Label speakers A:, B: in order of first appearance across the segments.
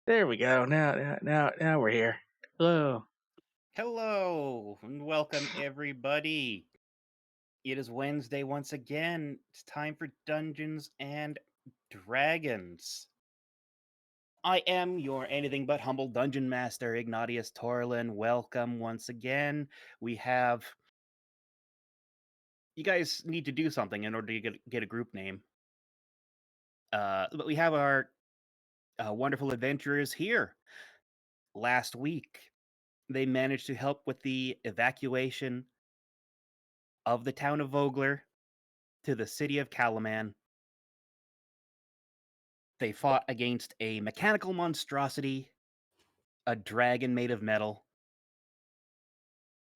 A: There we go. Now we're here. Hello.
B: Hello and welcome everybody. It is Wednesday once again. It's time for Dungeons and Dragons. I am your anything but humble dungeon master, Ignatius Torlin. Welcome once again. We have. You guys need to do something in order to get a group name. But we have our wonderful adventurers here. Last week, they managed to help with the evacuation of the town of Vogler to the city of Calaman. They fought against a mechanical monstrosity, a dragon made of metal,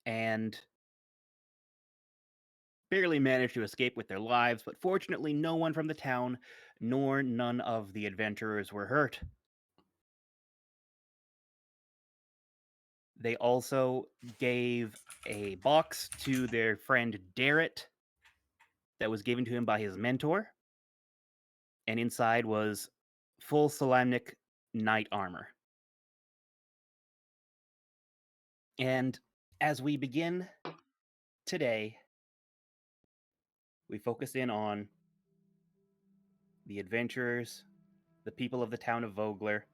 B: and barely managed to escape with their lives, but fortunately no one from the town nor none of the adventurers were hurt. They also gave a box to their friend Darrett that was given to him by his mentor, and inside was full Solamnic knight armor. And as we begin today, we focus in on the adventurers, the people of the town of Vogler,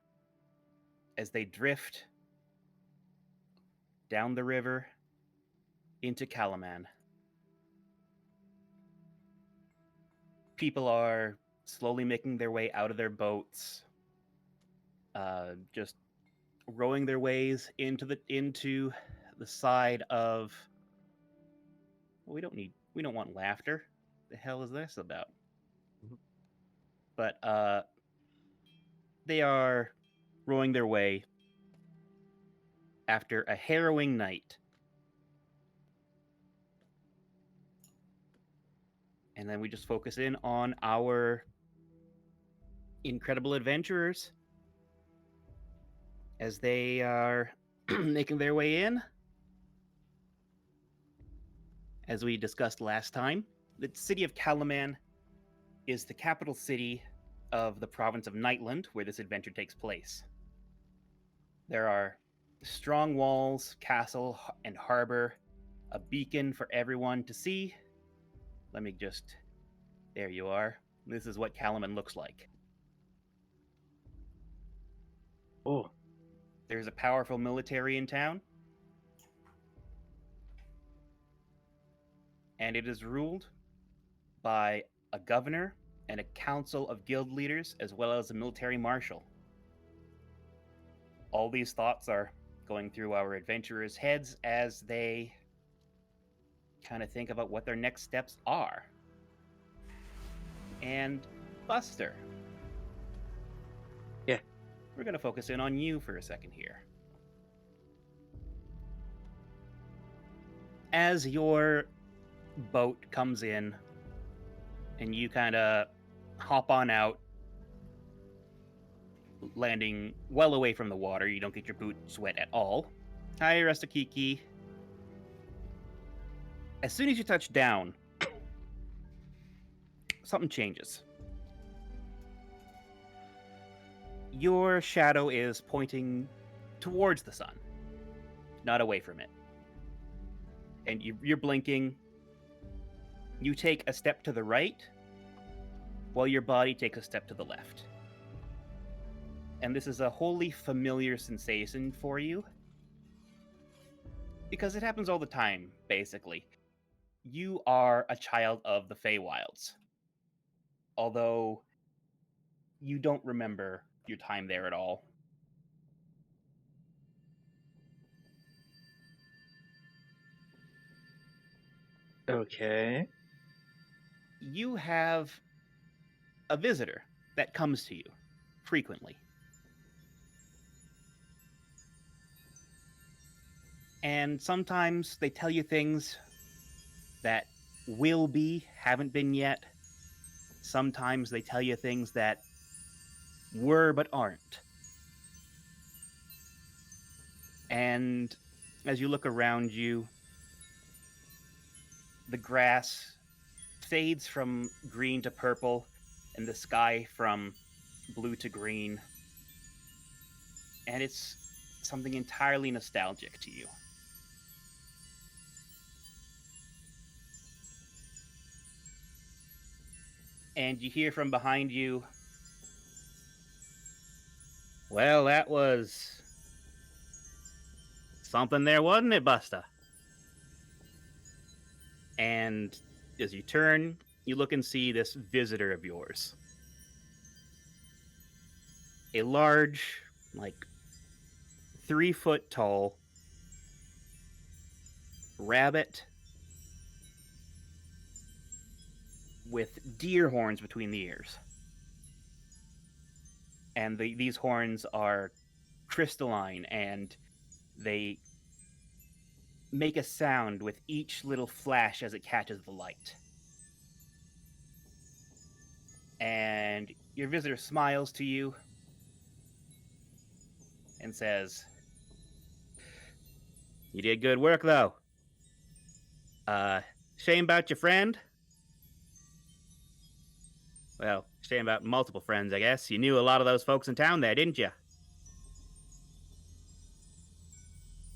B: as they drift down the river into Calaman. People are slowly making their way out of their boats, just rowing their ways into the side of. Well, we don't want laughter. The hell is this about? But they are rowing their way after a harrowing night. And then we just focus in on our incredible adventurers as they are making their way in. As we discussed last time, the city of Calaman is the capital city of the province of Nightland, where this adventure takes place. There are strong walls, castle, and harbor, a beacon for everyone to see. Let me just. There you are. This is what Calaman looks like.
A: Oh,
B: There's a powerful military in town, and it is ruled by a governor and a council of guild leaders, as well as a military marshal. All these thoughts are going through our adventurers' heads as they kind of think about what their next steps are. And Buster.
A: Yeah.
B: We're going to focus in on you for a second here. As your boat comes in and you kind of hop on out, landing well away from the water, you don't get your boots wet at all. Hi, Restakiki. As soon as you touch down, something changes. Your shadow is pointing towards the sun, not away from it. And you're blinking. You take a step to the right, while your body takes a step to the left. And this is a wholly familiar sensation for you, because it happens all the time, basically. You are a child of the Feywilds, although you don't remember your time there at all.
A: okay.
B: You have a visitor that comes to you frequently. And sometimes they tell you things that will be, haven't been yet. sometimes they tell you things that were but aren't. And as you look around you, the grass fades from green to purple, and the sky from blue to green. And it's something entirely nostalgic to you. And you hear from behind you, well, that was something there, wasn't it, Buster? And as you turn, you look and see this visitor of yours. A large, like 3-foot tall rabbit with deer horns between the ears. And these horns are crystalline, and they make a sound with each little flash as it catches the light. And your visitor smiles to you and says, "You did good work, though. Shame about your friend? Well, shame about multiple friends, I guess. You knew a lot of those folks in town there, didn't you?"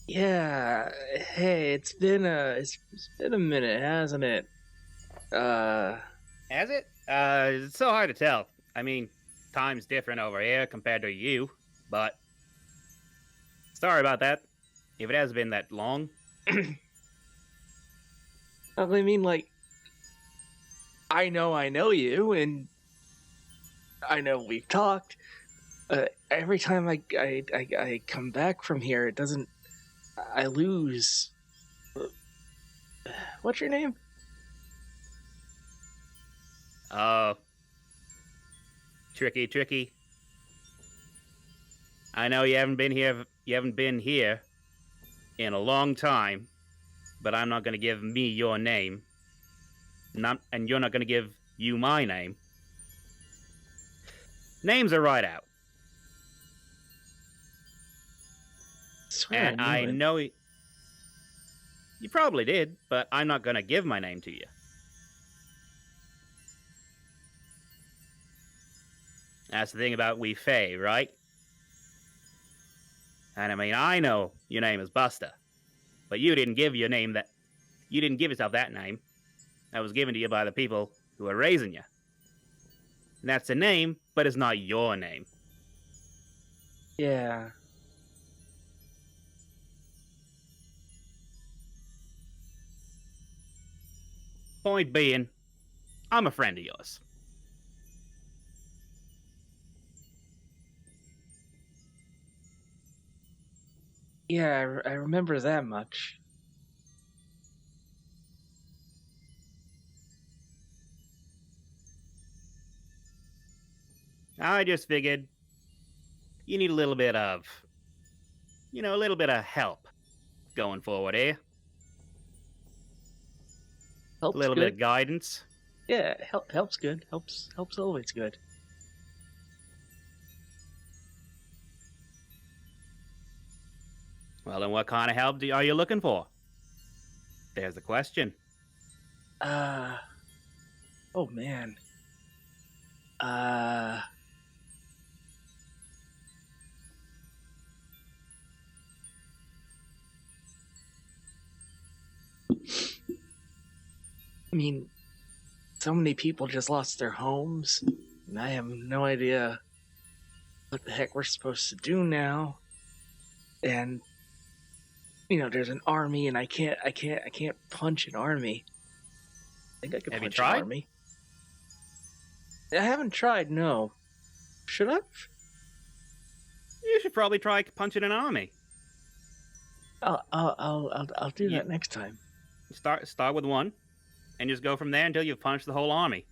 A: Yeah. Hey, it's been a minute, hasn't it?
B: Has it? It's so hard to tell. I mean, time's different over here compared to you, but sorry about that. If it has been that long.
A: I mean, like, I know you, and I know we've talked. Every time I come back from here, it doesn't. I lose. What's your name?
B: Tricky. I know you haven't been here in a long time, but I'm not going to give me your name. And you're not going to give you my name. Names are right out.
A: Swear
B: And I know you probably did, but I'm not going to give my name to you. That's the thing about we Fae, right? And I mean, I know your name is Buster, but you didn't give yourself that name. That was given to you by the people who are raising you. And that's a name, but it's not your name.
A: Yeah.
B: Point being, I'm a friend of yours.
A: Yeah, I remember that much.
B: I just figured you need a little bit of help going forward here.
A: Helps
B: A little
A: good.
B: bit of guidance.
A: Yeah, helps good. Helps always good.
B: Well, then what kind of help are you looking for? There's the question.
A: Oh man. I mean, so many people just lost their homes, and I have no idea what the heck we're supposed to do now. And there's an army, and I can't punch an army. I think I could
B: Have you
A: punch an
B: tried?
A: army. I haven't tried. No. Should I?
B: You should probably try punching an army.
A: I'll do that next time.
B: Start with one, and just go from there until you've punched the whole army.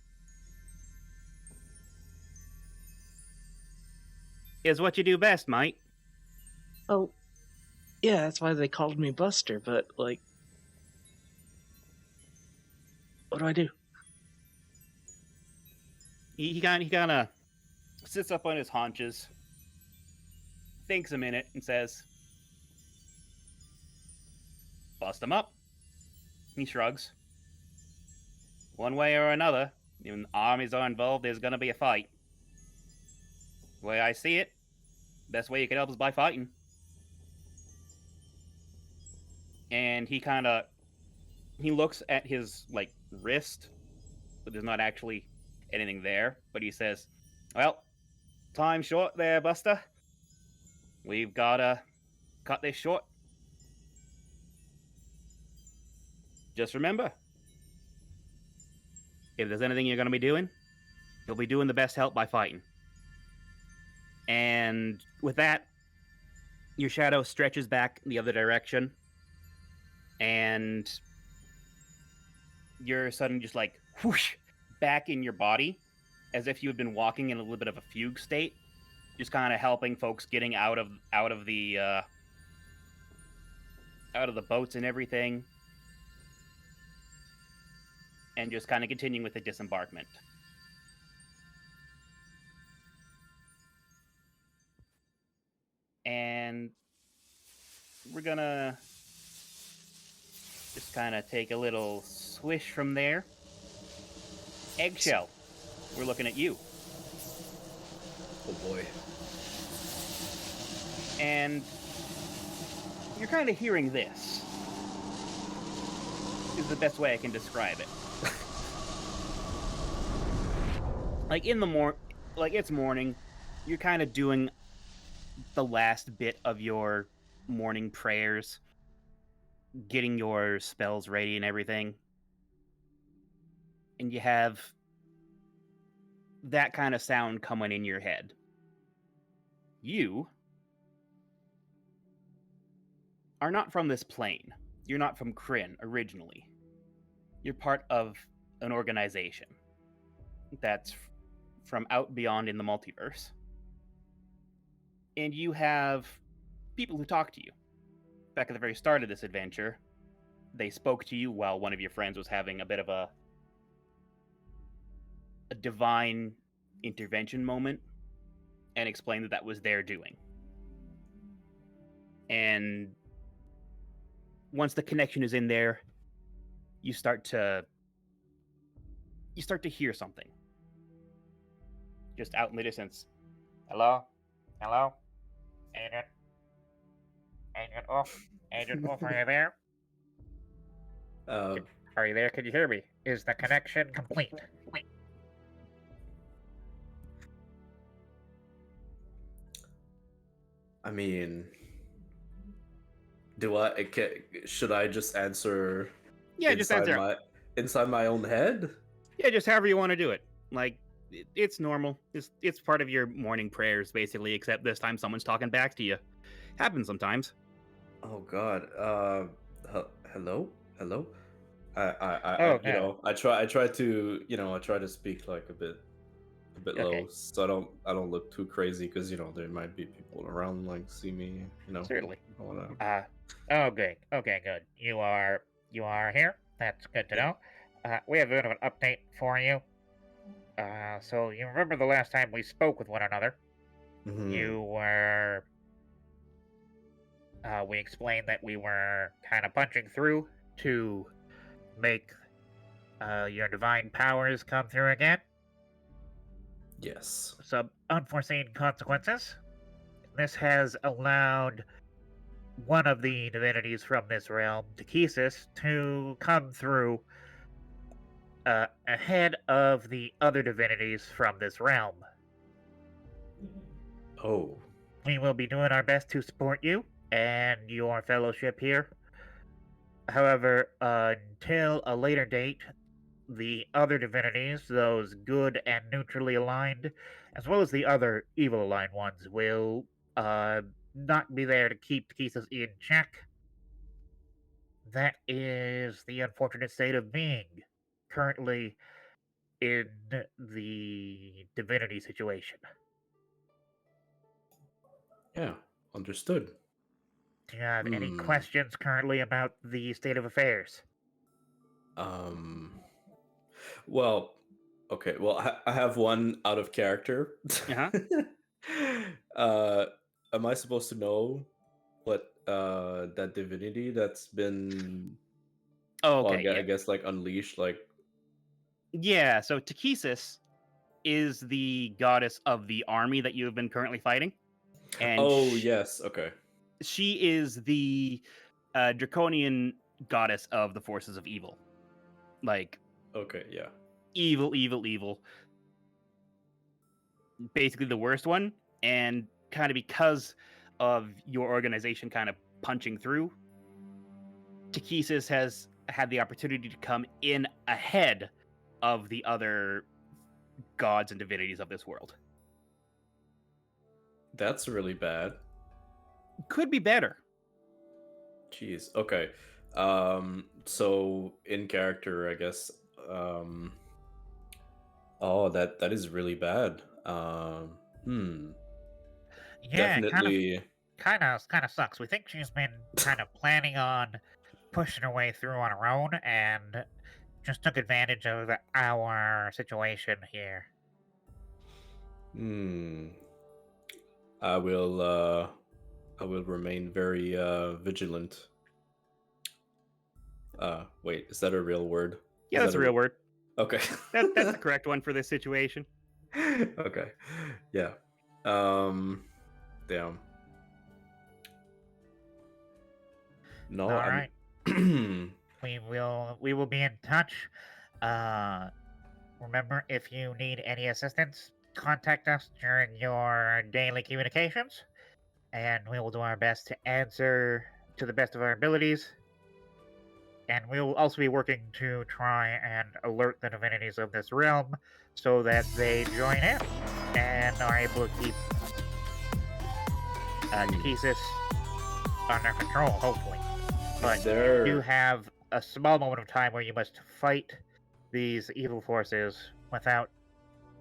B: Is what you do best, mate.
A: Oh, yeah, that's why they called me Buster. But like, what do I do?
B: He kind of sits up on his haunches, thinks a minute, and says, "Bust him up." He shrugs. One way or another, when armies are involved, there's gonna be a fight. The way I see it, best way you can help is by fighting. And he looks at his wrist, but there's not actually anything there. But he says, "Well, time short there, Buster. We've gotta cut this short. Just remember, if there's anything you're gonna be doing, you'll be doing the best help by fighting." And with that, your shadow stretches back the other direction, and you're suddenly just whoosh back in your body, as if you had been walking in a little bit of a fugue state, just kind of helping folks getting out of the boats and everything, and just kind of continuing with the disembarkment. And we're gonna just kind of take a little swish from there. Eggshell, we're looking at you.
C: Oh boy.
B: And you're kind of hearing this. Is the best way I can describe it. It's morning. You're kind of doing the last bit of your morning prayers, getting your spells ready and everything. And you have that kind of sound coming in your head. You are not from this plane. You're not from Kryn originally. You're part of an organization that's from out beyond in the multiverse. And you have people who talk to you. Back at the very start of this adventure, they spoke to you while one of your friends was having a bit of a divine intervention moment, and explained that was their doing. And once the connection is in there, you start to hear something just out in the distance. Hello? Agent Off, are you there? Are you there? Can you hear me? Is the connection complete?
C: I mean, should I just answer?
B: Yeah, just answer.
C: Inside my own head?
B: Yeah, just however you want to do it. It's normal. It's part of your morning prayers, basically, except this time someone's talking back to you. Happens sometimes.
C: Oh God. Hello. I try to speak like a bit low, so I don't look too crazy, because there might be people around see me.
B: Certainly.
D: Okay, good. You are here. That's good to know. We have a bit of an update for you. So you remember the last time we spoke with one another?
C: Mm-hmm.
D: You were. We explained that we were kind of punching through to make your divine powers come through again.
C: Yes.
D: Some unforeseen consequences. This has allowed one of the divinities from this realm, Takesis, to come through ahead of the other divinities from this realm.
C: Oh.
D: We will be doing our best to support you and your fellowship here. However, until a later date, the other divinities, those good and neutrally aligned, as well as the other evil aligned ones, will not be there to keep Takesis in check. That is the unfortunate state of being currently in the divinity situation.
C: Yeah, understood.
D: Do you have any questions currently about the state of affairs?
C: Well, Okay, well, I have one out of character.
B: Uh-huh.
C: uh, am I supposed to know what that divinity that's been,
B: Oh,
C: well,
B: okay,
C: I
B: yeah.
C: guess like unleashed, like
B: Yeah, so Takesis is the goddess of the army that you have been currently fighting. And
C: oh yes, okay,
B: she is the draconian goddess of the forces of evil. Like,
C: okay, yeah.
B: evil, evil, evil. Basically the worst one. And kind of because of your organization kind of punching through, Takesis has had the opportunity to come in ahead of the other gods and divinities of this world.
C: That's really bad.
B: Could be better.
C: Jeez. Okay. So in character, I guess. Oh, that is really bad. Hmm.
D: Yeah,
C: Definitely.
D: kind of sucks. We think she's been kind of planning on pushing her way through on her own, and just took advantage of our situation here.
C: Hmm. I will. I will remain very vigilant. Wait, is that a real word?
B: Yeah,
C: Is
B: that's
C: that
B: a real word.
C: Okay.
B: That's the correct one for this situation.
C: Okay. Yeah. Damn. No,
D: All
C: I'm.
D: right, we will be in touch. Uh, Remember, if you need any assistance, contact us during your daily communications, and we will do our best to answer to the best of our abilities. And we will also be working to try and alert the divinities of this realm so that they join in and are able to keep Takesis under control, hopefully. But you do have a small moment of time where you must fight these evil forces without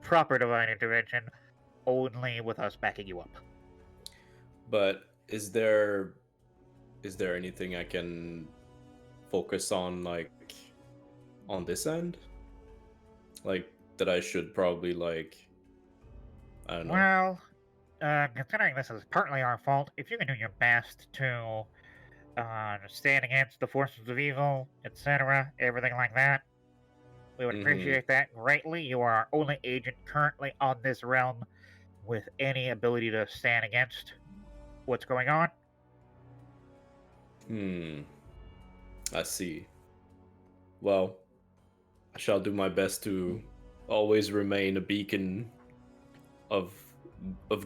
D: proper divine intervention, only with us backing you up.
C: But is there anything I can focus on, like on this end? Like that I should probably, like, I don't know.
D: Well, considering this is partly our fault, if you can do your best to stand against the forces of evil, etc., everything like that, we would
C: Mhm.
D: appreciate that greatly. You are our only agent currently on this realm with any ability to stand against what's going on.
C: I see. Well, I shall do my best to always remain a beacon of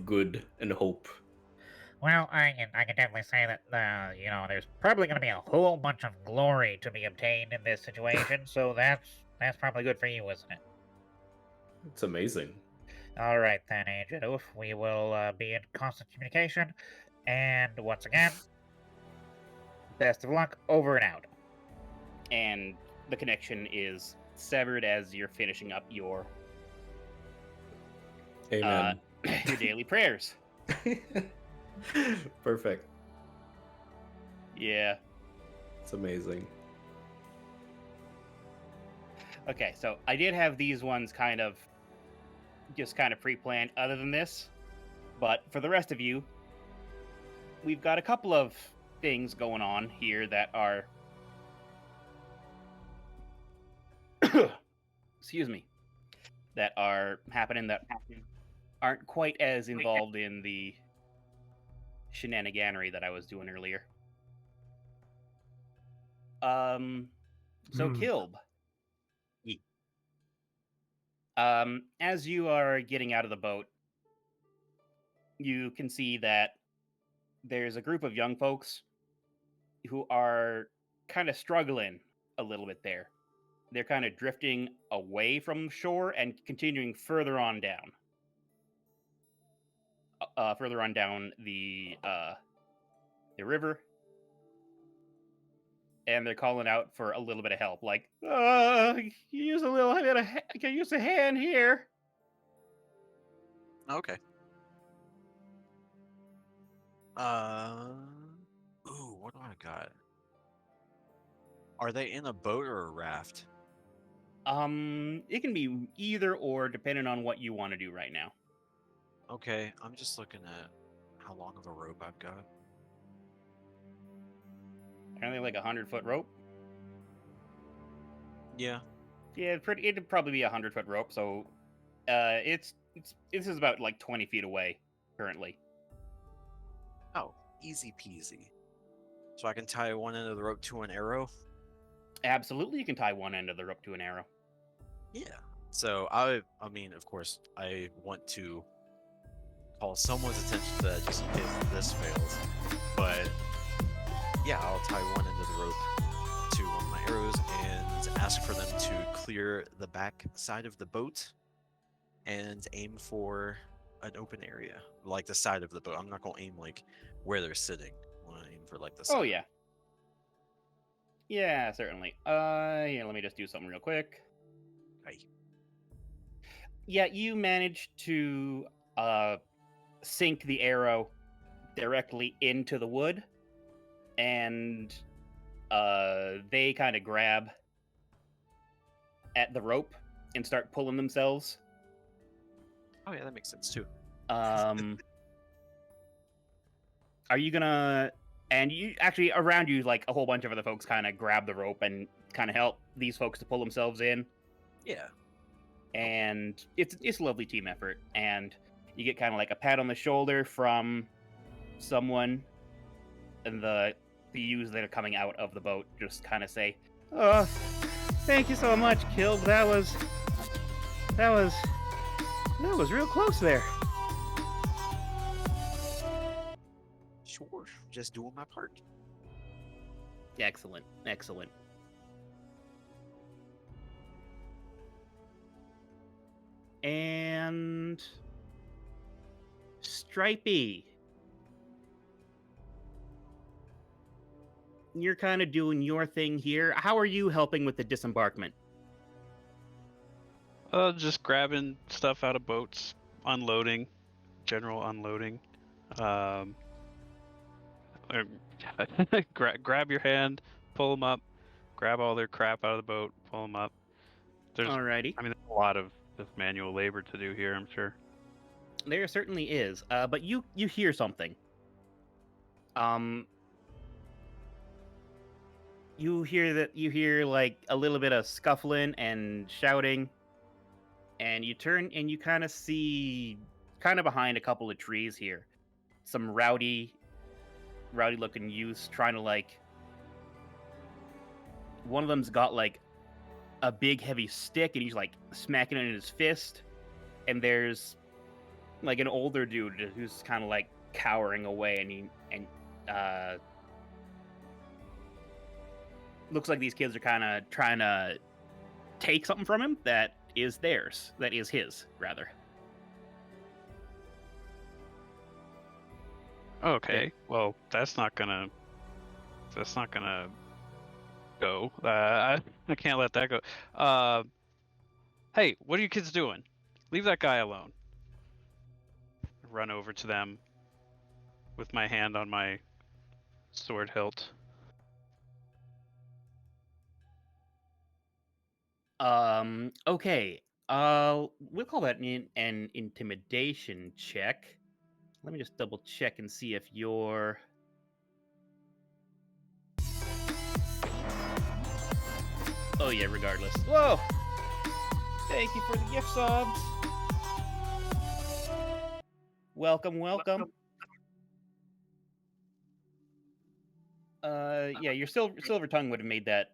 C: good and hope.
D: Well, I can definitely say that there's probably going to be a whole bunch of glory to be obtained in this situation, so that's probably good for you, isn't it?
C: It's amazing.
D: All right then, Agent Oof. We will be in constant communication, and once again, best of luck. Over and out.
B: And the connection is severed as you're finishing up your
C: Amen.
B: your daily prayers.
C: Perfect.
B: Yeah.
C: It's amazing.
B: Okay, so I did have these ones kind of pre-planned other than this, but for the rest of you, we've got a couple of things going on here that are excuse me, that are happening that aren't quite as involved in the shenaniganery that I was doing earlier. So Kilb. As you are getting out of the boat, you can see that there's a group of young folks who are kind of struggling a little bit there. They're kind of drifting away from shore and continuing further on down. Further on down the river, and they're calling out for a little bit of help, like, use a little bit of, I can use a hand here.
E: Okay. Ooh, what do I got? Are they in a boat or a raft?
B: It can be either or, depending on what you want to do right now.
E: Okay, I'm just looking at how long of a rope I've got.
B: Apparently, like 100-foot rope.
E: Yeah.
B: Yeah, it'd probably be 100-foot rope. So, this is about like 20 feet away currently.
E: Oh, easy peasy. So I can tie one end of the rope to an arrow?
B: Absolutely, you can tie one end of the rope to an arrow.
E: Yeah. So I mean, of course, I want to call someone's attention to that just in case this fails. But yeah, I'll tie one end of the rope to one of my arrows and ask for them to clear the back side of the boat and aim for an open area, like the side of the boat. I'm not gonna aim like where they're sitting. I want to aim for like the side.
B: Oh yeah. Yeah, certainly. Yeah, let me just do something real quick.
E: Aye.
B: Yeah, you managed to sink the arrow directly into the wood, and they kind of grab at the rope and start pulling themselves.
E: Oh yeah, that makes sense too.
B: Are you gonna? And you actually around you, like a whole bunch of other folks, kind of grab the rope and kind of help these folks to pull themselves in.
E: Yeah.
B: And it's a lovely team effort, and you get kind of like a pat on the shoulder from someone, and the youths that are coming out of the boat just kind of say, "Oh, thank you so much, Kilb. That was real close there."
E: Sure. Just doing my part.
B: Excellent. And Stripey, you're kind of doing your thing here. How are you helping with the disembarkment?
F: Just grabbing stuff out of boats, unloading, general unloading. Grab your hand, pull them up, grab all their crap out of the boat, pull them up.
B: Alrighty.
F: I mean, there's a lot of just manual labor to do here, I'm sure.
B: There certainly is. But you hear something. You hear like a little bit of scuffling and shouting, and you turn and you kind of see, kind of behind a couple of trees here, some rowdy looking youths trying to, like, one of them's got like a big heavy stick and he's like smacking it in his fist, and there's like an older dude who's kind of like cowering away, and looks like these kids are kind of trying to take something from him that is theirs, that is his, rather.
F: Okay, well, that's not gonna go. I can't let that go. Hey, what are you kids doing? Leave that guy alone. Run over to them with my hand on my sword hilt.
B: Okay. We'll call that an intimidation check. Let me just double check and see if you're... Oh yeah, regardless. Whoa! Thank you for the gift subs. Welcome. Yeah, your silver tongue would have made that,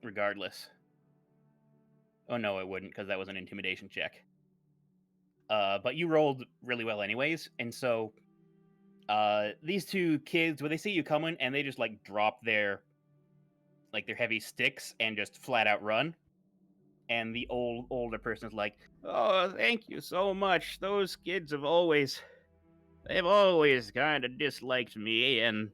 B: regardless. Oh no, it wouldn't, because that was an intimidation check. But you rolled really well anyways, and so these two kids, when they see you coming, and they just like drop their heavy sticks and just flat out run. And the older person's like, "Oh, thank you so much. Those kids they've always kind of disliked me, and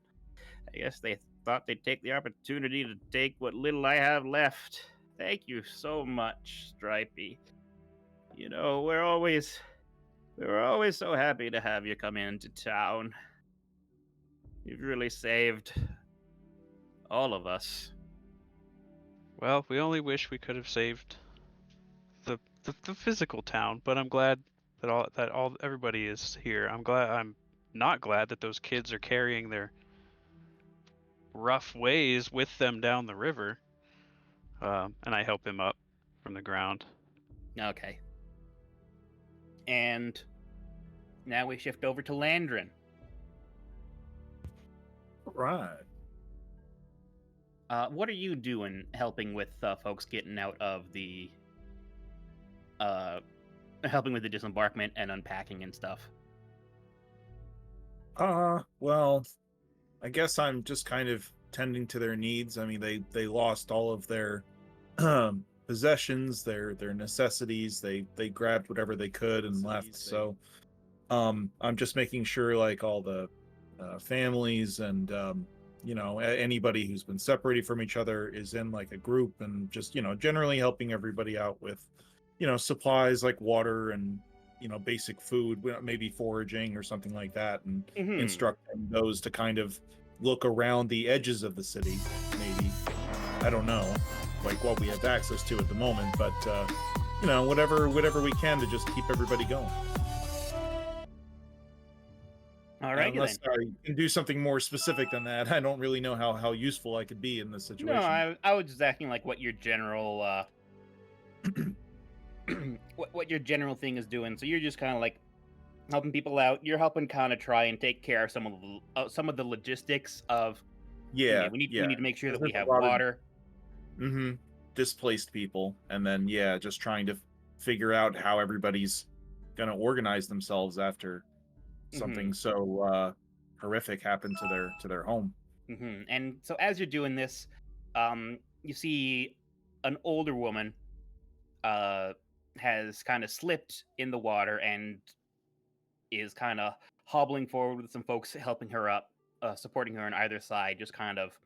B: I guess they thought they'd take the opportunity to take what little I have left. Thank you so much, Stripey. You know, we were always so happy to have you come into town. You've really saved all of us."
F: Well, we only wish we could have saved the physical town, but I'm glad that everybody is here. I'm not glad that those kids are carrying their rough ways with them down the river. And I help him up from the ground.
B: Okay. And now we shift over to Landrin.
G: Right.
B: What are you doing helping with folks getting out of the helping with the disembarkment and unpacking and stuff?
G: Well, I guess I'm just kind of tending to their needs. I mean, they lost all of their possessions, their necessities. They grabbed whatever they could and left. So, I'm just making sure like all the families and anybody who's been separated from each other is in like a group, and just generally helping everybody out with supplies like water and basic food, maybe foraging or something like that, and instructing those to kind of look around the edges of the city, maybe. I don't know like what we have access to at the moment, but whatever we can to just keep everybody going.
B: All right,
G: unless I can do something more specific than that, I don't really know how useful I could be in this situation.
B: No, I was just asking like what your general what your general thing is doing. So you're just kind of like helping people out. You're helping kind of try and take care of some of the logistics of.
G: Yeah,
B: we need to make sure that we have
G: There's a lot of-
B: water.
G: Displaced people, and then just trying to figure out how everybody's gonna organize themselves after something so horrific happened to their home.
B: And so as you're doing this, you see an older woman has kind of slipped in the water and is kind of hobbling forward with some folks helping her up, supporting her on either side, just kind of.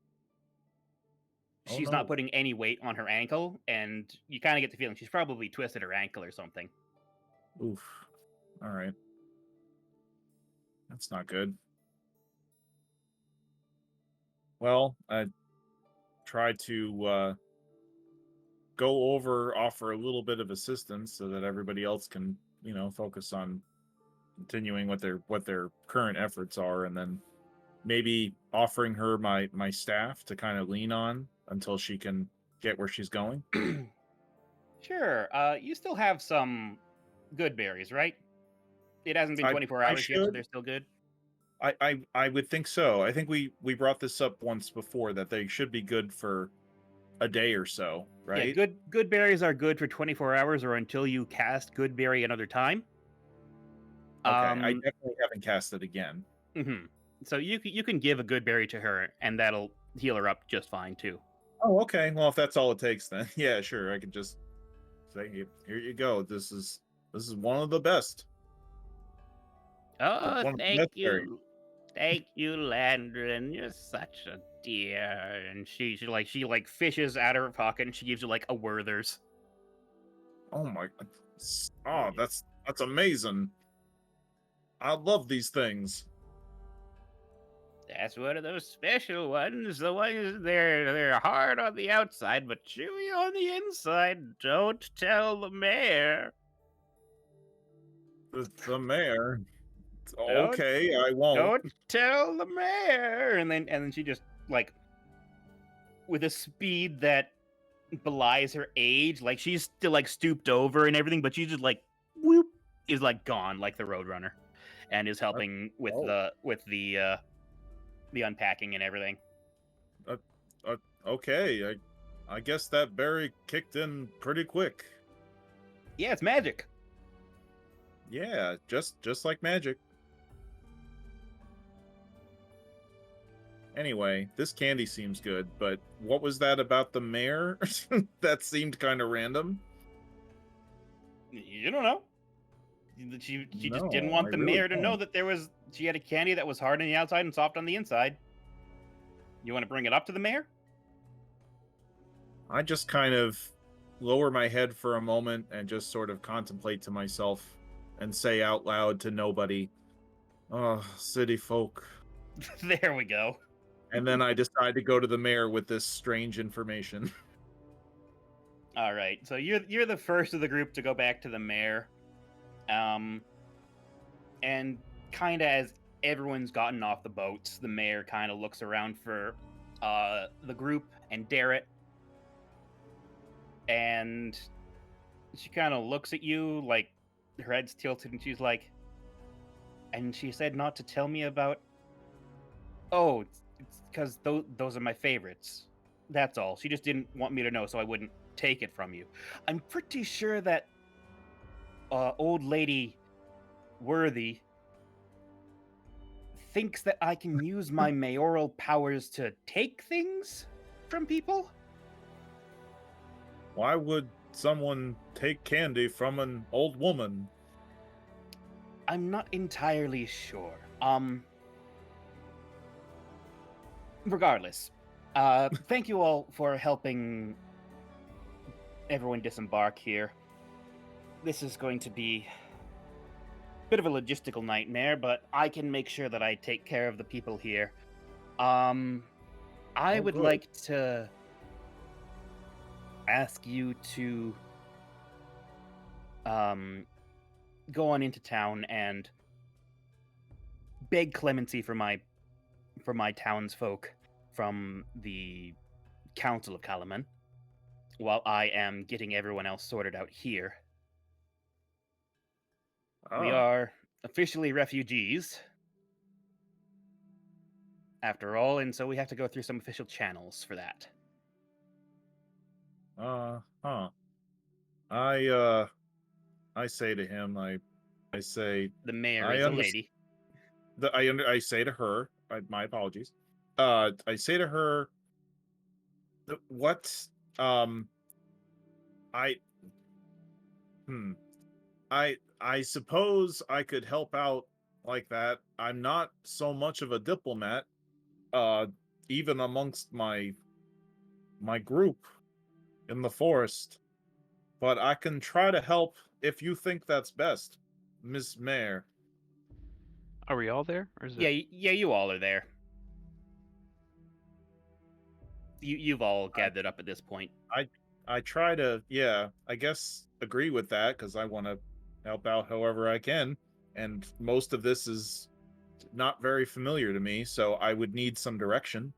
B: She's not putting any weight on her ankle, and you kind of get the feeling she's probably twisted her ankle or something.
G: Oof. All right. That's not good. Well, I try to go over, offer a little bit of assistance so that everybody else can, focus on continuing what their current efforts are, and then maybe offering her my staff to kind of lean on until she can get where she's going.
B: Sure. You still have some good berries, right? It hasn't been 24 hours yet, so they're still good.
G: I would think so. I think we brought this up once before that they should be good for a day or so, right?
B: Yeah, good berries are good for 24 hours or until you cast good berry another time.
G: Okay, I definitely haven't cast it again.
B: So you can give a good berry to her, and that'll heal her up just fine too.
G: Oh, okay. Well, if that's all it takes, then yeah, sure. I could just say, "Here you go. This is one of the best."
B: Oh, thank you, Landrin. You're such a dear. And she fishes out of her pocket and she gives you like a Werther's.
G: Oh my! Oh, that's amazing. I love these things.
B: That's one of those special ones. The ones they're hard on the outside but chewy on the inside. Don't tell the mayor.
G: The mayor. Okay, I won't.
B: Don't tell the mayor. And then she just like, with a speed that belies her age, like she's still like stooped over and everything, but she just like whoop is like gone like the Roadrunner, and is helping with the unpacking and everything.
G: Okay, I guess that berry kicked in pretty quick.
B: Yeah, it's magic.
G: Yeah, just like magic. Anyway, this candy seems good, but what was that about the mayor? That seemed kind of random.
B: You don't know. She just didn't want the mayor to know that she had a candy that was hard on the outside and soft on the inside. You want to bring it up to the mayor?
G: I just kind of lower my head for a moment and just sort of contemplate to myself and say out loud to nobody, "Oh, city folk."
B: There we go.
G: And then I decide to go to the mayor with this strange information.
B: All right, so you're the first of the group to go back to the mayor, and kind of as everyone's gotten off the boats, the mayor kind of looks around for the group and Darrett, and she kind of looks at you like her head's tilted, and she's like, "And she said not to tell me about." Oh, it's because those are my favorites. That's all. She just didn't want me to know, so I wouldn't take it from you. I'm pretty sure that old lady Worthy thinks that I can use my mayoral powers to take things from people.
G: Why would someone take candy from an old woman?
B: I'm not entirely sure. Regardless, thank you all for helping everyone disembark here. This is going to be a bit of a logistical nightmare, but I can make sure that I take care of the people here. I
G: Oh,
B: would
G: good.
B: like to ask you to go on into town and beg clemency for my townsfolk from the Council of KyMoon, while I am getting everyone else sorted out here. We
G: Ah,
B: are officially refugees, after all, and so we have to go through some official channels for that.
G: huh. I say to him, I say,
B: The mayor
G: I
B: is a
G: understand.
B: lady.
G: I say to her, my apologies. I say to her, what? I, I suppose I could help out like that. I'm not so much of a diplomat, even amongst my group in the forest, but I can try to help if you think that's best, Miss Mayor.
F: Are we all there, or is
B: Yeah,
F: it?
B: yeah, you all are there. You've all gathered up at this point.
G: I try to, yeah, I guess agree with that because I want to help out however I can, and most of this is not very familiar to me, so I would need some direction.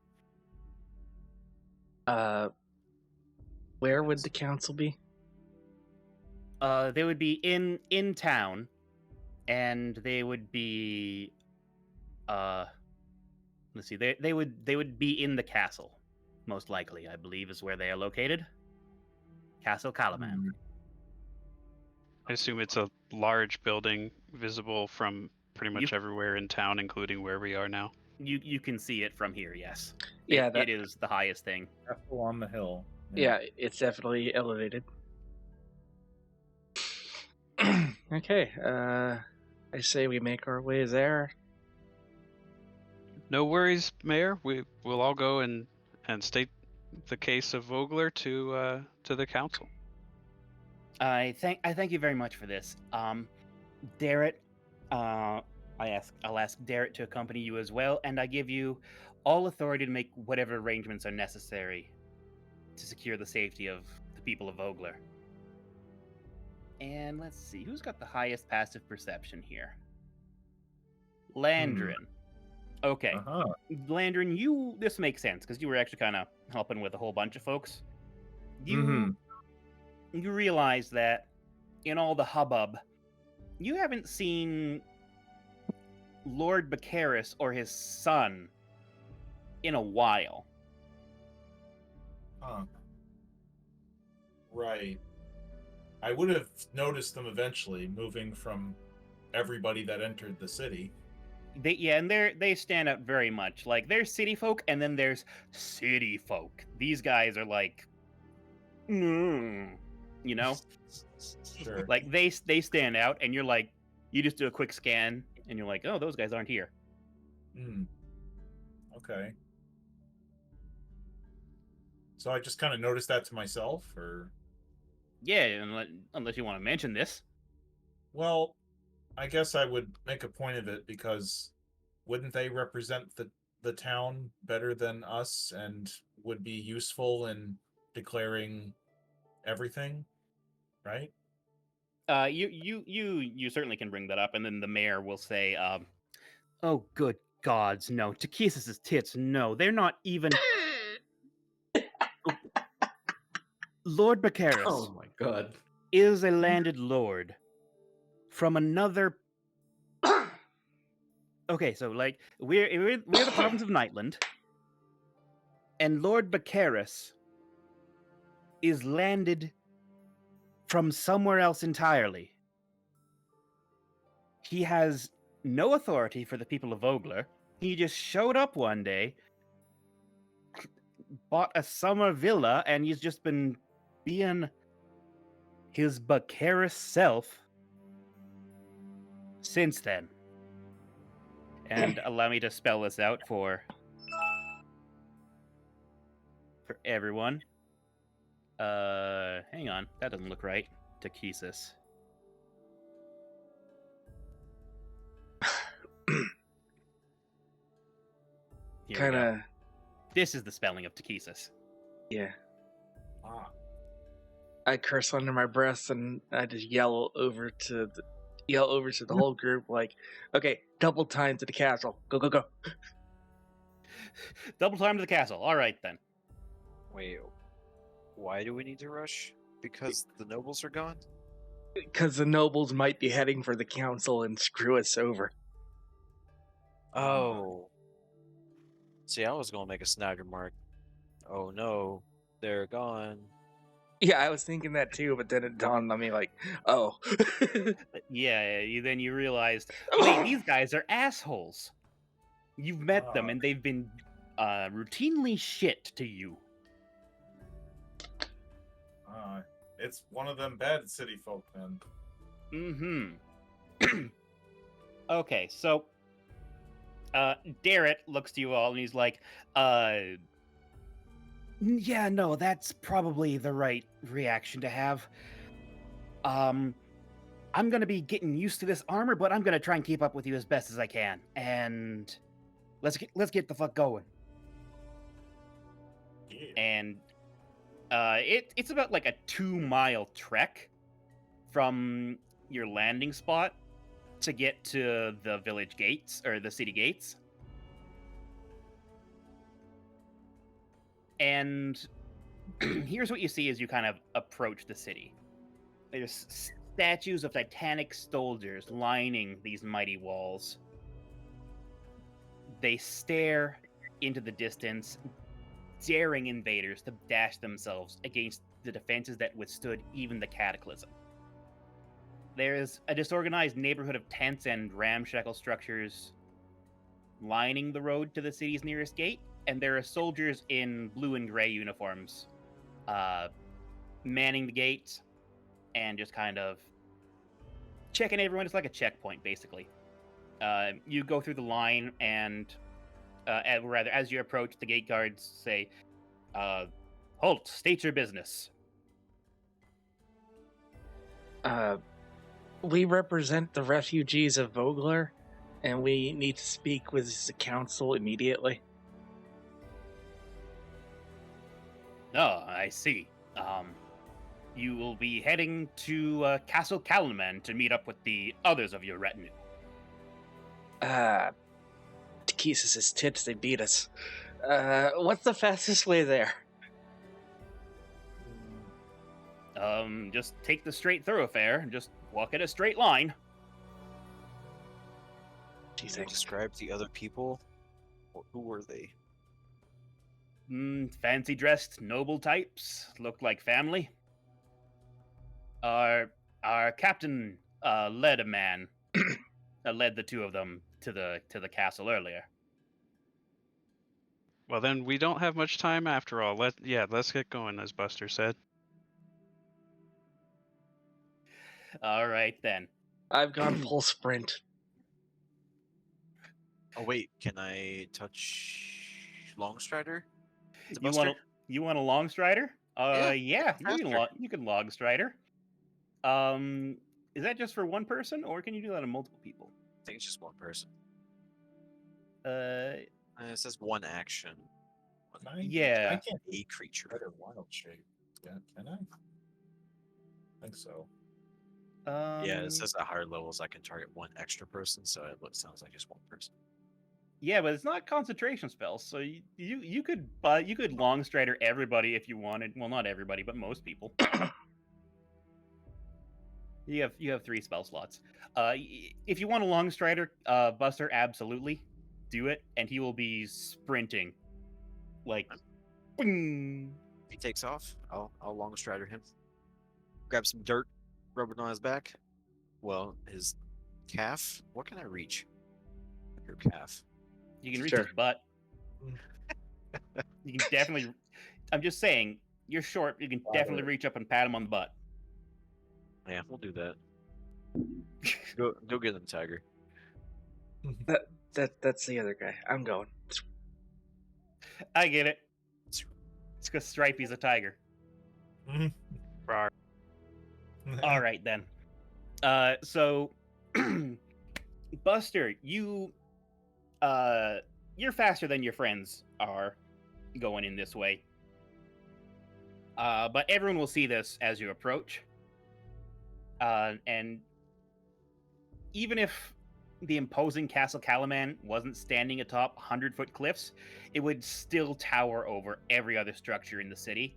A: Where would the council be?
B: They would be in town, and they would be let's see, they would be in the castle, most likely, I believe, is where they are located. Castle KyMoon.
F: I assume it's a large building visible from pretty much everywhere in town, including where we are now.
B: You can see it from here, yes.
A: Yeah,
B: it is the highest thing.
G: Castle on the hill.
A: Yeah, it's definitely elevated. Okay, I say we make our way there.
F: No worries, Mayor. We'll all go and state the case of Vogler to the council.
B: I thank you very much for this. Darrett, I'll ask Darrett to accompany you as well, and I give you all authority to make whatever arrangements are necessary to secure the safety of the people of Vogler. And let's see, who's got the highest passive perception here? Landrin. Okay.
G: Uh-huh.
B: Landrin, this makes sense because you were actually kind of helping with a whole bunch of folks. You realize that in all the hubbub, you haven't seen Lord Bacaris or his son in a while.
G: Huh. Right. I would have noticed them eventually, moving from everybody that entered the city.
B: They stand out very much. Like, there's city folk, and then there's city folk. These guys are like, you know,
G: Sure.
B: like they stand out, and you're like, you just do a quick scan, and you're like, oh, those guys aren't here.
G: Okay. So I just kind of noticed that to myself, or?
B: Yeah, unless you want to mention this.
G: Well, I guess I would make a point of it because wouldn't they represent the town better than us and would be useful in declaring everything, right?
B: You certainly can bring that up, and then the mayor will say, "Oh, good gods, no! Takisis's tits, no! They're not even." Lord Bacaris
C: Oh my god.
B: is a landed lord from another. Okay, so like we're the province of Nightland, and Lord Bacaris is landed from somewhere else entirely. He has no authority for the people of Vogler. He just showed up one day, bought a summer villa, and he's just been being his Bacaris self since then. And allow me to spell this out for everyone. Hang on, that doesn't look right. Takesis.
A: Kind of,
B: This is the spelling of Takesis.
A: yeah.
G: Ah,
A: I curse under my breath and I just yell over to the whole group like, "Okay, double time to the castle. Go, go, go."
B: Double time to the castle. All right then.
E: Wait, why do we need to rush? Because the nobles are gone?
A: Because the nobles might be heading for the council and screw us over.
E: Oh. See, I was gonna make a snag remark. Oh no, they're gone.
A: Yeah, I was thinking that too, but then it dawned on me like, oh.
B: Yeah, then you realized, wait, these guys are assholes. You've met them, and they've been routinely shit to you.
G: it's one of them bad city folk then.
B: Mm-hmm. Okay, so Darrett looks to you all and he's like, yeah, no, that's probably the right reaction to have. I'm gonna be getting used to this armor, but I'm gonna try and keep up with you as best as I can. And let's get the fuck going.
G: Yeah.
B: And it's about like a 2-mile trek from your landing spot to get to the village gates or the city gates. And here's what you see as you kind of approach the city. There's statues of Titanic soldiers lining these mighty walls. They stare into the distance, daring invaders to dash themselves against the defenses that withstood even the cataclysm. There's a disorganized neighborhood of tents and ramshackle structures lining the road to the city's nearest gate, and there are soldiers in blue and gray uniforms manning the gates and just kind of checking everyone. It's like a checkpoint, basically. You go through the line, and as you approach, the gate guards say, "Halt! State your business."
A: We represent the refugees of Vogler, and we need to speak with the council immediately.
B: Oh, I see. You will be heading to Castle Kalaman to meet up with the others of your retinue.
A: Takisis's tits, they beat us. What's the fastest way there?
B: Just take the straight thoroughfare and just walk in a straight line.
A: Do you
E: Can you
A: think?
E: describe the other people? Who were they?
B: Fancy dressed noble types, look like family. Our captain led a man, led the two of them to the castle earlier.
F: Well, then we don't have much time after all. Let's get going, as Buster said.
B: All right then.
A: I've gone full sprint.
E: Oh wait, can I touch Longstrider? To
B: You
E: Buster?
B: want a long strider?
E: Yeah,
B: Yeah,
E: faster.
B: you can log strider. Is that just for one person, or can you do that on multiple people?
E: I think it's just one person.
B: Uh,
E: It says one action.
G: Can I?
B: Yeah.
G: I can't
E: A creature.
G: better wild shape. Yeah, can I? I think so.
E: Yeah, it says at higher levels I can target one extra person, so sounds like just one person.
B: Yeah, but it's not concentration spells, so you could long strider everybody if you wanted. Well, not everybody, but most people. You have 3 spell slots. If you want a long strider, Buster, absolutely do it, and he will be sprinting, like, boing.
E: If he takes off, I'll long strider him. Grab some dirt, rub it on his back. Well, his calf. What can I reach? Your calf.
B: You can reach
A: Sure.
B: his butt. You can definitely. I'm just saying, you're short. You can definitely reach up and pat him on the butt.
E: Yeah, we'll do that. Go get him, Tiger.
A: That's the other guy. I'm going.
B: I get it. It's because Stripey's a tiger.
F: Rawr.
B: All right then. So Buster, you're faster than your friends are going in this way. But everyone will see this as you approach. And even if the imposing Castle Calaman wasn't standing atop 100-foot cliffs, it would still tower over every other structure in the city.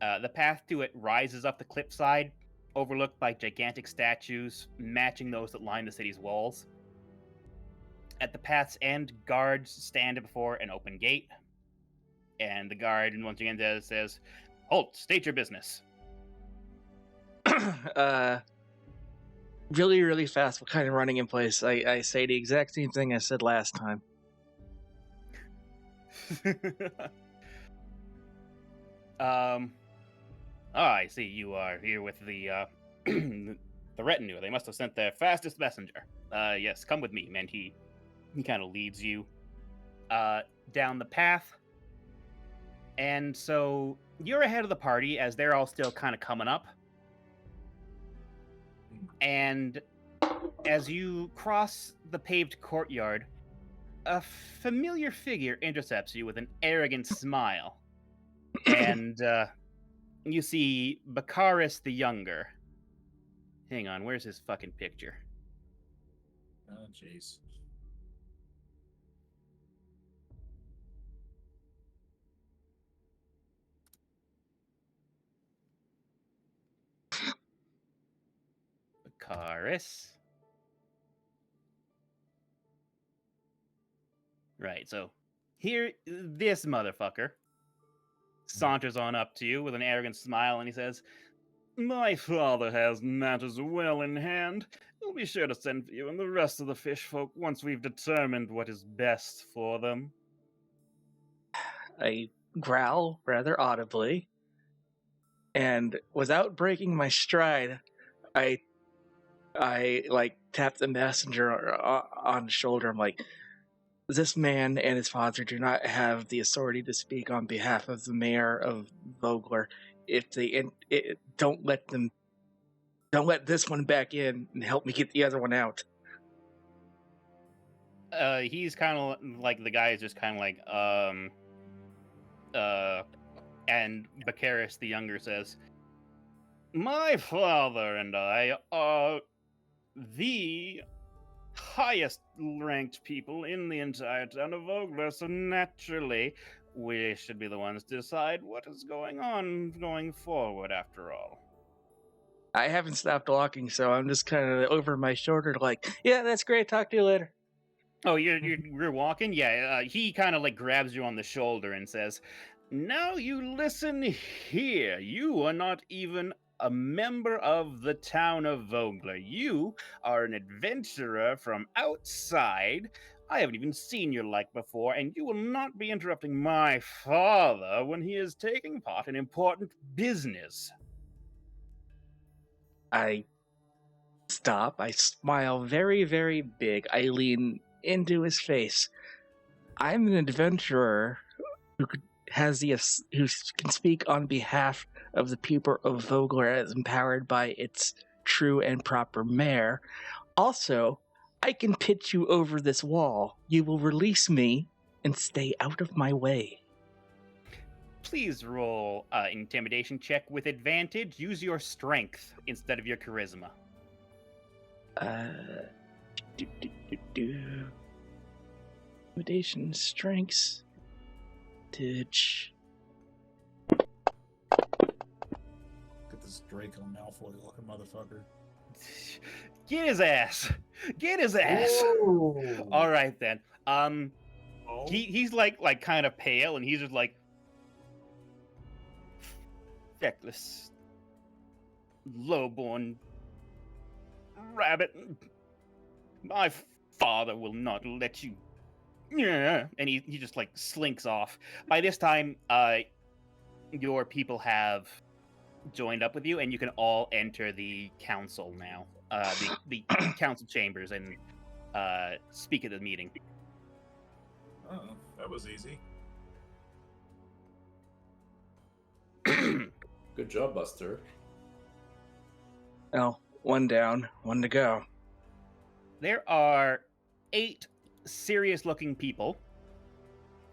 B: The path to it rises up the cliffside, overlooked by gigantic statues matching those that line the city's walls. At the path's end, guards stand before an open gate, and the guard once again says, "Halt! State your business."
A: Really, really fast. What kind of running in place? I say the exact same thing I said last time.
B: I see you are here with the the retinue. They must have sent their fastest messenger. Yes, come with me, and he kind of leads you down the path. And so you're ahead of the party as they're all still kind of coming up. And as you cross the paved courtyard, a familiar figure intercepts you with an arrogant smile. And you see Baccharis the Younger. Hang on, where's his fucking picture?
G: Oh, jeez.
B: Baccharis. Right, so here, this motherfucker saunters on up to you with an arrogant smile, and he says, "My father has matters well in hand. We'll be sure to send for you and the rest of the fish folk once we've determined what is best for them."
A: I growl rather audibly, and without breaking my stride, I like tap the messenger on the shoulder. I'm like, this man and his father do not have the authority to speak on behalf of the mayor of Vogler. If they don't let this one back in and help me get the other one out.
B: He's kind of like, the guy is just kind of like, and Baccharis the Younger says, "My father and I are the highest ranked people in the entire town of Vogler, so naturally we should be the ones to decide what is going on going forward, after all."
A: I haven't stopped walking, so I'm just kind of over my shoulder like, yeah, that's great, talk to you later.
B: Oh, you're walking? Yeah, he kind of like grabs you on the shoulder and says, "Now you listen here. You are not even a member of the town of Vogler. You are an adventurer from outside. I haven't even seen your like before, and you will not be interrupting my father when he is taking part in important business."
A: I stop. I smile very, very big. I lean into his face. I'm an adventurer who can speak on behalf of the people of Vogler as empowered by its true and proper mayor. Also, I can pitch you over this wall. You will release me and stay out of my way.
B: please roll intimidation check with advantage. Use your strength instead of your charisma.
A: Intimidation, strengths, ditch.
G: Get this Draco Malfoy looking motherfucker.
B: Get his ass. Get his ass.
G: Ooh.
B: All right then.
G: Oh.
B: He's like kind of pale, and he's just like feckless, lowborn rabbit. My father will not let you. Yeah, and he just like slinks off. By this time, your people have joined up with you, and you can all enter the council now. The council chambers and speak at the meeting.
G: Oh, that was easy.
C: Good job, Buster.
A: Oh, one down, one to go.
B: There are 8 serious-looking people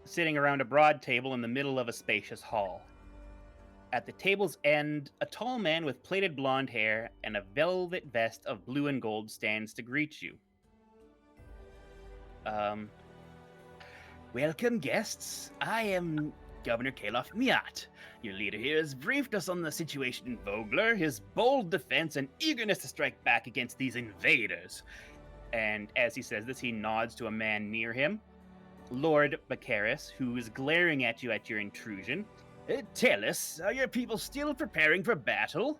B: sitting around a broad table in the middle of a spacious hall. At the table's end, a tall man with plaited blonde hair and a velvet vest of blue and gold stands to greet you. Welcome, guests. I am Governor Kalof Miat. Your leader here has briefed us on the situation in Vogler, his bold defense and eagerness to strike back against these invaders. And as he says this, he nods to a man near him, Lord Bacaris, who is glaring at you at your intrusion. Tell us, are your people still preparing for battle?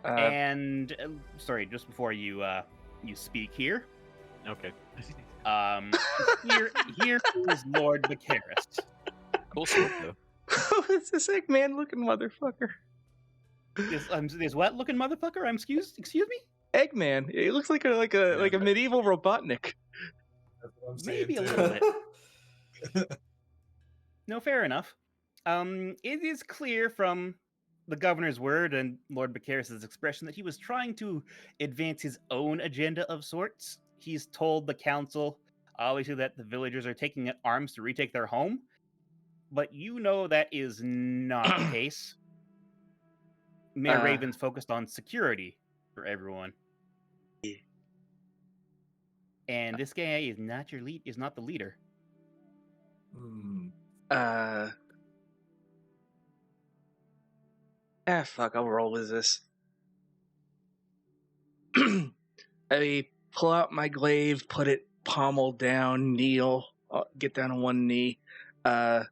B: And sorry, just before you speak here,
E: Okay.
B: here is Lord Bacaris.
E: Cool smoke, though.
A: It's this Eggman looking motherfucker.
B: This what looking motherfucker? Excuse me?
A: Eggman. He looks like a medieval Robotnik.
G: That's what I'm saying,
B: Maybe a
G: too.
B: little bit. No, fair enough. It is clear from the governor's word and Lord Bacaris' expression that he was trying to advance his own agenda of sorts. He's told the council, obviously, that the villagers are taking up arms to retake their home, but you know that is not the case. Mayor Raven's focused on security for everyone. And this guy is not your lead. Is not the leader.
A: Fuck, I'll roll with this. I pull out my glaive, put it pommel down, kneel, get down on one knee. I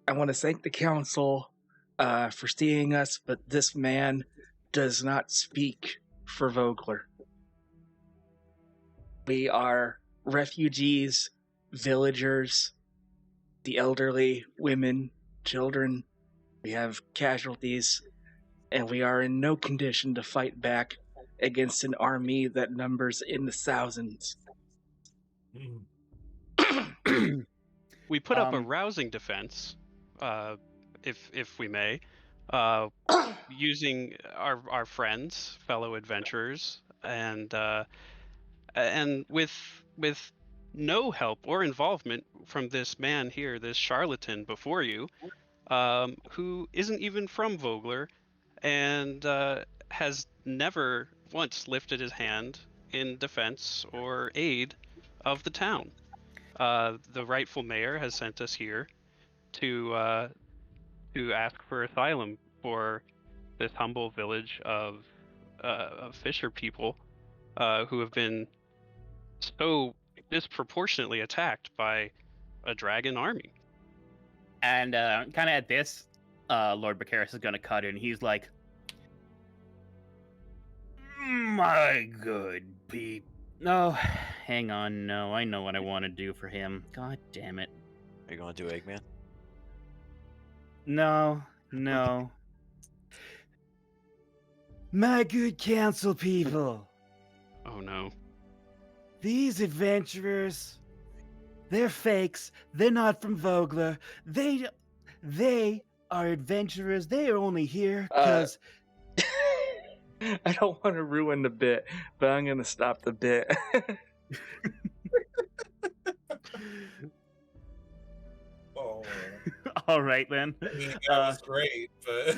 A: want to thank the council for seeing us, but this man does not speak for Vogler. We are refugees, villagers, the elderly, women, children. We have casualties, and we are in no condition to fight back against an army that numbers in the thousands.
F: We put up a rousing defense, if we may, using our friends, fellow adventurers, and with no help or involvement from this man here, this charlatan before you, who isn't even from Vogler, and has never once lifted his hand in defense or aid of the town. The rightful mayor has sent us here to ask for asylum for this humble village of fisher people who have been so disproportionately attacked by a dragon army.
B: And kind of at this, Lord Bacaris is going to cut in. He's like, my good people. No, hang on. No, I know what I want to do for him. God damn it.
E: Are you going to do Eggman?
B: No. My good council people.
F: Oh no.
B: These adventurers, they're fakes. They're not from Vogler. They are adventurers. They are only here because...
A: I don't want to ruin the bit, but I'm going to stop the bit.
G: Oh.
B: All right then.
G: I mean, that was great, but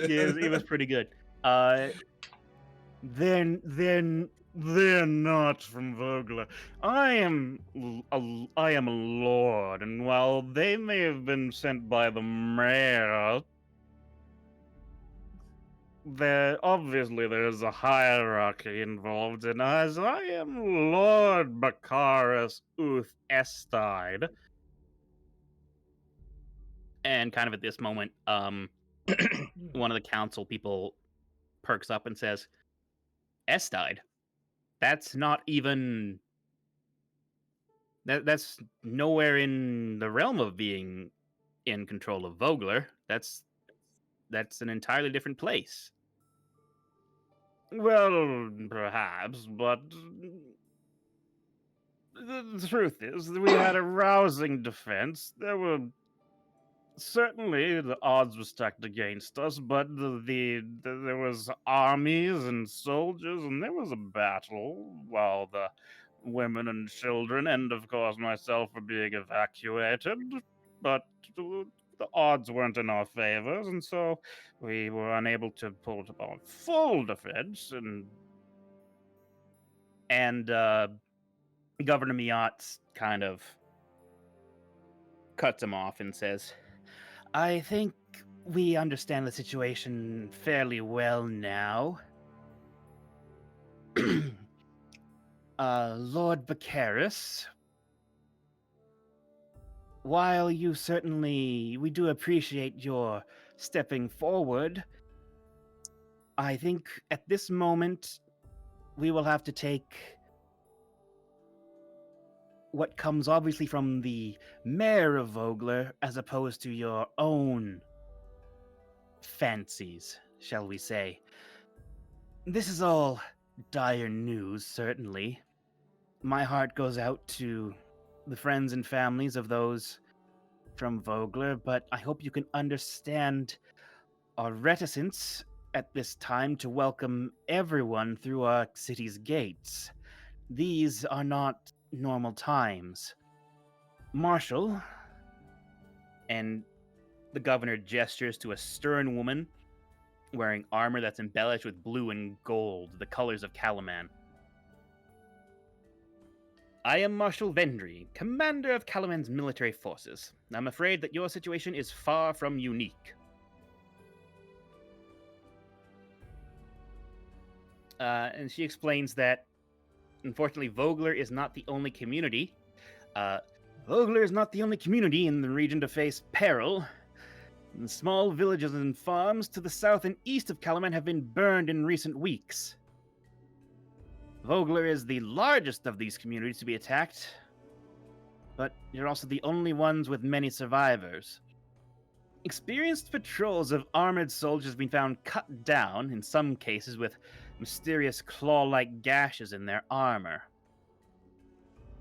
B: Yeah, it was pretty good. They're not from Vogler. I am a lord, and while they may have been sent by the mayor, there's a hierarchy involved, and as I am Lord Baccharis Uth Estide, and kind of at this moment, one of the council people perks up and says, Estide? That's not even that's nowhere in the realm of being in control of Vogler. That's an entirely different place. Well, perhaps, but the truth is that we had a rousing defense. There were certainly the odds were stacked against us, but there was armies and soldiers, and there was a battle while the women and children, and of course myself, were being evacuated. But the odds weren't in our favors, and so we were unable to pull it on full defense. And Governor Miatz kind of cuts him off and says, I think we understand the situation fairly well now. Lord Baccharis, while we do appreciate your stepping forward, I think at this moment we will have to take what comes obviously from the mayor of Vogler as opposed to your own fancies, shall we say. This is all dire news, certainly. My heart goes out to the friends and families of those from Vogler, but I hope you can understand our reticence at this time to welcome everyone through our city's gates. These are not normal times. Marshal, and the governor gestures to a stern woman wearing armor that's embellished with blue and gold, the colors of Calaman. I am Marshal Vendry, commander of Calaman's military forces. I'm afraid that your situation is far from unique. And she explains that, unfortunately, Vogler is not the only community. Vogler is not the only community in the region to face peril. And small villages and farms to the south and east of Calaman have been burned in recent weeks. Vogler is the largest of these communities to be attacked, but you're also the only ones with many survivors. Experienced patrols of armored soldiers have been found cut down, in some cases with mysterious claw-like gashes in their armor.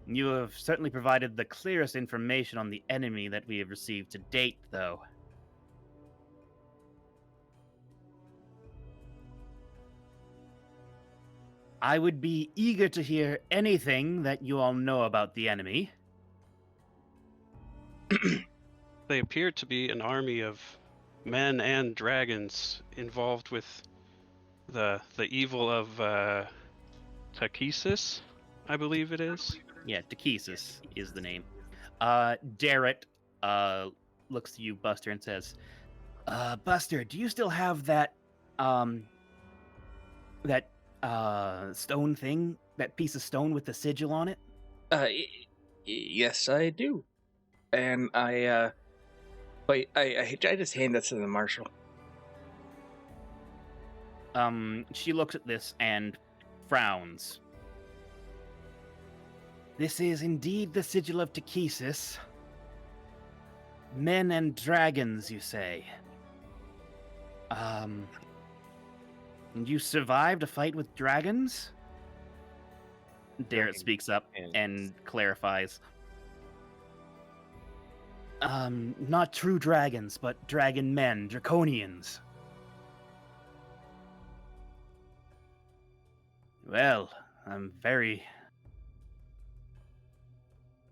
B: You have certainly provided the clearest information on the enemy that we have received to date, though. I would be eager to hear anything that you all know about the enemy.
F: They appear to be an army of men and dragons involved with the evil of Takesis, I believe it is.
B: Yeah, Takesis is the name. Darrett looks to you, Buster, and says, Buster, do you still have that stone thing? That piece of stone with the sigil on it?
A: Yes, I do. And I just hand that to the marshal.
B: She looks at this and frowns. This is indeed the sigil of Takesis. Men and dragons, you say. You survived a fight with dragons? Darrett speaks up and clarifies. Not true dragons, but dragon men, draconians. Well, I'm very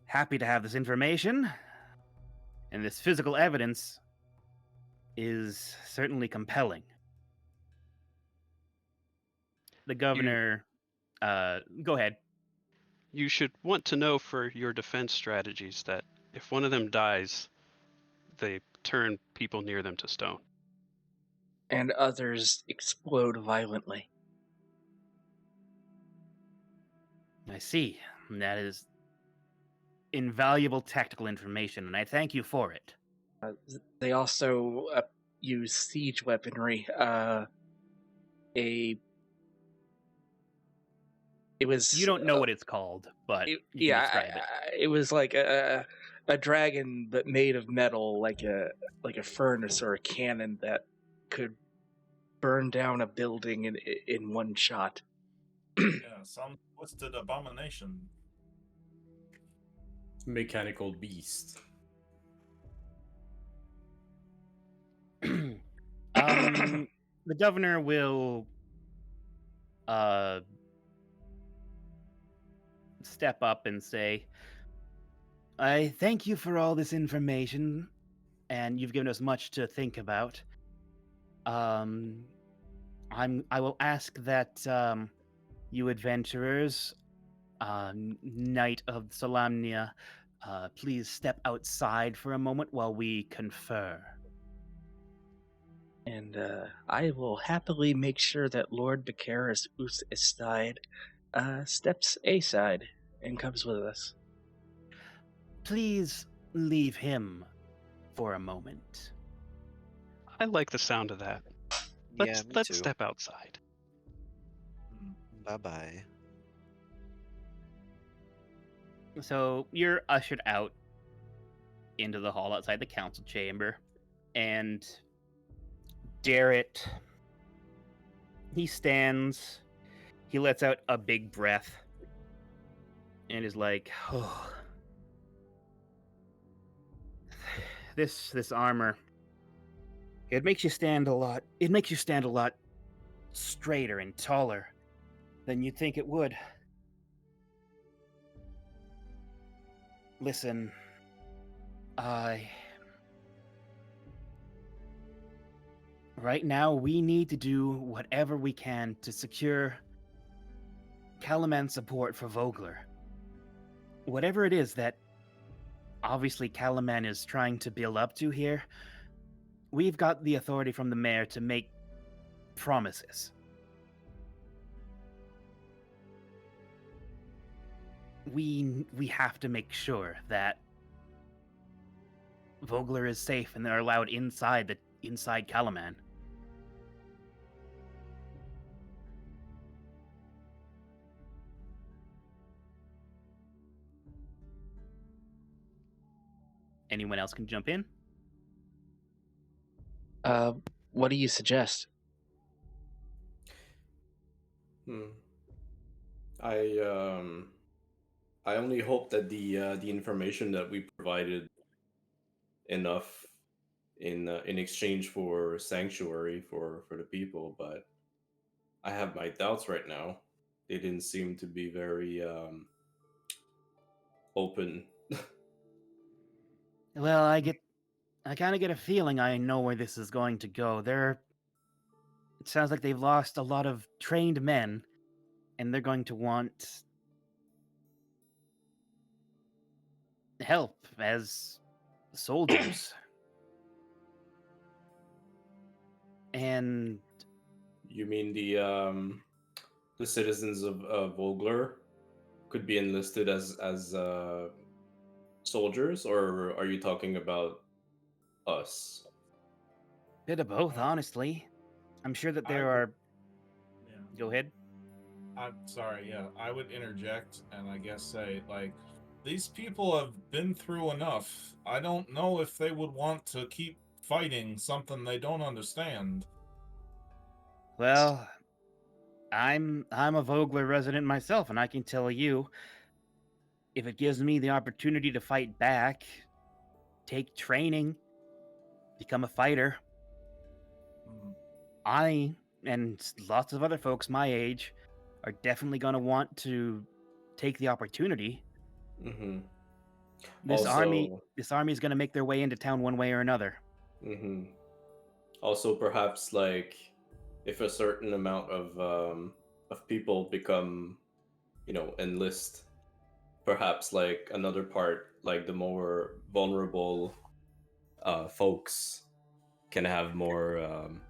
B: happy to have this information and this physical evidence is certainly compelling. The governor, go ahead.
F: You should want to know for your defense strategies that if one of them dies, they turn people near them to stone.
A: And others explode violently.
B: I see. That is invaluable tactical information, and I thank you for it.
A: They also use siege weaponry. It was.
B: You don't know what it's called, but you can describe it.
A: It was like a dragon, but made of metal, like a furnace or a cannon that could burn down a building in one shot.
G: Yeah, some twisted abomination.
C: Mechanical beast.
B: The governor will step up and say, I thank you for all this information, and you've given us much to think about. I will ask that you adventurers, Knight of Solamnia, please step outside for a moment while we confer.
A: And I will happily make sure that Lord Becaris Us Estide steps aside and comes with us.
B: Please leave him for a moment.
F: I like the sound of that.
E: Yeah, me
F: Let's
E: too.
F: step outside.
E: Bye-bye.
B: So you're ushered out into the hall outside the council chamber, and Darrett, he stands, he lets out a big breath, and is like, oh, this armor, it makes you stand a lot straighter and taller than you'd think it would. Listen, right now, we need to do whatever we can to secure Calaman's support for Vogler. Whatever it is that obviously Calaman is trying to build up to here, we've got the authority from the mayor to make promises. We have to make sure that Vogler is safe and they're allowed inside Calaman. Anyone else can jump in?
A: What do you suggest?
C: I only hope that the information that we provided enough in exchange for sanctuary for the people, but I have my doubts right now. They didn't seem to be very open.
B: Well, I kind of get a feeling I know where this is going to go. It sounds like they've lost a lot of trained men, and they're going to want help as soldiers. And
C: you mean the citizens of Vogler could be enlisted as soldiers, or are you talking about us?
B: bit of both, honestly. I'm sure that there are.
G: Yeah.
B: Go ahead.
G: I'm sorry, yeah. I would interject and I guess say, like, these people have been through enough. I don't know if they would want to keep fighting something they don't understand.
B: Well, I'm a Vogler resident myself, and I can tell you, if it gives me the opportunity to fight back, take training, become a fighter, I and lots of other folks my age are definitely going to want to take the opportunity.
C: Mm-hmm.
B: This army is going to make their way into town one way or another.
C: Mm-hmm. Also, perhaps like if a certain amount of people become, enlist, perhaps like another part, like the more vulnerable folks can have more um,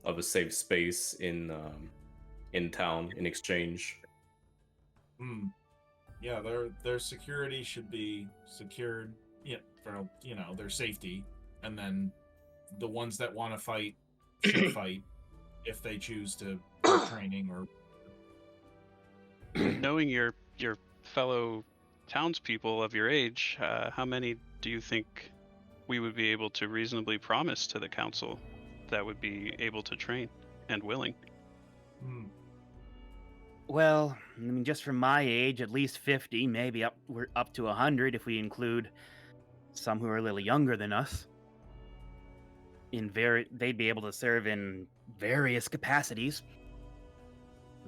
C: of a safe space in town in exchange.
G: Hmm. Yeah, their security should be secured. Yeah, for their safety, and then the ones that want to fight should fight if they choose to get training or.
F: Knowing your fellow townspeople of your age, how many do you think we would be able to reasonably promise to the council that would be able to train and willing?
G: Hmm.
B: Well, I mean, just from my age, at least 50, maybe we're up to 100 if we include some who are a little younger than us. They'd be able to serve in various capacities.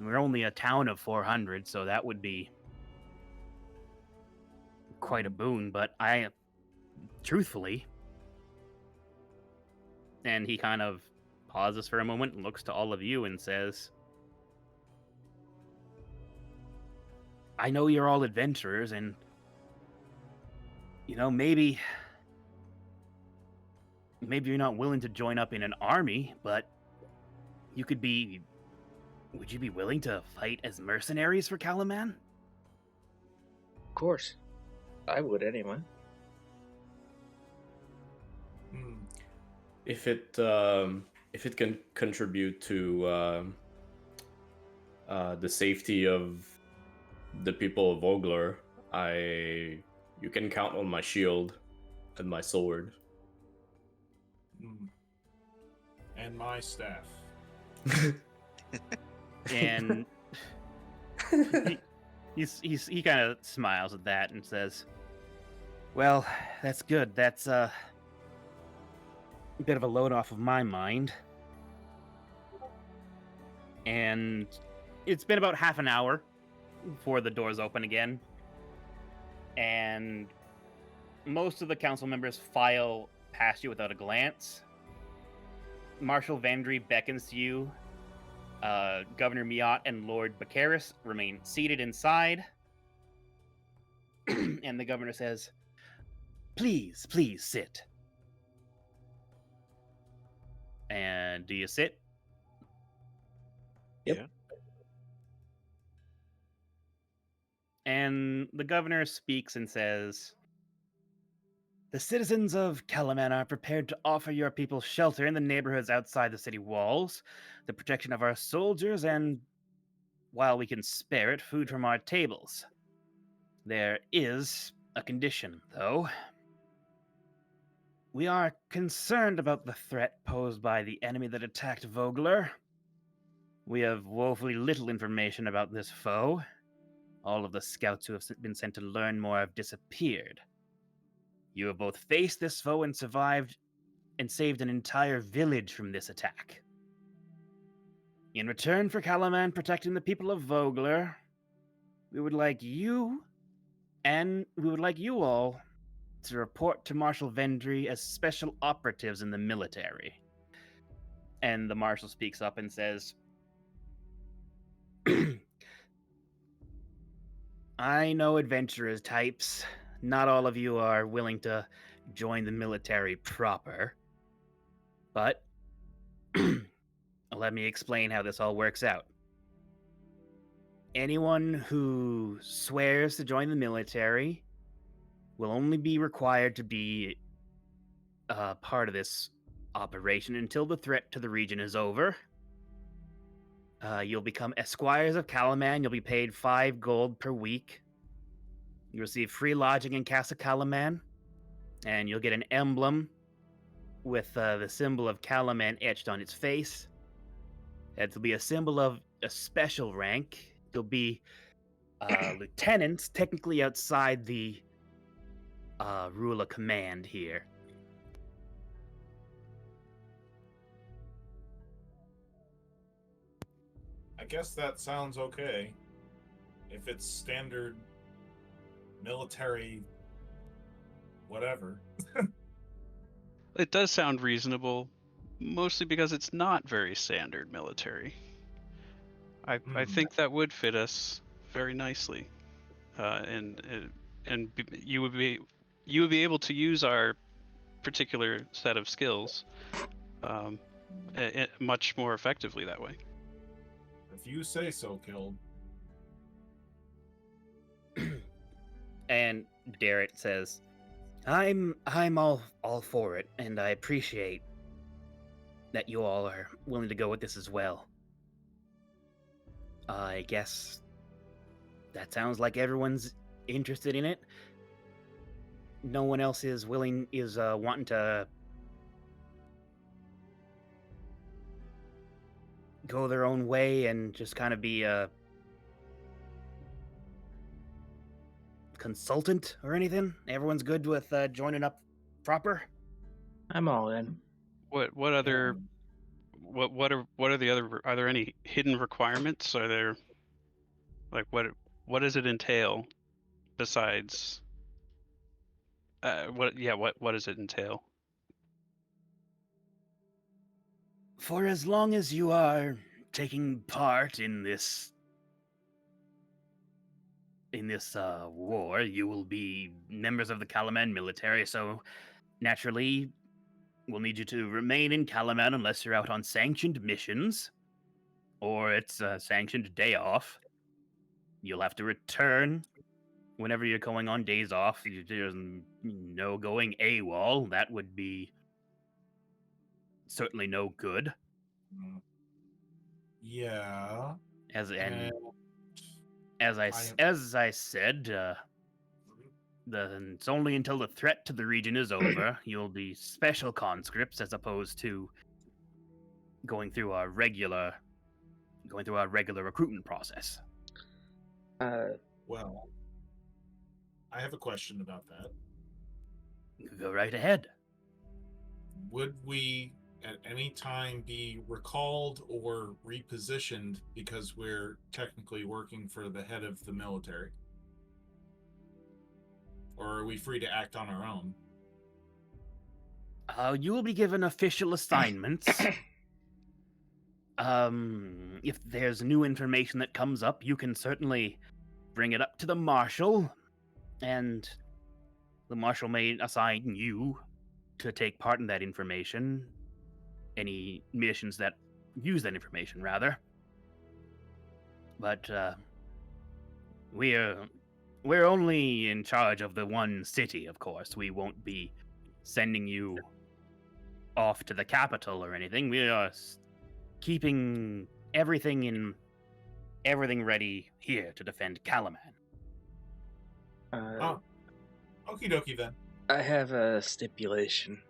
B: We're only a town of 400, so that would be quite a boon, but truthfully, and he kind of pauses for a moment and looks to all of you and says, I know you're all adventurers, and maybe you're not willing to join up in an army, but would you be willing to fight as mercenaries for Calaman?
A: Of course. I would anyway.
G: Hmm.
C: If it can contribute to the safety of the people of Ogler, you can count on my shield and my sword.
G: Hmm. And my staff.
B: And he kind of smiles at that and says, well, that's good. That's a bit of a load off of my mind. And it's been about half an hour before the doors open again. And most of the council members file past you without a glance. Marshal Vandry beckons to you. Governor Miot and Lord Bacaris remain seated inside. And the governor says, please sit. And do you sit?
A: Yep.
E: Yeah.
B: And the governor speaks and says, the citizens of Calaman are prepared to offer your people shelter in the neighborhoods outside the city walls, the protection of our soldiers, and, while we can spare it, food from our tables. There is a condition, though. We are concerned about the threat posed by the enemy that attacked Vogler. We have woefully little information about this foe. All of the scouts who have been sent to learn more have disappeared. You have both faced this foe and survived and saved an entire village from this attack. In return for Calaman protecting the people of Vogler, we would like you all to report to Marshal Vendry as special operatives in the military. And the Marshal speaks up and says, I know adventurers types. Not all of you are willing to join the military proper. But let me explain how this all works out. Anyone who swears to join the military will only be required to be part of this operation until the threat to the region is over. You'll become esquires of Calaman. You'll be paid 5 gold per week. You receive free lodging in Casa Calaman, and you'll get an emblem with the symbol of Calaman etched on its face. It'll be a symbol of a special rank. You'll be lieutenants, technically outside the rule of command here.
G: I guess that sounds okay. If it's standard military whatever.
F: it does sound reasonable, mostly because it's not very standard military. I think that would fit us very nicely, you would be able to use our particular set of skills much more effectively that way.
G: If you say so, Killed.
B: And Darrett says, I'm all for it, and I appreciate that you all are willing to go with this as well. I guess that sounds like everyone's interested in it. No one else is wanting to go their own way and just kind of be a consultant or anything. Everyone's good with joining up proper.
A: I'm all in.
F: What other what are the other, are there any hidden requirements? Are there, like, what does it entail besides what does it entail?
B: For as long as you are taking part in this war, you will be members of the Kalaman military, so naturally we'll need you to remain in Kalaman unless you're out on sanctioned missions or it's a sanctioned day off. You'll have to return whenever you're going on days off. There's no going AWOL. That would be certainly no good.
G: Yeah.
B: As I said, it's only until the threat to the region is over you'll be special conscripts as opposed to going through our regular recruitment process.
G: Well, I have a question about that.
B: Go right ahead.
G: Would we at any time be recalled or repositioned because we're technically working for the head of the military? Or are we free to act on our own?
B: You will be given official assignments. If there's new information that comes up, you can certainly bring it up to the marshal, and the marshal may assign you to take part in that information. Any missions that use that information, rather. But we're only in charge of the one city, of course. We won't be sending you off to the capital or anything. We are keeping everything ready here to defend Kalaman.
G: Okie dokie then.
A: I have a stipulation.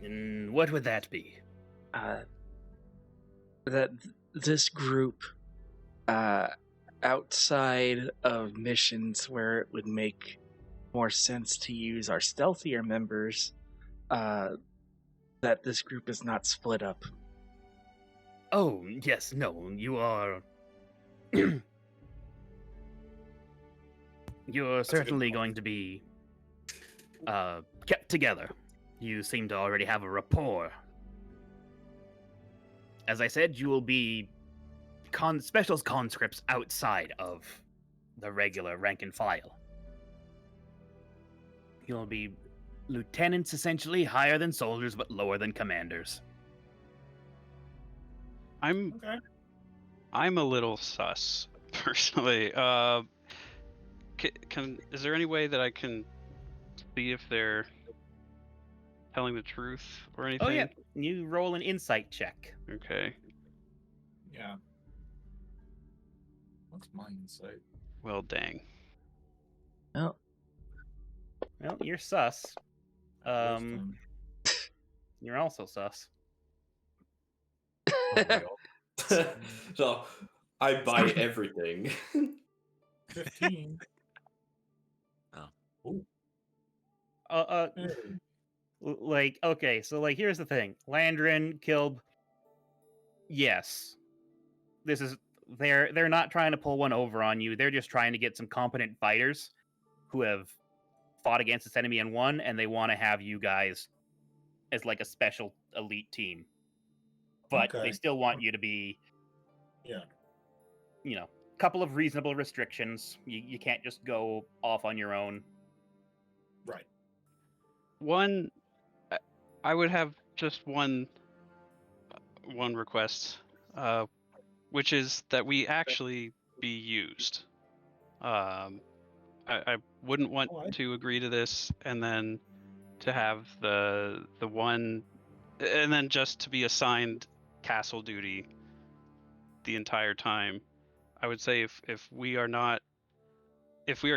B: And what would that be?
A: That this group, outside of missions where it would make more sense to use our stealthier members, that this group is not split up.
B: Oh, yes, no, you are... You're certainly going to be kept together. You seem to already have a rapport. As I said, you will be specials conscripts outside of the regular rank and file. You'll be lieutenants, essentially, higher than soldiers but lower than commanders.
F: I'm a little sus, personally. Is there any way that I can see if they're telling the truth or anything?
B: Oh yeah, you roll an insight check.
F: Okay.
G: Yeah. What's my insight?
F: Well, dang.
A: Well,
B: Well, you're sus. You're also sus.
C: So I buy everything.
G: 15.
B: Like, okay, so like here's the thing. Landrin, Kilb, yes. They're not trying to pull one over on you. They're just trying to get some competent fighters who have fought against this enemy and won, and they want to have you guys as like a special elite team. But they
G: Okay.
B: still want you to be,
G: Yeah.
B: you know, a couple of reasonable restrictions. You can't just go off on your own.
G: Right.
F: I would have just one request, which is that we actually be used. I wouldn't want
G: Alright.
F: to agree to this and then to have the one, and then just to be assigned castle duty the entire time. I would say if we are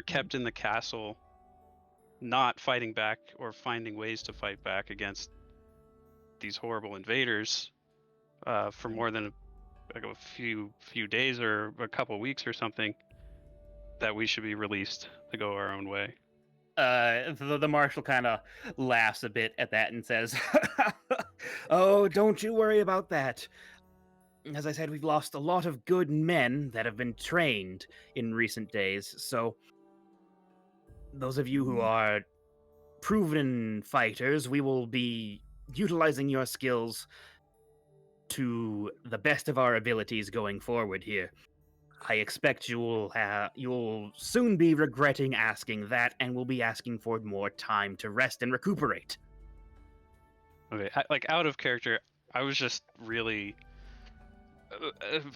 F: kept in the castle, not fighting back or finding ways to fight back against these horrible invaders for more than like a few days or a couple weeks or something, that we should be released to go our own way.
B: The marshal kind of laughs a bit at that and says, "Oh, don't you worry about that. As I said, we've lost a lot of good men that have been trained in recent days, so those of you who are proven fighters, we will be utilizing your skills to the best of our abilities going forward here. I expect you'll soon be regretting asking that, and will be asking for more time to rest and recuperate."
F: Okay, like out of character, I was just really,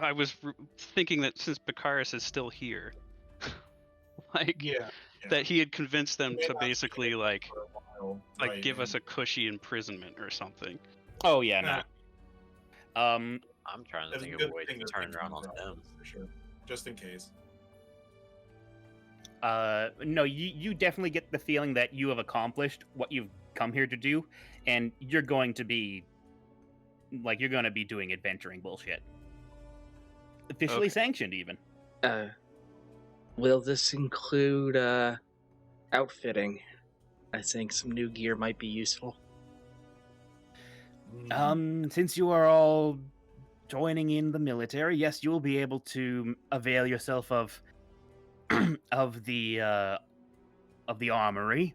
F: I was thinking that since Bakaris is still here, like
G: Yeah.
F: that he had convinced them
G: May
F: to
G: not see
F: basically
G: it
F: like
G: for a while, right,
F: give us
G: and-
F: a cushy imprisonment or something.
B: Oh yeah,
G: Nah,
B: no.
E: I'm trying to
G: that's
E: think of
G: good
E: a way to
G: thing they're
E: turn it
G: thinking
E: around on
G: about
E: them.
G: this, for sure. Just in case.
B: No, you definitely get the feeling that you have accomplished what you've come here to do, and you're going to be doing adventuring bullshit. Officially
F: Okay.
B: sanctioned, even.
A: Will this include outfitting? I think some new gear might be useful.
B: Since you are all joining in the military, yes, you will be able to avail yourself of of the armory.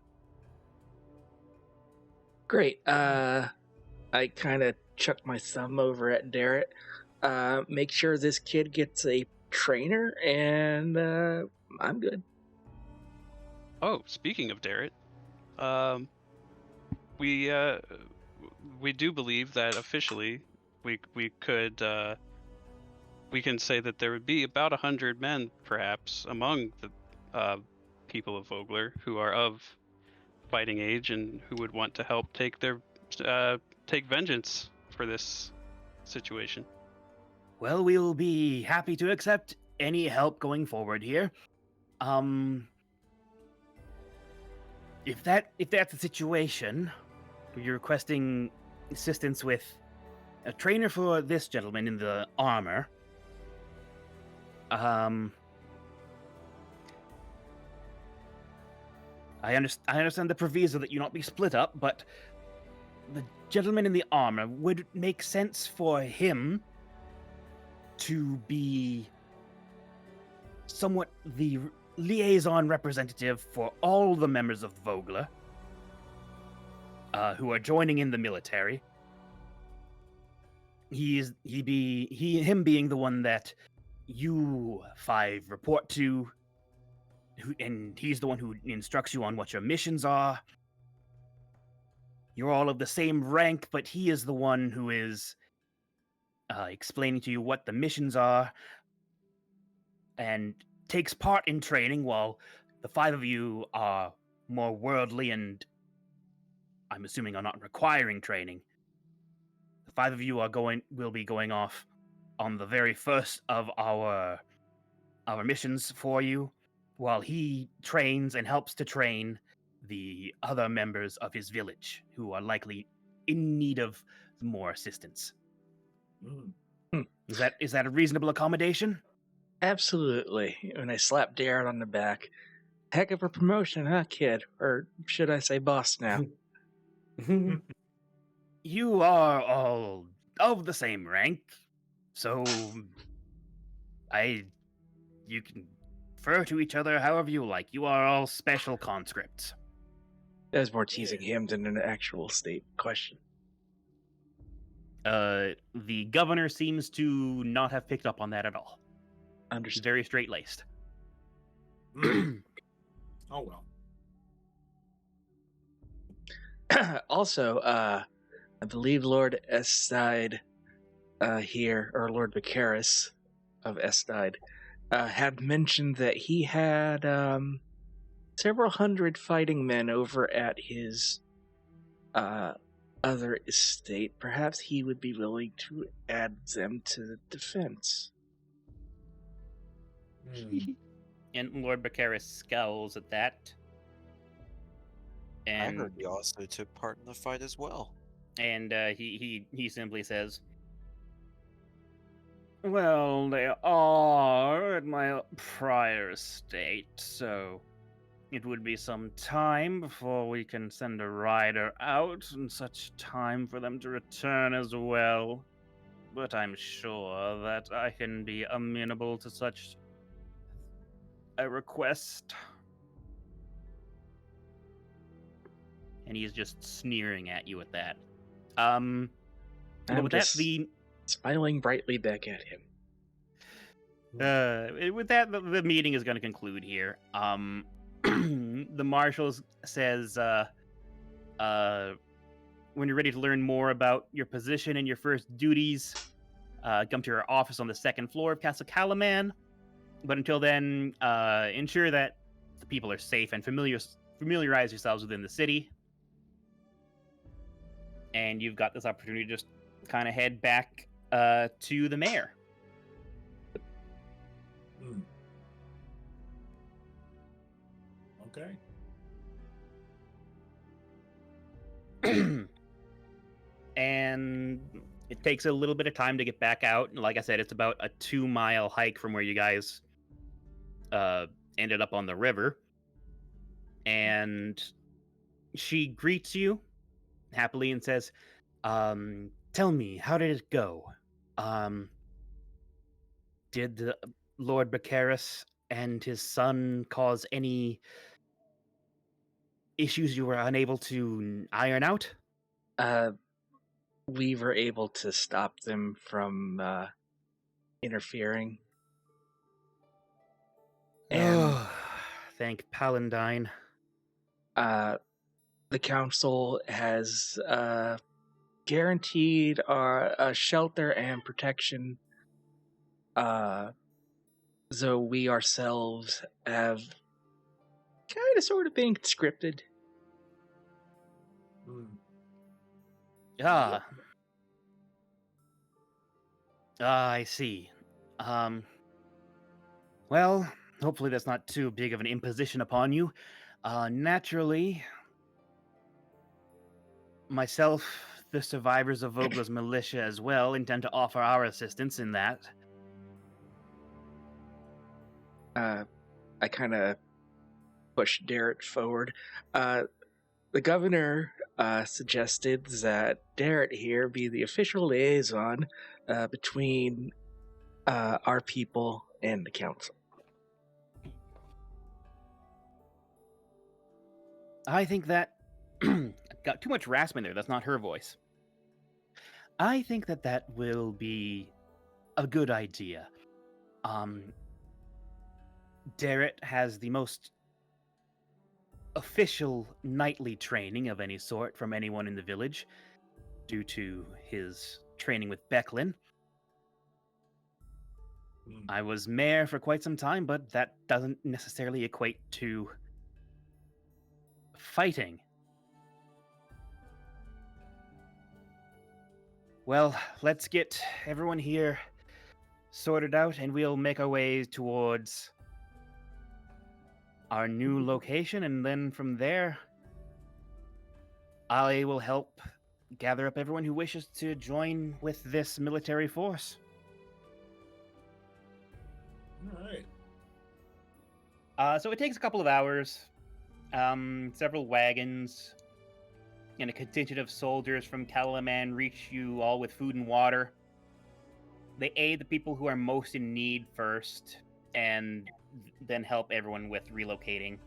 A: Great. I kind of chuck my thumb over at Darrett. Make sure this kid gets a trainer, and I'm good.
F: Oh, speaking of Darrett, we do believe that officially we could we can say that there would be about 100 men, perhaps, among the people of Vogler who are of fighting age and who would want to help take vengeance for this situation.
B: Well, we'll be happy to accept any help going forward here. If that's the situation, you're requesting assistance with a trainer for this gentleman in the armor. I understand the proviso that you not be split up, but the gentleman in the armor, would it make sense for him to be somewhat the liaison representative for all the members of Vogler who are joining in the military? Him being the one that you 5 report to, and he's the one who instructs you on what your missions are. You're all of the same rank, but he is the one who is explaining to you what the missions are, and takes part in training, while the 5 of you are more worldly and, I'm assuming, are not requiring training. The 5 of you will be going off on the very first of our missions for you, while he trains and helps to train the other members of his village who are likely in need of more assistance. Is that a reasonable accommodation?
A: Absolutely. And I slap Darrett on the back. Heck of a promotion, huh, kid? Or should I say boss now?
B: You are all of the same rank, so you can refer to each other however you like. You are all special conscripts.
A: That was more teasing him than an actual state question.
B: The governor seems to not have picked up on that at all. He's
A: Understood.
B: very straight-laced.
G: Oh well.
A: Also, I believe Lord Estide here, or Lord Vicaris of Estide, had mentioned that he had several hundred fighting men over at his other estate. Perhaps he would be willing to add them to the defense.
B: And Lord Vicaris scowls at that.
E: I
B: And
E: heard he also took part in the fight as well.
B: And he simply says, "Well, they are at my prior estate, so it would be some time before we can send a rider out, and such time for them to return as well. But I'm sure that I can be amenable to such a request." And he's just sneering at you at that. But
A: I'm
B: with that,
A: just smiling brightly back at him.
B: with that, the meeting is going to conclude here. The marshal says, when you're ready to learn more about your position and your first duties, come to our office on the second floor of Castle KyMoon. But until then, ensure that the people are safe and familiarize yourselves within the city. And you've got this opportunity to just kind of head back to the mayor.
G: Okay.
B: And it takes a little bit of time to get back out. And like I said, it's about a 2-mile hike from where you guys ended up on the river. And she greets you happily and says, "Tell me, how did it go? Did the Lord Vicaris and his son cause any issues you were unable to iron out?"
A: We were able to stop them from interfering. And
B: thank Paladine.
A: the council has guaranteed our shelter and protection. Though we ourselves have kind of sort of been conscripted.
B: I see. Well, hopefully that's not too big of an imposition upon you. Naturally, myself, the survivors of Rowlga's militia as well, intend to offer our assistance in that.
A: I kind of push Darrett forward. The governor suggested that Darrett here be the official liaison between our people and the council.
B: I think that got too much rasp in there. That's not her voice. I think that will be a good idea. Darrett has the most official knightly training of any sort from anyone in the village, due to his training with Becklin. I was mayor for quite some time, but that doesn't necessarily equate to fighting. Well, let's get everyone here sorted out, and we'll make our way towards our new location, and then from there, I will help gather up everyone who wishes to join with this military force.
G: All right.
B: So it takes a couple of hours, several wagons, and a contingent of soldiers from KyMoon reach you all with food and water. They aid the people who are most in need first, and then help everyone with relocating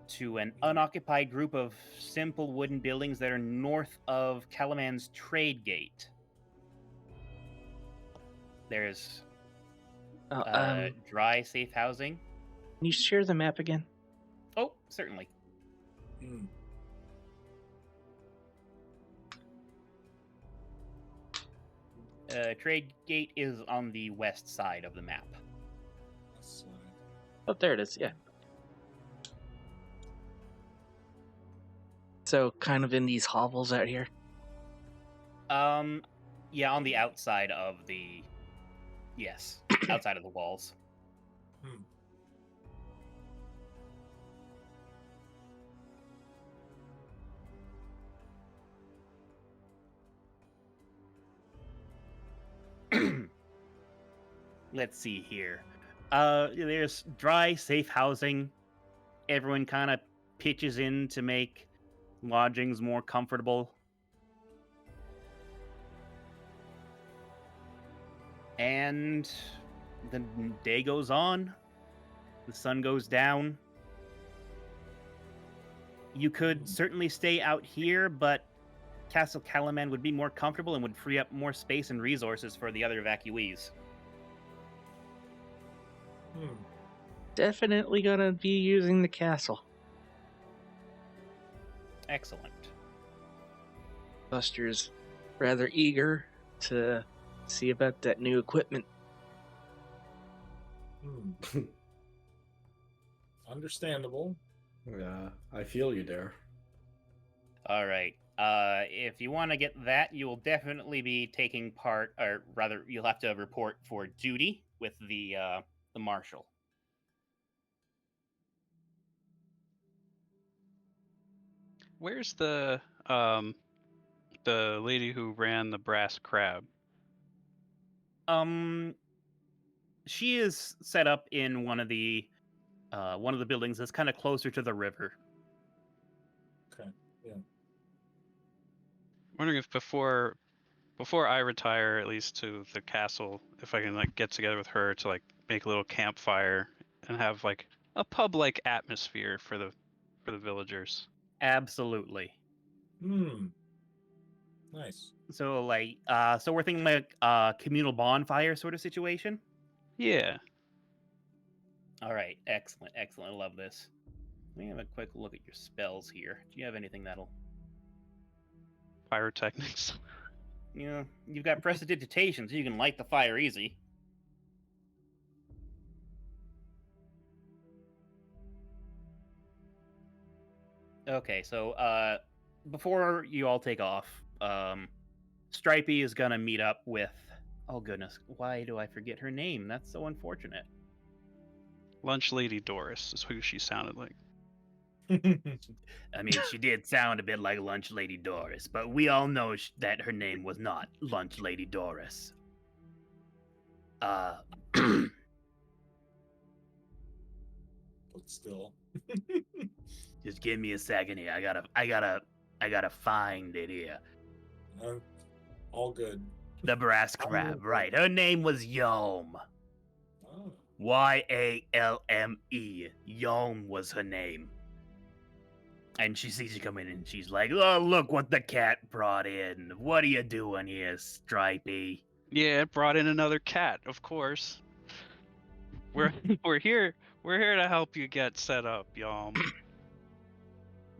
B: to an unoccupied group of simple wooden buildings that are north of KyMoon's trade gate. There's
A: Can
B: dry, safe housing.
A: you share the map again?
B: Oh, certainly.
G: Hmm.
B: Trade gate is on the west side of the map.
G: That's,
A: Oh, there it is. Yeah. So kind of in these hovels out here.
B: Yeah, on the outside of the. Yes, outside of the walls. Let's see here. There's dry, safe housing. Everyone kind of pitches in to make lodgings more comfortable. And the day goes on. The sun goes down. You could certainly stay out here, but Castle Calaman would be more comfortable and would free up more space and resources for the other evacuees.
A: Definitely gonna be using the castle.
B: Excellent.
A: Buster's rather eager to see about that new equipment.
G: Understandable.
C: Yeah, I feel you there.
B: All right. If you want to get that, you will definitely be taking part, or rather, you'll have to report for duty with the marshal.
F: Where's the lady who ran the brass crab?
B: She is set up in one of the buildings that's kind of closer to the river.
G: Okay. Yeah.
F: Wondering if before I retire, at least to the castle, if I can like get together with her to like make a little campfire and have like a pub-like atmosphere for the villagers.
B: Absolutely.
G: Nice.
B: So like, so we're thinking like communal bonfire sort of situation.
F: Yeah.
B: All right, excellent. I love this. Let me have a quick look at your spells here. Do you have anything that'll?
F: Pyrotechnics.
B: Yeah, you've got prestidigitation, so you can light the fire easy. Okay, so before you all take off, Stripey is gonna meet up with. Oh goodness, why do I forget her name? That's so unfortunate.
F: Lunch Lady Doris is who she sounded like.
B: I mean, she did sound a bit like Lunch Lady Doris, but we all know that her name was not Lunch Lady Doris.
G: But still.
B: Just give me a second here. I gotta find it here.
G: All good.
B: The brass crab, right? Her name was Yalme.
G: Oh.
B: Yalme. Yalme was her name. And she sees you come in and she's like, "Oh, look what the cat brought in. What are you doing here, Stripey?"
F: Yeah, it brought in another cat, of course. We're here to help you get set up, y'all.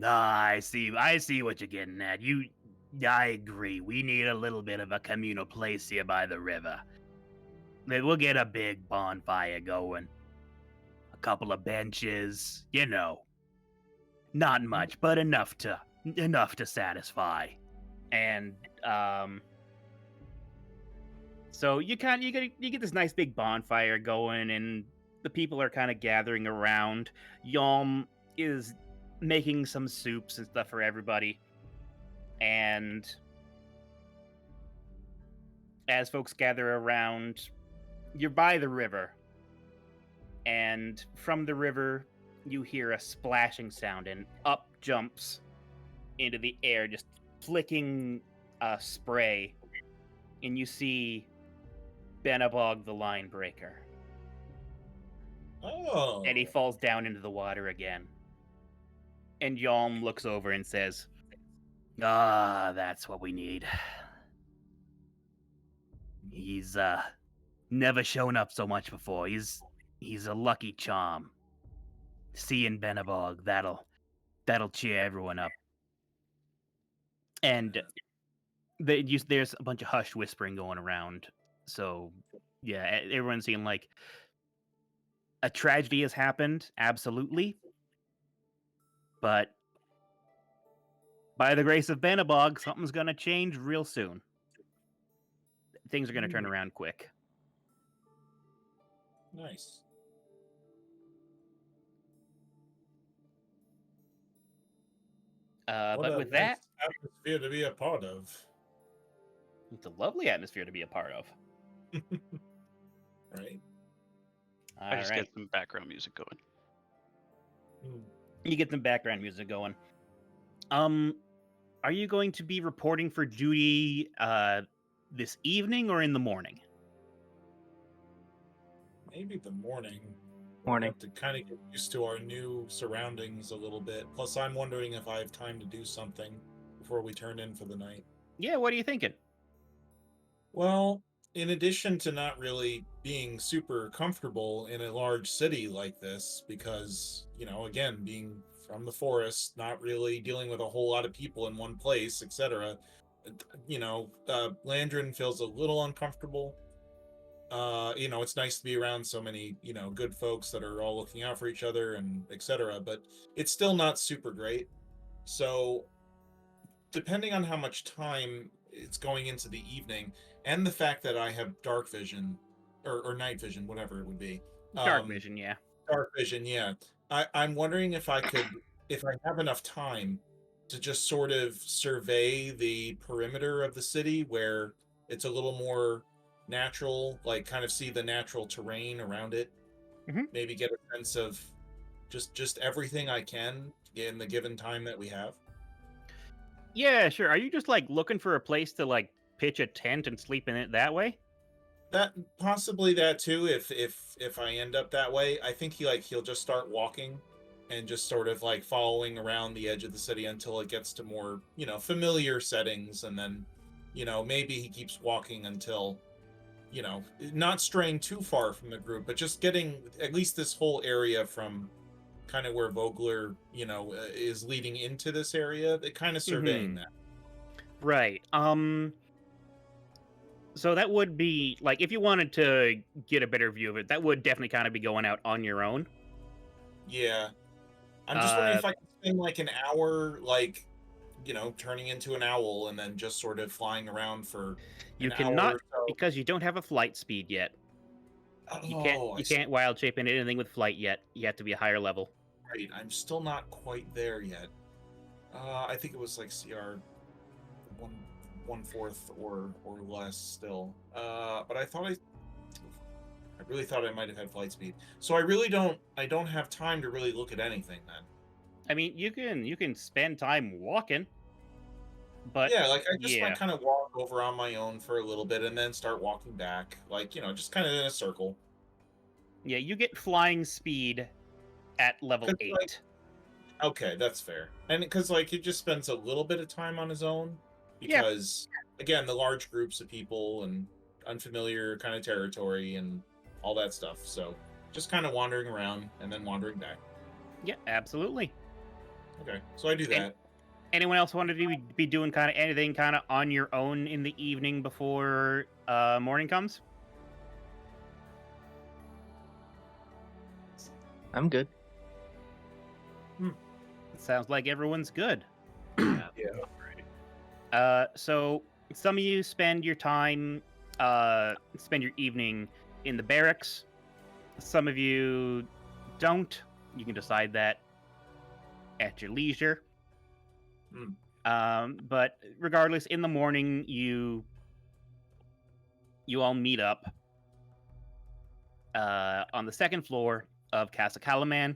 B: I see what you're getting at. I agree. We need a little bit of a communal place here by the river. We'll get a big bonfire going. A couple of benches, you know. Not much, but enough to satisfy. And so you get this nice big bonfire going, and the people are kind of gathering around. Yalme is making some soups and stuff for everybody. And as folks gather around, you're by the river. And from the river, you hear a splashing sound, and up jumps into the air, just flicking spray. And you see Benabog the Line Breaker.
G: Oh.
B: And he falls down into the water again. And Yalme looks over and says, "Ah, that's what we need. He's Never shown up so much before. He's a lucky charm. Seeing Benabog, that'll cheer everyone up. And there's a bunch of hushed whispering going around. So yeah, everyone's seeing like a tragedy has happened, absolutely. But by the grace of Benabog, something's gonna change real soon. Things are gonna turn around quick.
G: Nice. What
B: But
G: a
B: with
G: nice
B: that,
G: atmosphere to be a part of.
B: it's a lovely atmosphere to be a part of.
G: Right.
F: I just
B: All right.
F: get some background music going.
G: Hmm.
B: You get some background music going. Are you going to be reporting for duty this evening or in the morning?
G: Maybe the morning.
A: Morning.
G: Have to kind of get used to our new surroundings a little bit. Plus, I'm wondering if I have time to do something before we turn in for the night.
B: Yeah, what are you thinking?
G: Well, in addition to not really being super comfortable in a large city like this, because, again, being from the forest, not really dealing with a whole lot of people in one place, etc., Landrin feels a little uncomfortable. It's nice to be around so many, good folks that are all looking out for each other and etc., but it's still not super great. So, depending on how much time it's going into the evening and the fact that I have dark vision or night vision, whatever it would be.
B: Dark vision, yeah.
G: Dark vision, yeah. I'm wondering if I have enough time to just sort of survey the perimeter of the city where it's a little more natural, like kind of see the natural terrain around it.
B: Mhm.
G: Maybe get a sense of just everything I can in the given time that we have.
B: Yeah, sure. Are you just like looking for a place to like pitch a tent and sleep in it that way?
G: That possibly that too. If I end up that way, I think he'll just start walking, and just sort of like following around the edge of the city until it gets to more familiar settings, and then maybe he keeps walking until not straying too far from the group, but just getting at least this whole area from kind of where Vogler is leading into this area. They kind of surveying
B: Mhm.
G: that.
B: Right. So that would be like if you wanted to get a better view of it, that would definitely kind of be going out on your own.
G: Yeah. I'm just wondering
B: Uh,
G: if I can spend like an hour, like, turning into an owl and then just sort of flying around for
B: you
G: an hour
B: cannot
G: or so.
B: because you don't have a flight speed yet. You
G: Oh, I see.
B: can't wild shape into anything with flight yet. You have to be a higher level.
G: Right. I'm still not quite there yet. I think it was like CR 1/4 or less still. But I really thought I might have had flight speed. So I don't have time to really look at anything then.
B: I mean, you can spend time walking, but
G: Yeah, like I just might
B: yeah,
G: kind of walk over on my own for a little bit and then start walking back, like, just kind of in a circle.
B: yeah, you get flying speed at level
G: 'Cause,
B: 8.
G: like, okay, that's fair. And because like he just spends a little bit of time on his own
B: Yeah.
G: because again, the large groups of people and unfamiliar kind of territory and all that stuff. So just kind of wandering around and then wandering back.
B: Yeah, absolutely.
G: Okay, so I do
B: And-
G: that.
B: Anyone else wanted to be doing kind of anything kind of on your own in the evening before morning comes?
A: I'm good.
B: Sounds like everyone's good.
E: Yeah.
B: So some of you spend your time, spend your evening in the barracks. Some of you don't. You can decide that at your leisure. But regardless, in the morning, you all meet up on the second floor of Casa Calaman,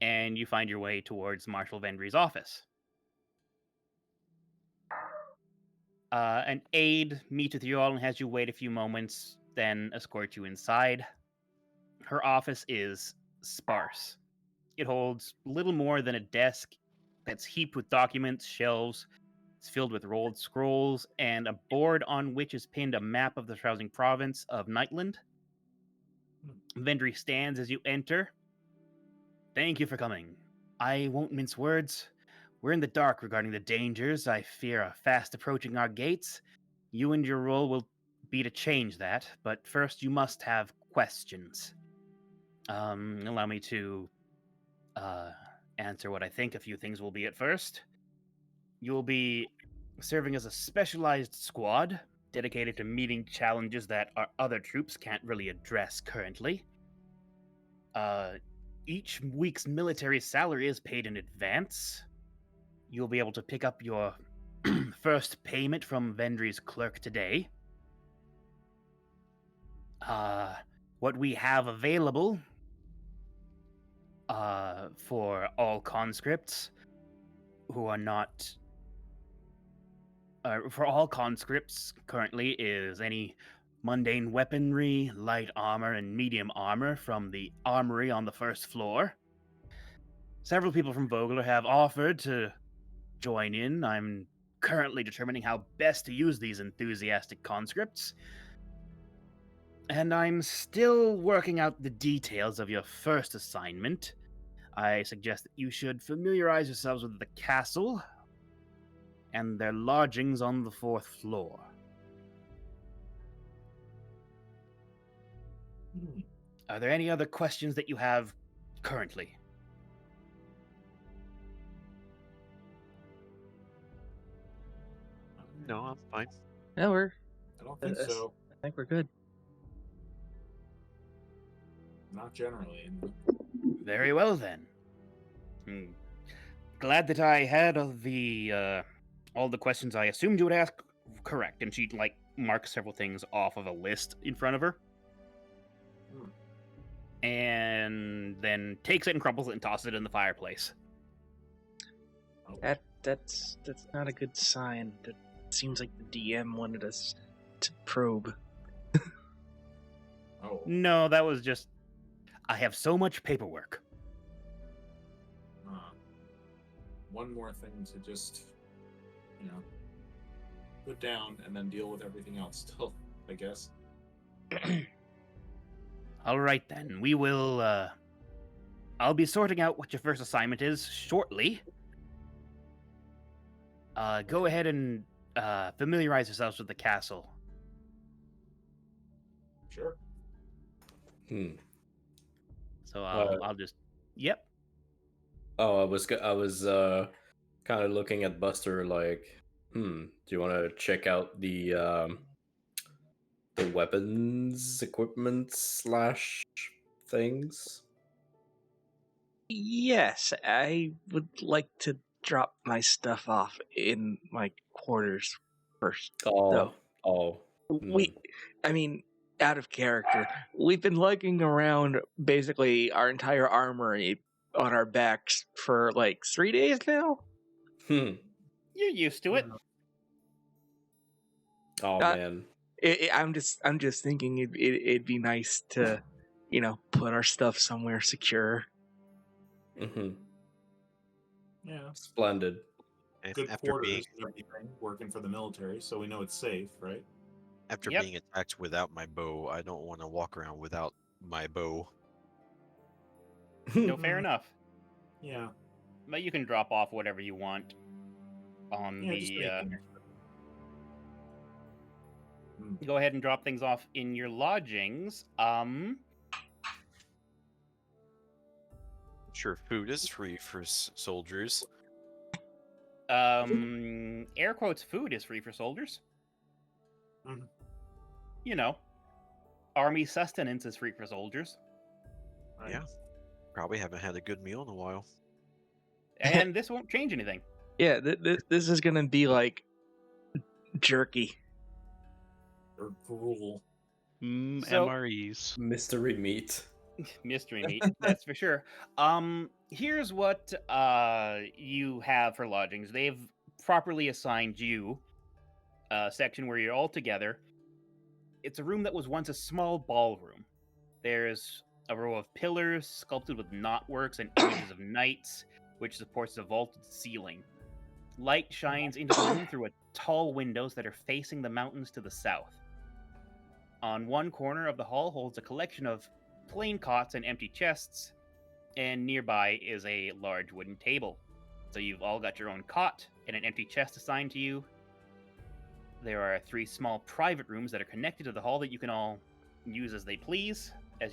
B: and you find your way towards Marshal Vendry's office. An aide meets with you all and has you wait a few moments, then escort you inside. Her office is sparse. It holds little more than a desk that's heaped with documents, shelves, It's filled with rolled scrolls and a board on which is pinned a map of the surrounding province of Nightland. Vendry stands as you enter. Thank you for coming. I won't mince words. We're in the dark regarding the dangers I fear are fast approaching our gates. You and your role will be to change that, but first you must have questions. Allow me to answer what I think a few things will be at first. You will be serving as a specialized squad dedicated to meeting challenges that our other troops can't really address currently. Each week's military salary is paid in advance. You'll be able to pick up your first payment from Vendry's clerk today. What we have available for all conscripts who are not... for all conscripts currently is any mundane weaponry, light armor, and medium armor from the armory on the first floor. Several people from Vogler have offered to join in. I'm currently determining how best to use these enthusiastic conscripts. And I'm still working out the details of your first assignment. I suggest that you should familiarize yourselves with the castle and their lodgings on the 4th floor. Are there any other questions that you have currently?
E: No, I'm fine.
A: Yeah,
G: I don't think so.
A: I think we're good.
G: Not generally.
B: Very well then. Glad that I had all the questions I assumed you would ask correct, and she marks several things off of a list in front of her. And then takes it and crumples it and tosses it in the fireplace.
A: That's not a good sign. That seems like the DM wanted us to probe.
G: Oh.
B: No, that was just... I have so much paperwork.
G: One more thing to just, put down and then deal with everything else still, I guess.
B: All right then, we will, I'll be sorting out what your first assignment is shortly. Go ahead and, familiarize yourselves with the castle.
G: Sure.
B: So I'll just... Yep.
C: Oh, I was kind of looking at Buster like, do you want to check out the weapons equipment / things?
A: Yes, I would like to drop my stuff off in my quarters first. though. Out of character, we've been lugging around basically our entire armory on our backs for 3 days now.
B: You're used to it.
C: Oh man.
A: I'm just thinking it'd be nice to, put our stuff somewhere secure.
G: Yeah.
C: Splendid.
G: Good
E: After
G: quarters
E: being
G: and everything, working for the military, so we know it's safe, right?
B: Yep.
E: being attacked without my bow, I don't want to walk around without my bow.
B: No, fair enough.
G: Yeah.
B: But you can drop off whatever you want on
G: Just
B: the...
G: making
B: Go ahead and drop things off in your lodgings.
E: Sure, food is free for soldiers.
B: Air quotes, food is free for soldiers.
G: Mhm.
B: Army sustenance is free for soldiers.
G: Right.
E: Yeah. Probably haven't had a good meal in a while.
B: And this won't change anything.
A: Yeah, this is gonna be like jerky.
G: Or gruel.
B: So-
F: MREs.
C: Mystery meat.
B: Mystery meat, that's for sure. Here's what you have for lodgings. They've properly assigned you a section where you're all together. It's a room that was once a small ballroom. There's a row of pillars sculpted with knotworks and images of knights, which supports a vaulted ceiling. Light shines into the room through tall windows that are facing the mountains to the south. On one corner of the hall holds a collection of plain cots and empty chests, and nearby is a large wooden table. So you've all got your own cot and an empty chest assigned to you. There are 3 small private rooms that are connected to the hall that you can all use as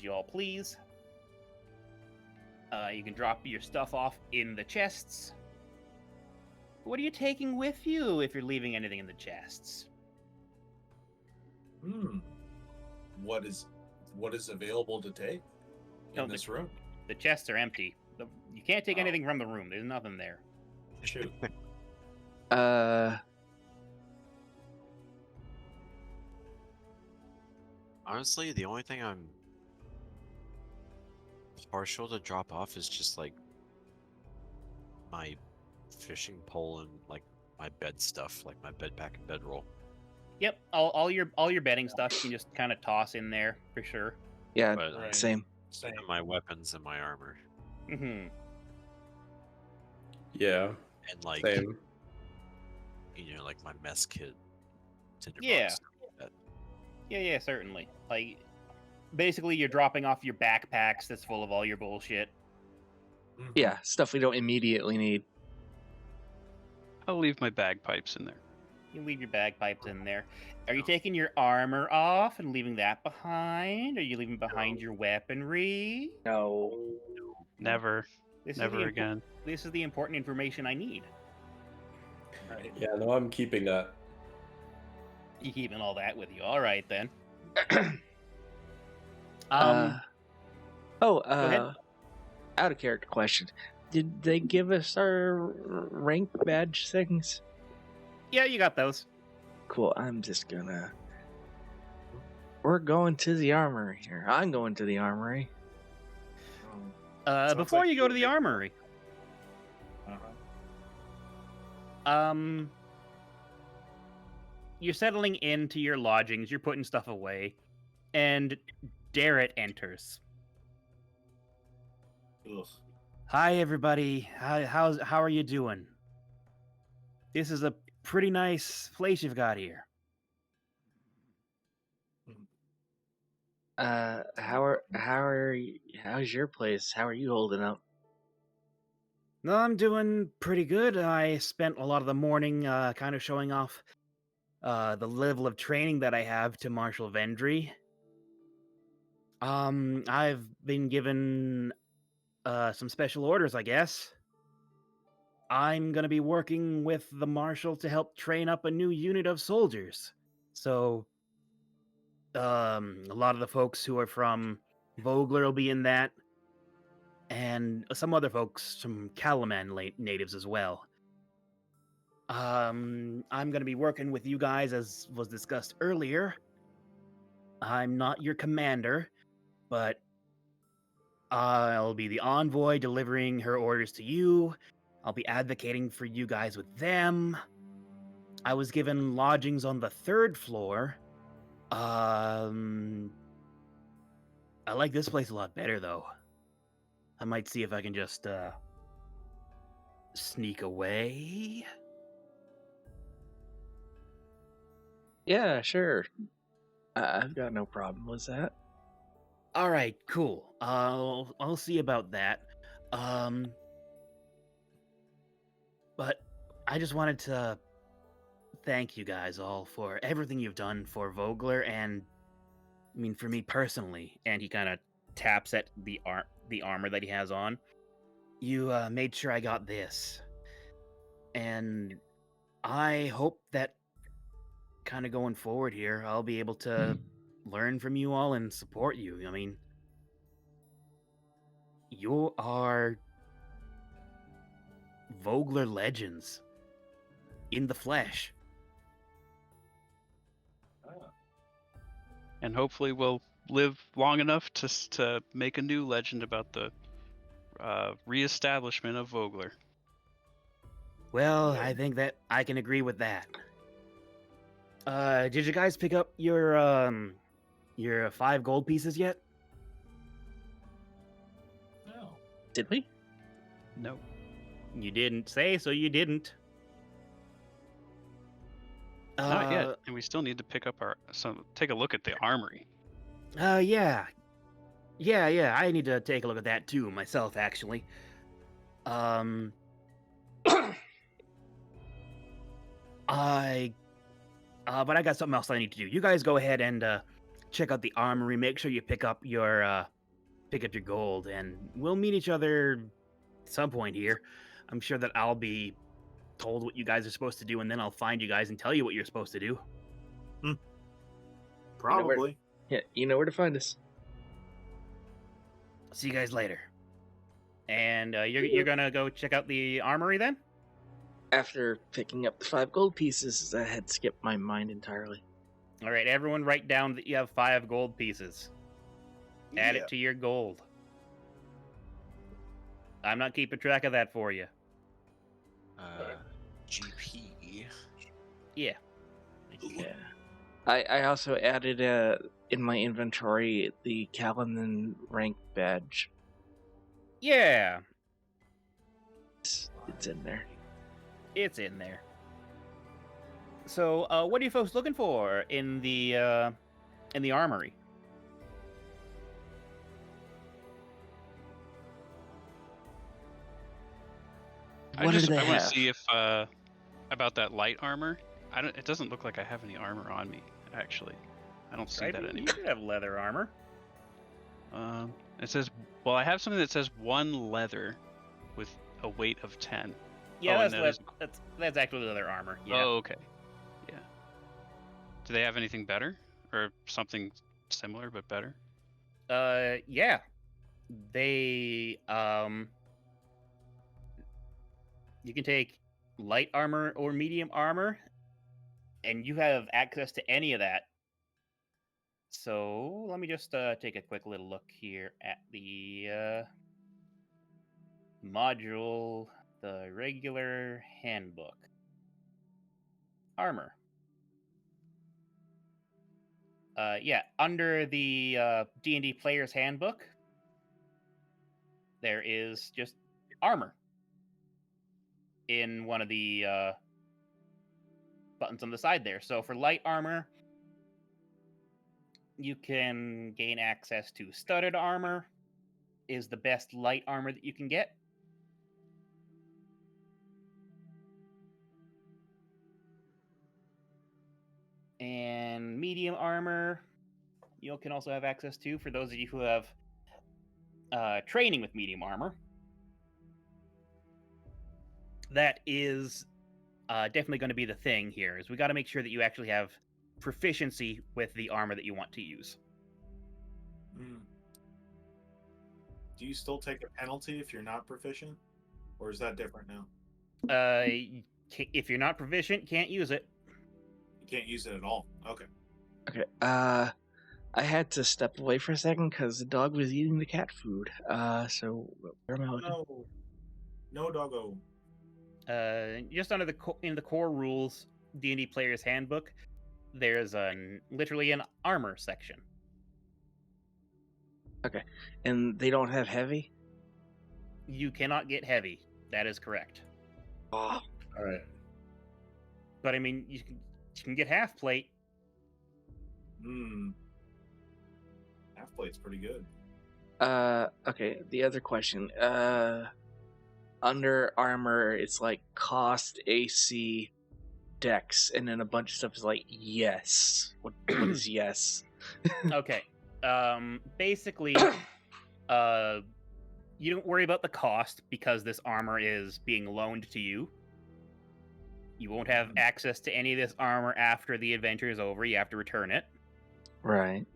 B: you all please. You can drop your stuff off in the chests. What are you taking with you if you're leaving anything in the chests?
G: What is available to take in this room?
B: The chests are empty. You can't take anything from the room. There's nothing there.
G: Shoot.
E: Honestly, the only thing I'm partial to drop off is just like my fishing pole and like my bed stuff, like my bed pack and bedroll.
B: Yep, all your bedding stuff you can just kind of toss in there for sure.
A: Yeah,
E: But
A: same.
G: Same.
E: and my weapons and my armor
B: Mm-hmm.
C: Yeah,
E: and like
C: same.
E: like my mess kit.
B: Yeah. Yeah, certainly. Like, basically, you're dropping off your backpacks that's full of all your bullshit.
A: Yeah, stuff we don't immediately need.
F: I'll leave my bagpipes in there.
B: You leave your bagpipes in there. Are you taking your armor off and leaving that behind? Are you leaving behind your weaponry?
A: No.
F: Never,
B: This
F: never
B: is the
F: again.
B: This is the important information I need.
G: Right.
C: Yeah, no, I'm keeping that.
B: You keeping all that with you? All right then.
A: Go ahead.
B: ahead.
A: Out of character question. Did they give us our rank badge things?
B: Yeah, you got those.
A: Cool. We're going to the armory here. I'm going to the armory.
G: Sounds
B: Before
G: like
B: you go to the armory, you're settling into your lodgings. You're putting stuff away, and Darrett enters.
G: Ugh.
B: Hi, everybody. How are you doing? This is a pretty nice place you've got here.
A: How's your place? How are you holding up?
B: No, I'm doing pretty good. I spent a lot of the morning kind of showing off the level of training that I have to Marshal Vendry. I've been given some special orders, I guess. I'm gonna be working with the Marshal to help train up a new unit of soldiers. So, a lot of the folks who are from Vogler will be in that, and some other folks from KyMoon natives as well. I'm gonna be working with you guys as was discussed earlier. I'm not your commander, but I'll be the envoy delivering her orders to you. I'll be advocating for you guys with them. I was given lodgings on the 3rd floor. I like this place a lot better, though. I might see if I can just, sneak away.
A: Yeah, sure. I've got no problem with that.
B: All right, cool. I'll see about that. But I just wanted to thank you guys all for everything you've done for Vogler and, I mean, for me personally. And he kind of taps at the armor that he has on. You made sure I got this. And I hope that kind of going forward here, I'll be able to learn from you all and support you. I mean, you are Vogler legends in the flesh.
F: And hopefully we'll live long enough to make a new legend about the reestablishment of Vogler.
B: Well, I think that I can agree with that. Did you guys pick up your 5 gold pieces yet?
G: No.
A: Did we?
F: No.
B: You didn't say, so you didn't.
F: Not yet, and we still need to pick up take a look at the armory.
B: Yeah. I need to take a look at that too myself, actually. But I got something else I need to do. You guys go ahead and check out the armory. Make sure you pick up your gold, and we'll meet each other at some point here. I'm sure that I'll be told what you guys are supposed to do, and then I'll find you guys and tell you what you're supposed to do.
G: Probably.
A: Yeah, you know where to find us.
B: See you guys later. And you're gonna go check out the armory then?
A: After picking up the 5 gold pieces, I had skipped my mind entirely.
B: All right, everyone, write down that you have 5 gold pieces. Add
G: Yeah.
B: it to your gold. I'm not keeping track of that for you.
E: GP.
B: Yeah.
A: Yeah. I also added in my inventory the KyMoon rank badge.
B: Yeah,
A: It's in there.
B: it's in there. So, what are you folks looking for in the armory?
A: What do they
F: I want to
A: have?
F: see if about that light armor. It doesn't look like I have any armor on me, actually. I don't see that
B: You
F: anywhere.
B: should have leather armor.
F: It says, well, I have something that says 1 leather with a weight of 10.
B: Yeah,
F: and
B: that's actually leather armor. Yeah.
F: Oh, okay. Yeah. Do they have anything better, or something similar but better?
B: Yeah. They you can take light armor or medium armor, and you have access to any of that. So let me just take a quick little look here at the module, the regular handbook. Armor. Yeah, under the D&D Player's Handbook, there is just armor in one of the buttons on the side there. So for light armor, you can gain access to studded armor, is the best light armor that you can get. And medium armor, you can also have access to for those of you who have training with medium armor. That is definitely going to be the thing here, is we got to make sure that you actually have proficiency with the armor that you want to use.
G: Do you still take a penalty if you're not proficient? Or is that different now?
B: If you're not proficient, can't use it.
G: You can't use it at all. Okay.
A: Okay. I had to step away for a second because the dog was eating the cat food. So where am I looking?
G: No doggo.
B: Just under in the core rules D&D Player's Handbook, there's literally an armor section.
A: Okay. And they don't have heavy?
B: You cannot get heavy. That is correct.
A: Oh.
C: All right.
B: But I mean, you can get half plate.
G: Half plate's pretty good.
A: Okay, the other question. Under armor, it's like cost, AC, dex, and then a bunch of stuff is like yes. What is yes?
B: Okay. Basically, you don't worry about the cost because this armor is being loaned to you. You won't have access to any of this armor after the adventure is over. You have to return it.
A: Right.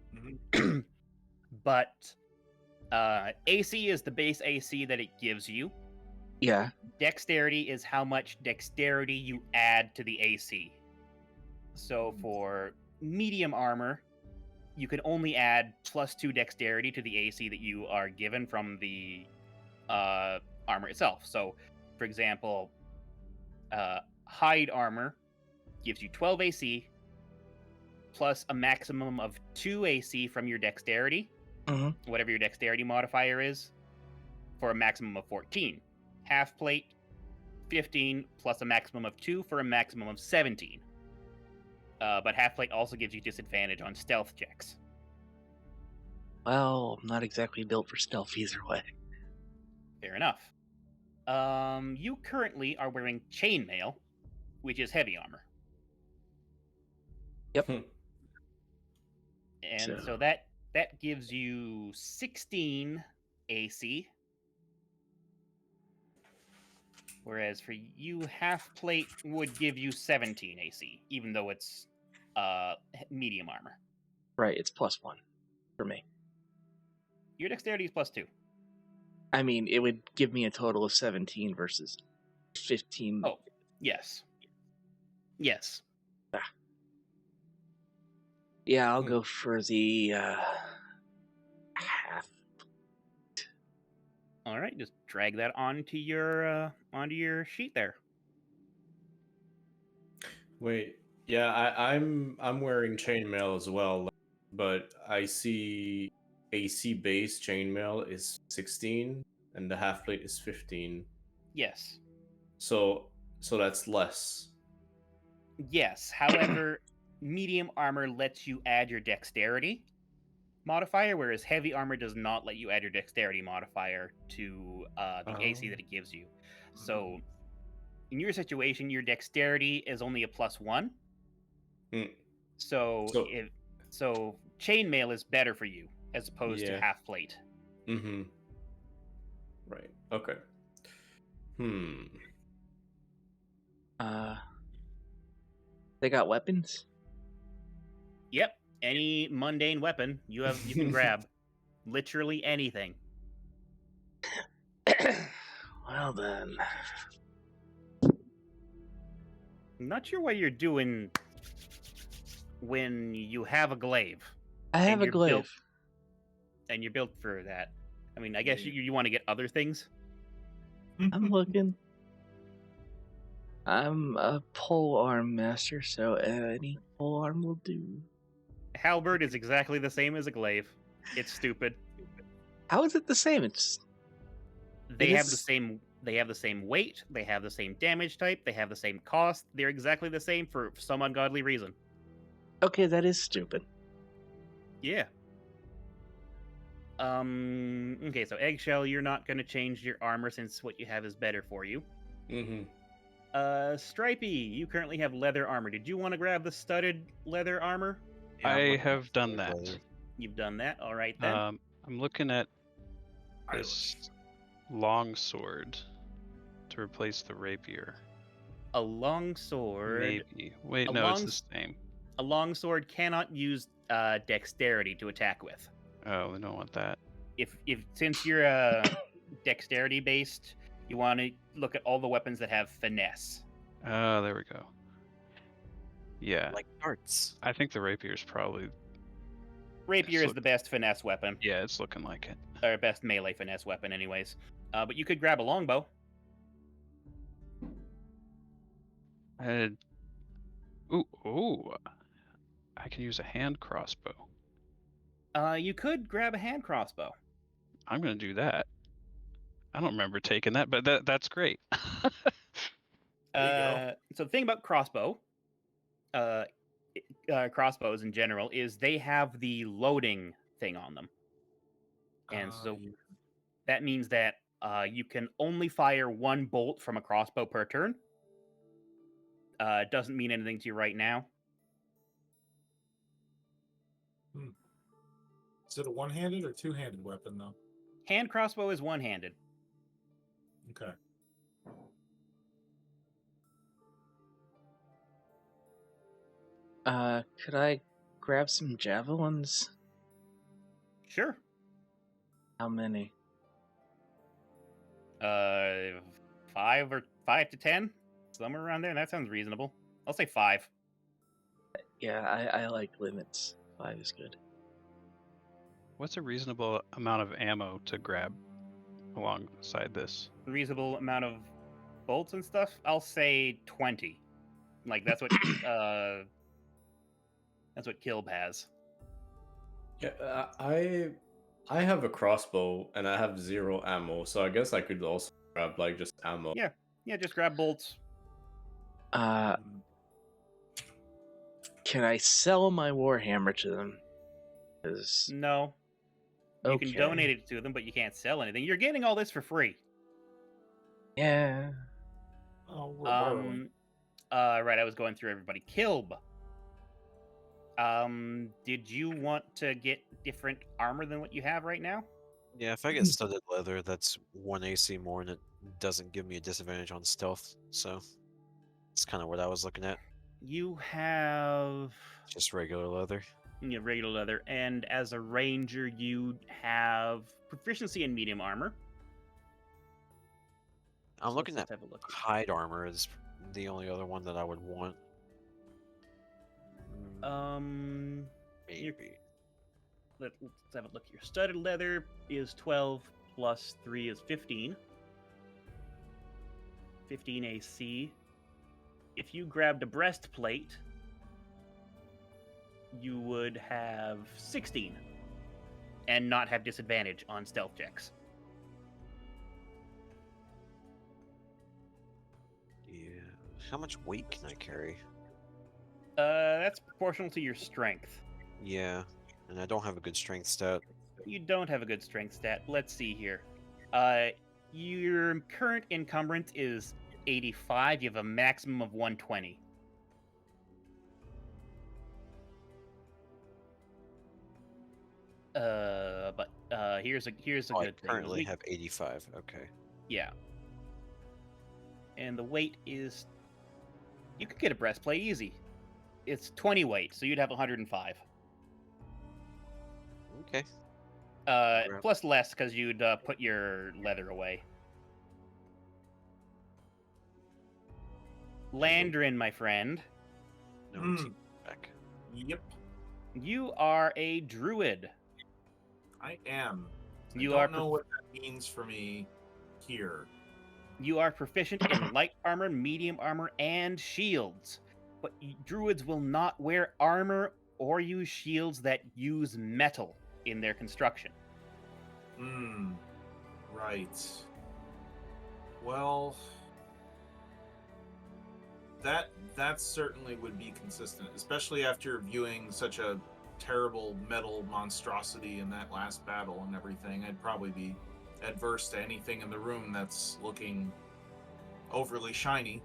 B: But AC is the base AC that it gives you.
A: Yeah.
B: Dexterity is how much dexterity you add to the AC. So for medium armor, you can only add +2 dexterity to the AC that you are given from the armor itself. So, for example, hide armor gives you 12 AC plus a maximum of 2 AC from your dexterity, whatever your dexterity modifier is, for a maximum of 14. Half plate, 15 plus a maximum of 2 for a maximum of 17. But half plate also gives you disadvantage on stealth checks.
A: Well, I'm not exactly built for stealth either way.
B: Fair enough. You currently are wearing chainmail, which is heavy armor. And so that gives you 16 AC. Whereas for you, half plate would give you 17 AC, even though it's medium armor.
A: Right, it's +1 for me.
B: Your dexterity is +2.
A: I mean, it would give me a total of 17 versus 15.
B: Oh, yes. Yes.
A: Yeah, I'll go for the half.
B: All right, just drag that onto your sheet there.
C: Wait, yeah, I'm wearing chainmail as well, but I see AC base chainmail is 16 and the half plate is 15.
B: Yes.
C: So that's less.
B: Yes. However, medium armor lets you add your dexterity modifier, whereas heavy armor does not let you add your dexterity modifier to the AC that it gives you. So, in your situation, your dexterity is only a +1. So chainmail is better for you as opposed to half plate.
C: Mm-hmm. Right. Okay.
A: They got weapons?
B: Yep. Any mundane weapon you can grab. Literally anything.
A: Well then.
B: I'm not sure what you're doing when you have a glaive.
A: I have a glaive.
B: And you're built for that. I mean, I guess you want to get other things?
A: I'm looking. I'm a pole arm master, so any pole arm will do.
B: Halberd is exactly the same as a glaive. It's stupid.
A: How is it the same?
B: They have the same weight, they have the same damage type, they have the same cost. They're exactly the same for some ungodly reason.
A: Okay, that is stupid.
B: Yeah. Okay, so Eggshell, you're not going to change your armor since what you have is better for you. Stripey, you currently have leather armor. Did you want to grab the studded leather armor?
F: Yeah, I have done that.
B: You've done that? All right, then.
F: I'm looking at this long sword to replace the rapier.
B: A long sword...
F: Maybe. Wait, no, it's the same.
B: A long sword cannot use dexterity to attack with.
F: Oh, we don't want that.
B: If since you're dexterity based, you want to look at all the weapons that have finesse.
F: Oh, there we go. Yeah.
E: Like darts.
F: I think the rapier is probably...
B: Rapier is the best finesse weapon.
F: Yeah, it's looking like it.
B: Or best melee finesse weapon, anyways. But you could grab a longbow.
F: Ooh. I can use a hand crossbow.
B: You could grab a hand crossbow.
F: I'm going to do that. I don't remember taking that, but that's great.
B: So the thing about crossbows in general is they have the loading thing on them. And so that means that you can only fire one bolt from a crossbow per turn. It doesn't mean anything to you right now.
G: Is it a one-handed or two-handed weapon, though?
B: Hand crossbow is one-handed.
G: Okay.
A: Could I grab some javelins?
B: Sure.
A: How many?
B: 5 to 10? Somewhere around there. That sounds reasonable. I'll say 5.
A: Yeah, I like limits. 5 is good.
F: What's a reasonable amount of ammo to grab alongside this?
B: Reasonable amount of bolts and stuff? I'll say 20. Like, that's what Kilb has.
C: Yeah, I have a crossbow and I have 0 ammo, so I guess I could also grab like just ammo.
B: Yeah, just grab bolts.
A: Can I sell my warhammer to them? 'Cause-
B: No. You can
A: Okay.
B: donate it to them, but you can't sell anything. You're getting all this for free.
A: Yeah.
G: Oh, we're borrowing.
B: Right, I was going through everybody. Kilb. Did you want to get different armor than what you have right now?
E: Yeah, if I get studded leather, that's 1 AC more, and it doesn't give me a disadvantage on stealth. So it's kind of what I was looking at.
B: You have
E: Just regular leather.
B: regular leather, and as a ranger, you have proficiency in medium armor.
E: I'm
B: So
E: looking
B: let's
E: at
B: have a look.
E: hide armor is the only other one that I would want.
B: You're-
E: Maybe.
B: Let's have a look here. Studded leather is 12 plus 3 is 15. 15 AC. If you grabbed a breastplate, you would have 16 and not have disadvantage on stealth checks.
E: Yeah. How much weight can I carry?
B: That's proportional to your strength.
E: Yeah. And I don't have a good strength stat.
B: You don't have a good strength stat. Let's see here. Your current encumbrance is 85. You have a maximum of 120. But here's a
E: Oh, I
B: good thing.
E: currently have 85. Okay.
B: Yeah. And the weight is, you could get a breastplate easy. It's 20 weight, so you'd have 105.
E: Okay.
B: Plus less because you'd put your leather away. Landrin, my friend,
E: No,
G: Hmm.
E: take it back.
G: Yep,
B: you are a druid.
G: I am.
B: You
G: I
B: are
G: don't know what that means for me here.
B: You are proficient in light armor, medium armor, and shields. But druids will not wear armor or use shields that use metal in their construction.
G: Hmm. Right. Well, that certainly would be consistent, especially after viewing such a terrible metal monstrosity in that last battle and everything. I'd probably be adverse to anything in the room that's looking overly shiny.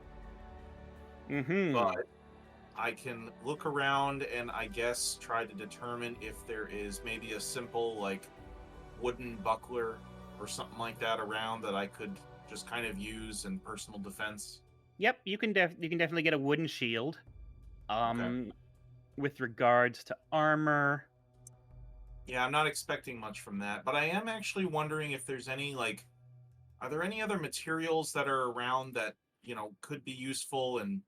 B: Mm-hmm.
G: But I can look around and I guess try to determine if there is maybe a simple like wooden buckler or something like that around that I could just kind of use in personal defense.
B: Yep, you can definitely get a wooden shield. With regards to armor,
G: Yeah, I'm not expecting much from that, but I am actually wondering if there's any like, are there any other materials that are around that could be useful in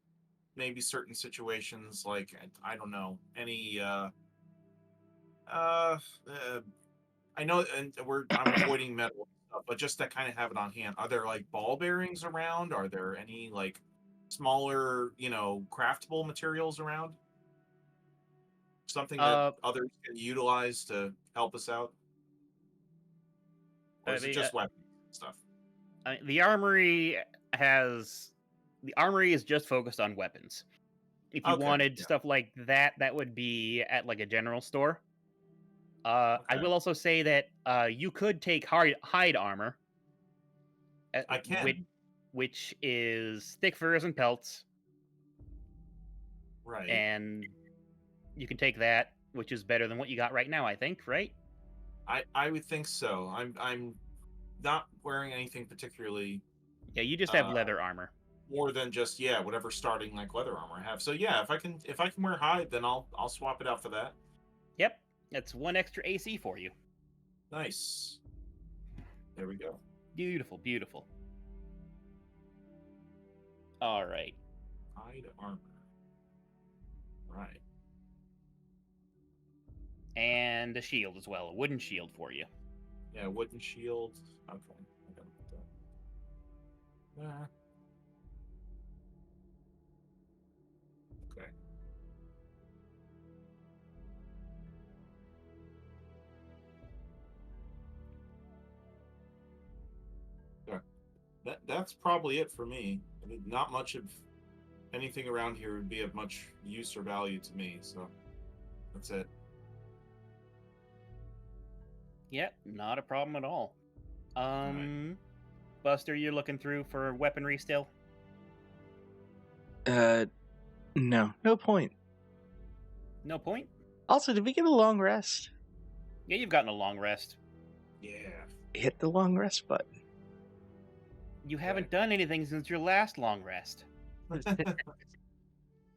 G: maybe certain situations? Like I don't know any. I know, and I'm avoiding metal stuff, but just to kind of have it on hand. Are there like ball bearings around? Are there any like smaller, craftable materials around? Something that others can utilize to help us out? Or is it just weapons and stuff?
B: the armory is just focused on weapons. If you
G: Okay,
B: wanted
G: yeah.
B: stuff like that, that would be at like a general store. I
G: Okay.
B: will also say that you could take hide armor.
G: I can.
B: Which is thick furs and pelts,
G: Right.
B: and you can take that, which is better than what you got right now, I think, right?
G: I would think so. I'm not wearing anything particularly
B: Yeah, you just have leather armor.
G: more than just whatever starting like leather armor I have. So yeah, if I can wear hide, then I'll swap it out for that.
B: Yep, that's 1 extra AC for you.
G: Nice. There we go.
B: Beautiful, beautiful. All right.
G: Hide armor. Right.
B: And a shield as well, a wooden shield for you.
G: Yeah, wooden shield. Okay, I gotta put that. Yeah. Okay. Yeah. That's probably it for me. I mean, not much of anything around here would be of much use or value to me. So that's it.
B: Yep, not a problem at all. Buster, you're looking through for weaponry still?
A: No point.
B: No point?
A: Also, did we get a long rest?
B: Yeah, you've gotten a long rest.
G: Yeah.
A: Hit the long rest button.
B: You haven't done anything since your last long rest.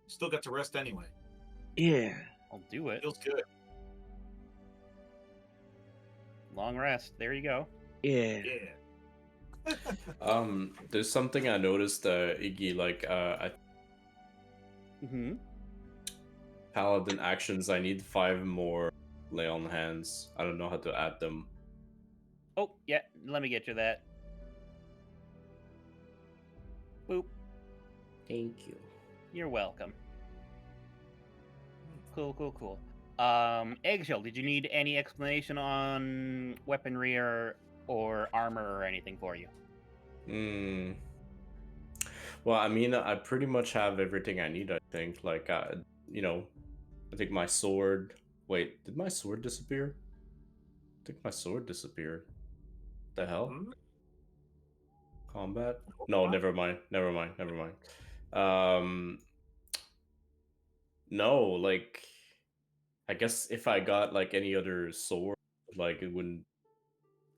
G: Still got to rest anyway.
A: Yeah.
B: I'll do it.
G: Feels good.
B: Long rest. There you go.
A: Yeah.
G: Yeah.
C: There's something I noticed, Iggy, like
B: Mm-hmm.
C: paladin actions. I need 5 more lay on hands. I don't know how to add them.
B: Oh, yeah. Let me get you that. Boop.
C: Thank you.
B: You're welcome. Cool. Eggshell, did you need any explanation on weaponry or armor or anything for you?
C: Well, I mean, I pretty much have everything I need, I think. Like, you know, I think my sword... Wait, did my sword disappear? I think my sword disappeared. The hell? Combat? No, never mind. No, like... I guess if I got, like, any other sword, like, it wouldn't...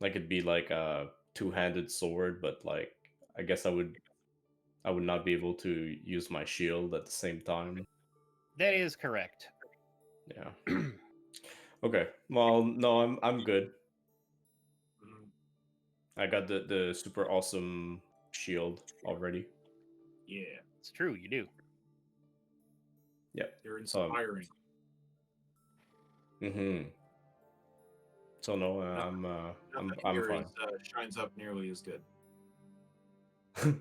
C: Like, it'd be, like, a two-handed sword, but, like, I guess I would not be able to use my shield at the same time.
B: That is correct.
C: Yeah. Okay. Well, no, I'm good. I got the super awesome shield already.
G: Yeah.
B: It's true, you do.
C: Yeah.
G: You're inspiring.
C: So no,
G: Nothing
C: I'm
G: here
C: fine.
G: Shines up nearly as good.
E: Need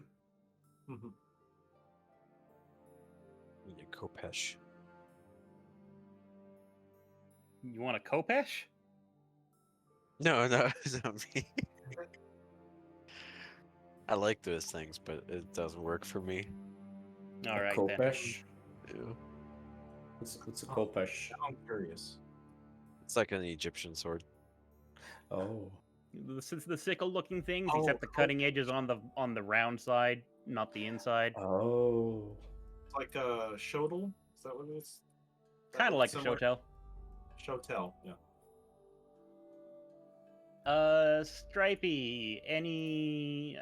E: a Kopesh.
B: You want a Kopesh?
E: No, it's not me. I like those things, but it doesn't work for me.
B: All right, then.
C: Kopesh?
E: Ew.
C: What's a Kopesh?
G: I'm curious.
E: It's like an Egyptian sword.
C: Oh.
B: The sickle-looking things,
G: Oh,
B: except the cutting edge is on the round side, not the inside.
C: Oh.
G: It's like a shodel. Is that what it is?
B: Kind of like a
G: similar?
B: shotel.
G: Shotel, yeah.
B: Stripey, any...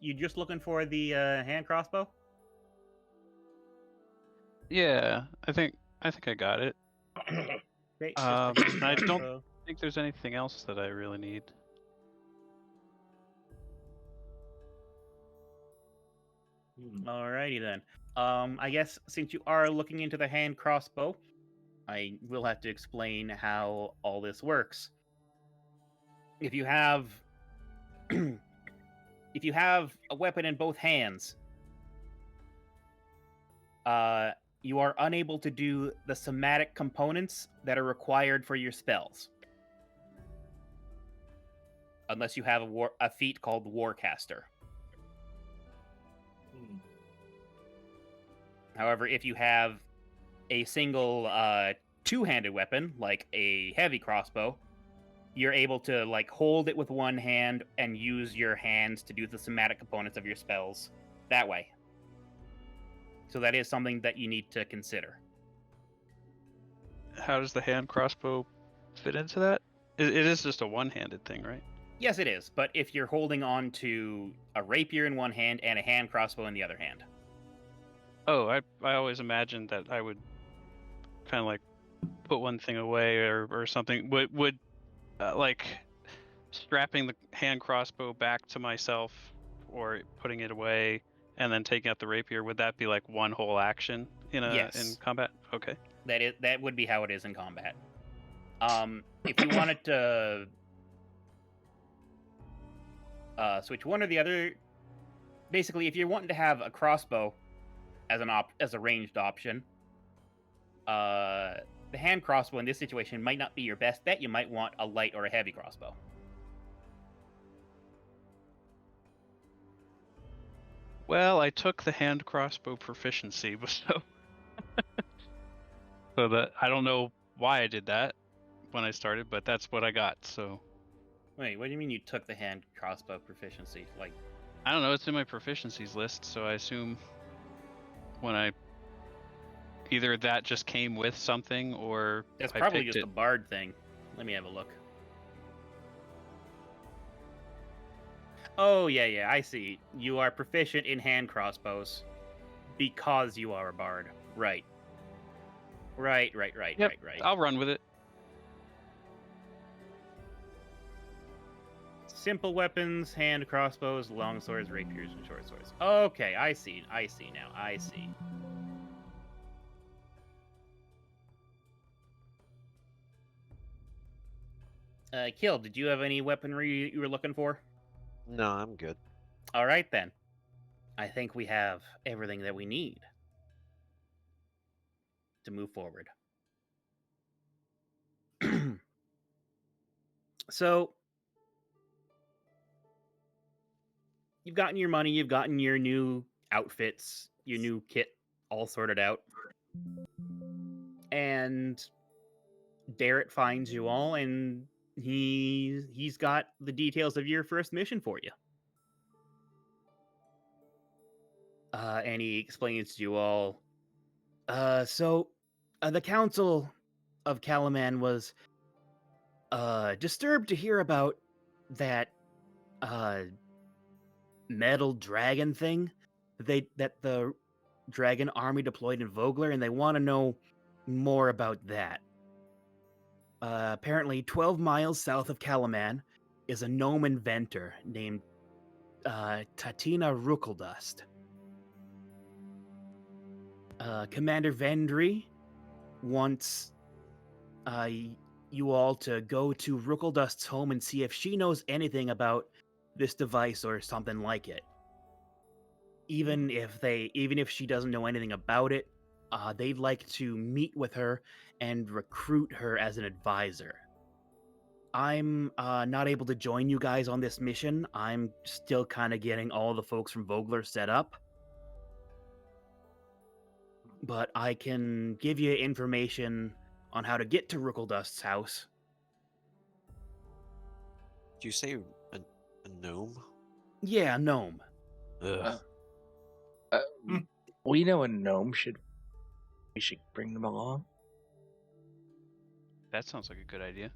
B: you just looking for the hand crossbow?
F: Yeah, I think I got it.
B: Great.
F: I don't think there's anything else that I really need.
B: Alrighty then. I guess since you are looking into the hand crossbow, I will have to explain how all this works. If you have a weapon in both hands, you are unable to do the somatic components that are required for your spells. Unless you have a feat called Warcaster. However, if you have a single two-handed weapon, like a heavy crossbow, you're able to like hold it with one hand and use your hands to do the somatic components of your spells that way. So that is something that you need to consider.
F: How does the hand crossbow fit into that? It is just a one-handed thing, right?
B: Yes, it is. But if you're holding on to a rapier in one hand and a hand crossbow in the other hand.
F: Oh, I always imagined that I would kind of like put one thing away or something. Would like strapping the hand crossbow back to myself or putting it away and then taking out the rapier, would that be like one whole action in combat? Okay.
B: That would be how it is in combat. If you wanted to switch one or the other, basically, if you're wanting to have a crossbow as a ranged option, the hand crossbow in this situation might not be your best bet. You might want a light or a heavy crossbow.
F: Well, I took the hand crossbow proficiency, so that I don't know why I did that when I started, but that's what I got. So
B: Wait, what do you mean you took the hand crossbow proficiency? Like,
F: I don't know. It's in my proficiencies list, so I assume when I either that just came with something or
B: that's
F: I
B: probably
F: picked
B: just
F: it.
B: a bard thing. Let me have a look. Oh, yeah, I see. You are proficient in hand crossbows because you are a bard. Right. Right.
F: Yep, I'll run with it.
B: Simple weapons, hand crossbows, long swords, rapiers, and short swords. Okay, I see now. I see. Kill, did you have any weaponry you were looking for?
E: No, I'm good.
B: All right, then. I think we have everything that we need to move forward. So, you've gotten your money, you've gotten your new outfits, your new kit all sorted out. And Darrett finds you all, and he's got the details of your first mission for you. And he explains to you all. So the Council of Calaman was disturbed to hear about that metal dragon thing that the dragon army deployed in Vogler, and they want to know more about that. Apparently, 12 miles south of Calaman is a gnome inventor named Tatina Rukeldust. Commander Vendry wants you all to go to Rukeldust's home and see if she knows anything about this device or something like it. Even if she doesn't know anything about it, they'd like to meet with her and recruit her as an advisor. I'm not able to join you guys on this mission. I'm still kind of getting all the folks from Vogler set up. But I can give you information on how to get to Rukeldust's house.
E: Do you say a gnome?
B: Yeah, gnome.
E: Ugh.
A: We know a gnome we should bring them along.
F: That sounds like a good idea.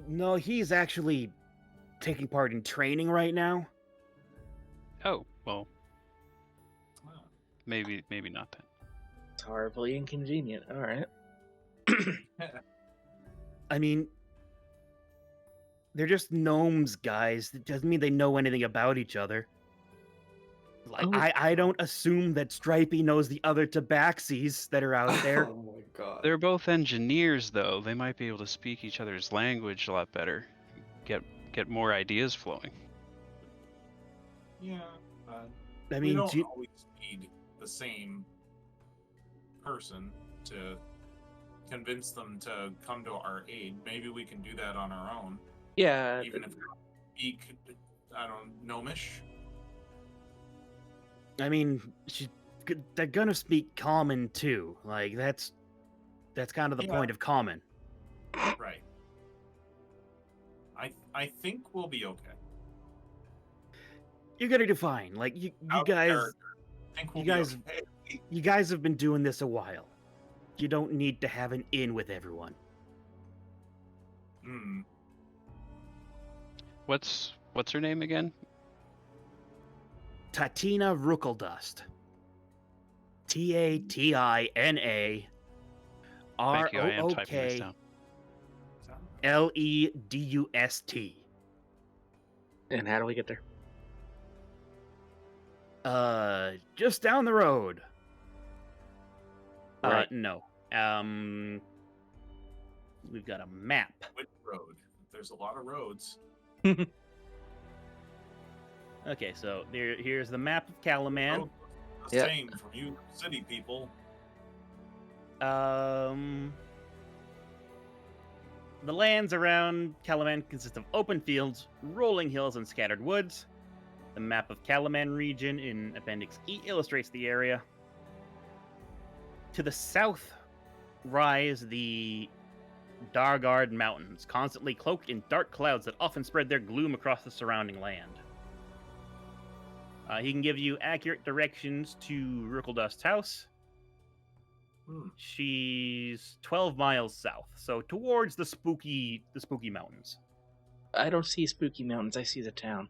B: No, he's actually taking part in training right now.
F: Oh, well, maybe not then.
A: It's horribly inconvenient. All right.
B: I mean, they're just gnomes, guys. It doesn't mean they know anything about each other. Like, I don't assume that Stripey knows the other tabaxis that are out there.
C: Oh my god.
F: They're both engineers, though. They might be able to speak each other's language a lot better. Get more ideas flowing.
G: Yeah.
B: I
G: We
B: mean,
G: don't always need the same person to convince them to come to our aid. Maybe we can do that on our own.
A: Yeah.
G: Even if they speak, gnomish.
B: I mean, they're gonna speak common too. Like that's kind of the point of common.
G: Right. I think we'll be okay.
B: You're gonna do fine. Like you
G: Out of
B: guys,
G: character. I think we'll
B: you
G: be
B: guys-
G: okay.
B: you guys have been doing this a while. You don't need to have an in with everyone.
G: Hmm.
F: What's her name again?
B: Tatina Rukeldust. Tatina
F: Thank you. I am typing this down.
B: Ledust.
A: And how do we get there?
B: Just down the road.
A: Right.
B: No. We've got a map.
G: Which road? There's a lot of roads.
B: Okay, so here's the map of Calaman.
G: Road the
A: Yeah.
G: same from you city people.
B: The lands around KyMoon consist of open fields, rolling hills, and scattered woods. The map of KyMoon region in Appendix E illustrates the area. To the south rise the Dargard Mountains, constantly cloaked in dark clouds that often spread their gloom across the surrounding land. He can give you accurate directions to Rowlga's house. She's 12 miles south, so towards the spooky mountains.
A: I don't see spooky mountains. I see the town.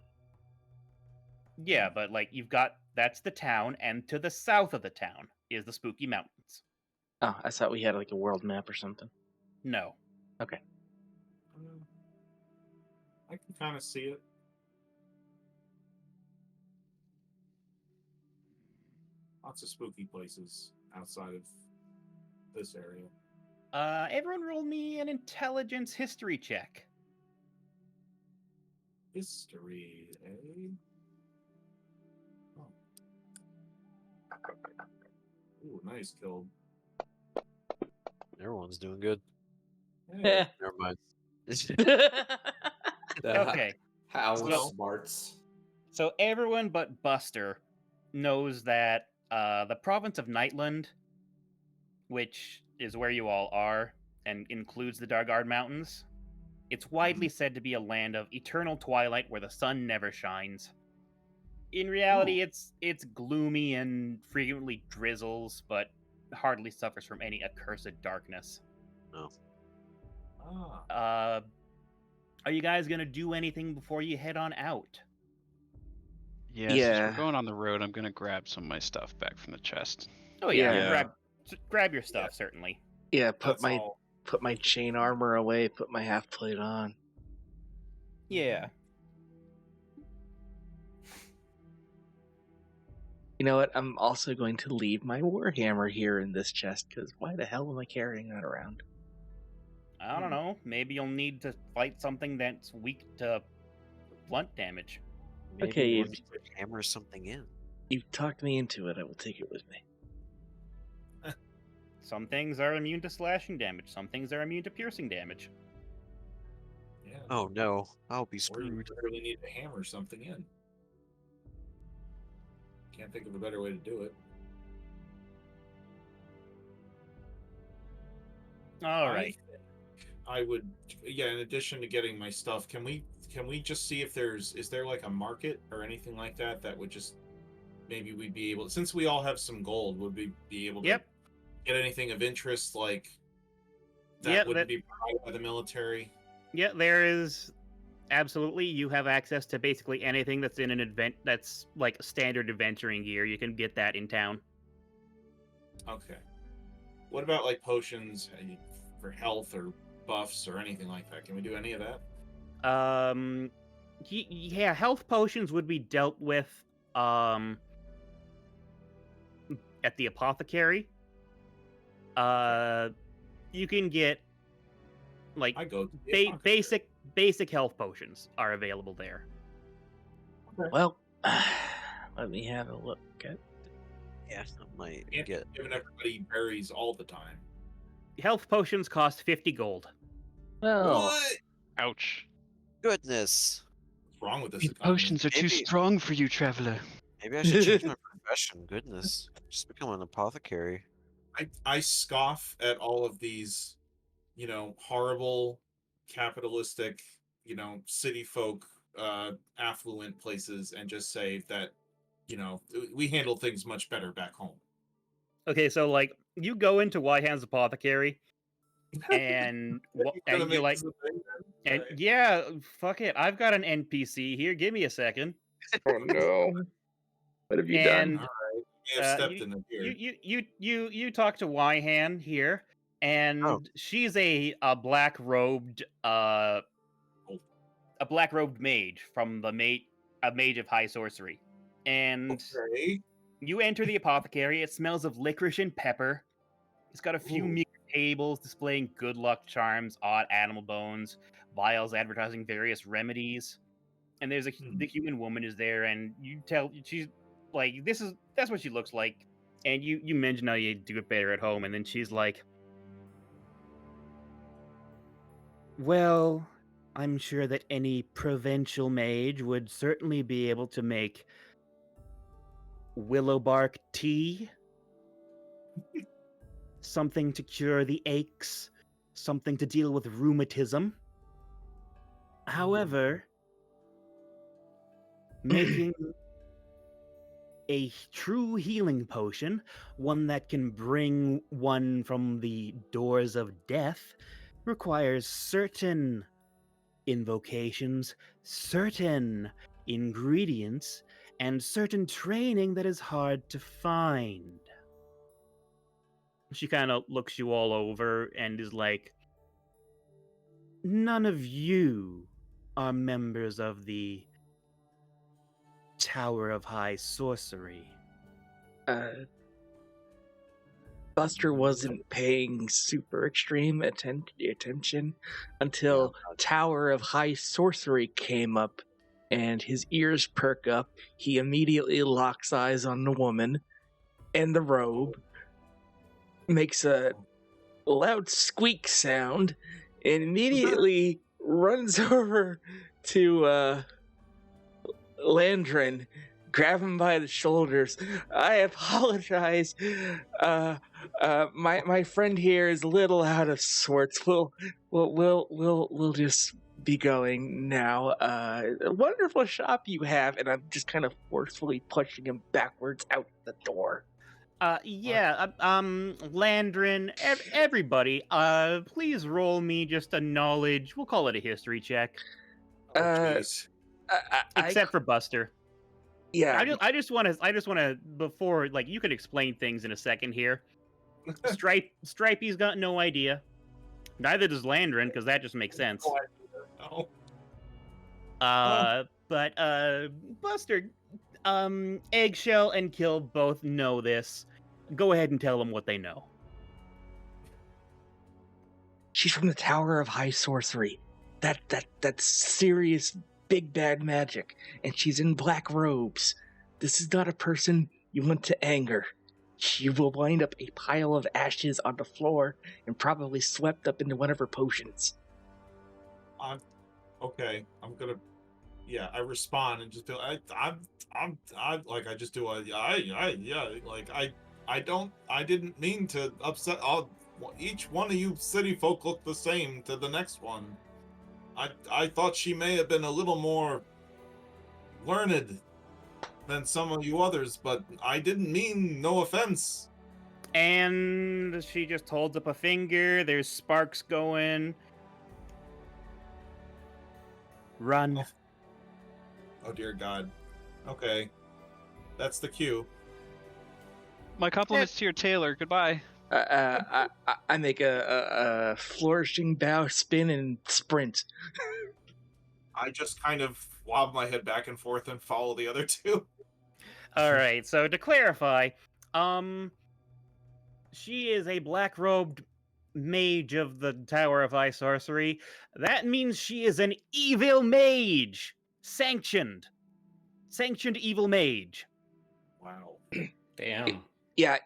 B: Yeah, but like that's the town, and to the south of the town is the spooky mountains.
A: Oh, I thought we had like a world map or something.
B: No.
A: Okay.
G: I can kind of see it. Lots of spooky places outside of this area.
B: Everyone roll me an intelligence history check.
G: History, eh? Oh. Ooh, nice kill.
E: Everyone's doing good.
G: Hey,
E: Never mind.
B: Okay.
C: How
B: So-
C: smarts.
B: So everyone but Buster knows that the province of Nightland, which is where you all are and includes the Dargard Mountains, it's widely said to be a land of eternal twilight where the sun never shines. In reality, it's gloomy and frequently drizzles, but hardly suffers from any accursed darkness.
G: ah,
B: Are you guys gonna do anything before you head on out?
F: Yeah, since
A: Yeah.
F: we're going on the road, I'm gonna grab some of my stuff back from the chest.
B: Oh yeah,
A: Yeah.
B: grab your stuff certainly.
A: Yeah,
G: that's all.
A: put my chain armor away, put my half plate on.
B: Yeah.
A: You know what? I'm also going to leave my warhammer here in this chest, because why the hell am I carrying that around?
B: I don't know. Maybe you'll need to fight something that's weak to blunt damage.
E: Maybe
A: Okay,
E: one could hammer something in.
A: You've talked me into it. I will take it with me.
B: Some things are immune to slashing damage. Some things are immune to piercing damage.
G: Yeah.
E: Oh no, I'll be
G: Or you
E: screwed.
G: really need to hammer something in. Can't think of a better way to do it.
B: All right.
G: I would, yeah. In addition to getting my stuff, can we just see if is there like a market or anything like that that would just maybe we'd be able, since we all have some gold, would we be able to
B: Yep.
G: get anything of interest like that
B: Yep,
G: would
B: that-
G: be provided by the military?
B: Yeah, there is absolutely. You have access to basically anything that's in an event that's like standard adventuring gear. You can get that in town.
G: Okay. What about like potions for health or buffs or anything like that? Can we do any of that?
B: Yeah, health potions would be dealt with at the apothecary. You can get like
G: I go to the apothecary.
B: basic health potions are available there.
A: Well, let me have a look at.
E: Yeah, I might
G: Can't be
E: get.
G: giving everybody berries all the time.
B: Health potions cost 50 gold.
A: Well,
G: What?
F: Ouch.
E: Goodness.
G: What's wrong with this
F: These
G: economy?
F: potions are too
E: Maybe-
F: strong for you, traveler.
E: Maybe I should change my profession. Goodness, just become an apothecary.
G: I scoff at all of these, horrible capitalistic, city folk, affluent places, and just say that, we handle things much better back home.
B: Okay, so like you go into Whitehand's apothecary and
G: Gonna
B: and
G: make
B: you're like,
G: this a thing then?
B: and
G: Alright.
B: yeah, fuck it, I've got an NPC here. Give me a second.
A: oh no. What have you
B: And
A: done?
G: You have stepped in the beard.
B: you talk to Wyhan here, and she's a black robed mage from a mage of high sorcery, and
G: Okay.
B: you enter the apothecary. It smells of licorice and pepper. It's got a few
G: Ooh.
B: meager tables displaying good luck charms, odd animal bones, vials advertising various remedies. And there's the human woman is there, and you tell she's like, that's what she looks like. And you mention how you do it better at home, and then she's like, Well, I'm sure that any provincial mage would certainly be able to make willow bark tea, something to cure the aches, something to deal with rheumatism. However, making a true healing potion, one that can bring one from the doors of death, requires certain invocations, certain ingredients, and certain training that is hard to find. She kind of looks you all over and is like, none of you are members of the Tower of High Sorcery.
A: Buster wasn't paying super extreme attention until Tower of High Sorcery came up, and his ears perk up. He immediately locks eyes on the woman, and the robe makes a loud squeak sound, and immediately runs over to Landrin, grab him by the shoulders. I apologize. My friend here is a little out of sorts. We'll just be going now. A wonderful shop you have, and I'm just kind of forcefully pushing him backwards out the door.
B: Landrin, everybody, please roll me just a knowledge. We'll call it a history check. Except for Buster.
A: Yeah.
B: I just want to before, like, you can explain things in a second here. Stripey's got no idea. Neither does Landrin, because that just makes sense.
G: No.
B: But Buster, Eggshell and Kill both know this. Go ahead and tell them what they know.
A: She's from the Tower of High Sorcery. That's serious big bad magic, and she's in black robes. This is not a person you want to anger. She will wind up a pile of ashes on the floor and probably swept up into one of her potions.
G: Okay, I'm gonna. Yeah, I respond and just do. I just do a. I didn't mean to upset. Each one of you city folk look the same to the next one. I thought she may have been a little more learned than some of you others, but I didn't mean no offense.
B: And she just holds up a finger. There's sparks going. Run.
G: Oh dear God. Okay. That's the cue.
F: My compliments to your tailor. Goodbye.
A: I make a flourishing bow, spin, and sprint.
G: I just kind of lob my head back and forth and follow the other two.
B: All right. So to clarify, she is a black-robed mage of the Tower of High Sorcery. That means she is an evil mage, sanctioned evil mage.
G: Wow.
C: Damn.
A: Yeah,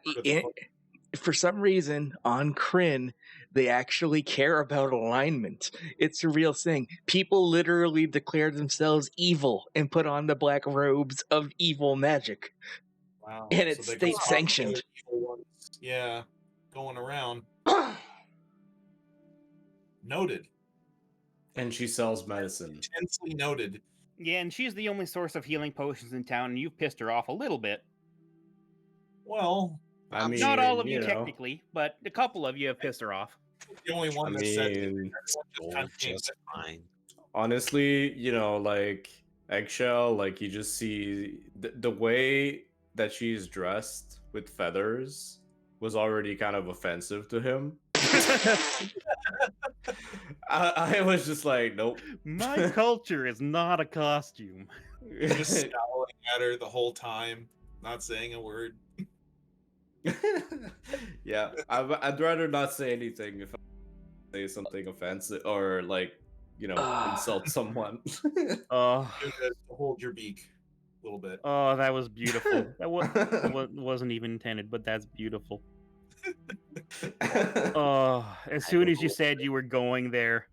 A: for some reason, on Kryn, they actually care about alignment. It's a real thing. People literally declare themselves evil and put on the black robes of evil magic.
G: Wow.
A: And it's
G: they
A: state
G: got
A: sanctioned.
G: Yeah, going around. Noted.
C: And she sells medicine.
G: Intensely noted.
B: Yeah, and she's the only source of healing potions in town, and you've pissed her off a little bit.
G: Well,
C: I mean,
B: not all of you
C: know,
B: technically, but a couple of you have pissed her off.
G: the only one that said it.
E: Just fine.
C: Honestly, like Eggshell, like you just see the way that she's dressed with feathers was already kind of offensive to him. I was just like, nope.
B: My culture is not a costume.
G: Just scowling at her the whole time, not saying a word.
C: Yeah, I'd rather not say anything if I say something offensive or insult someone.
B: Oh,
G: Hold your beak a little bit.
B: oh, that was beautiful. That wasn't even intended, but that's beautiful. Oh, as soon as you said you were going there,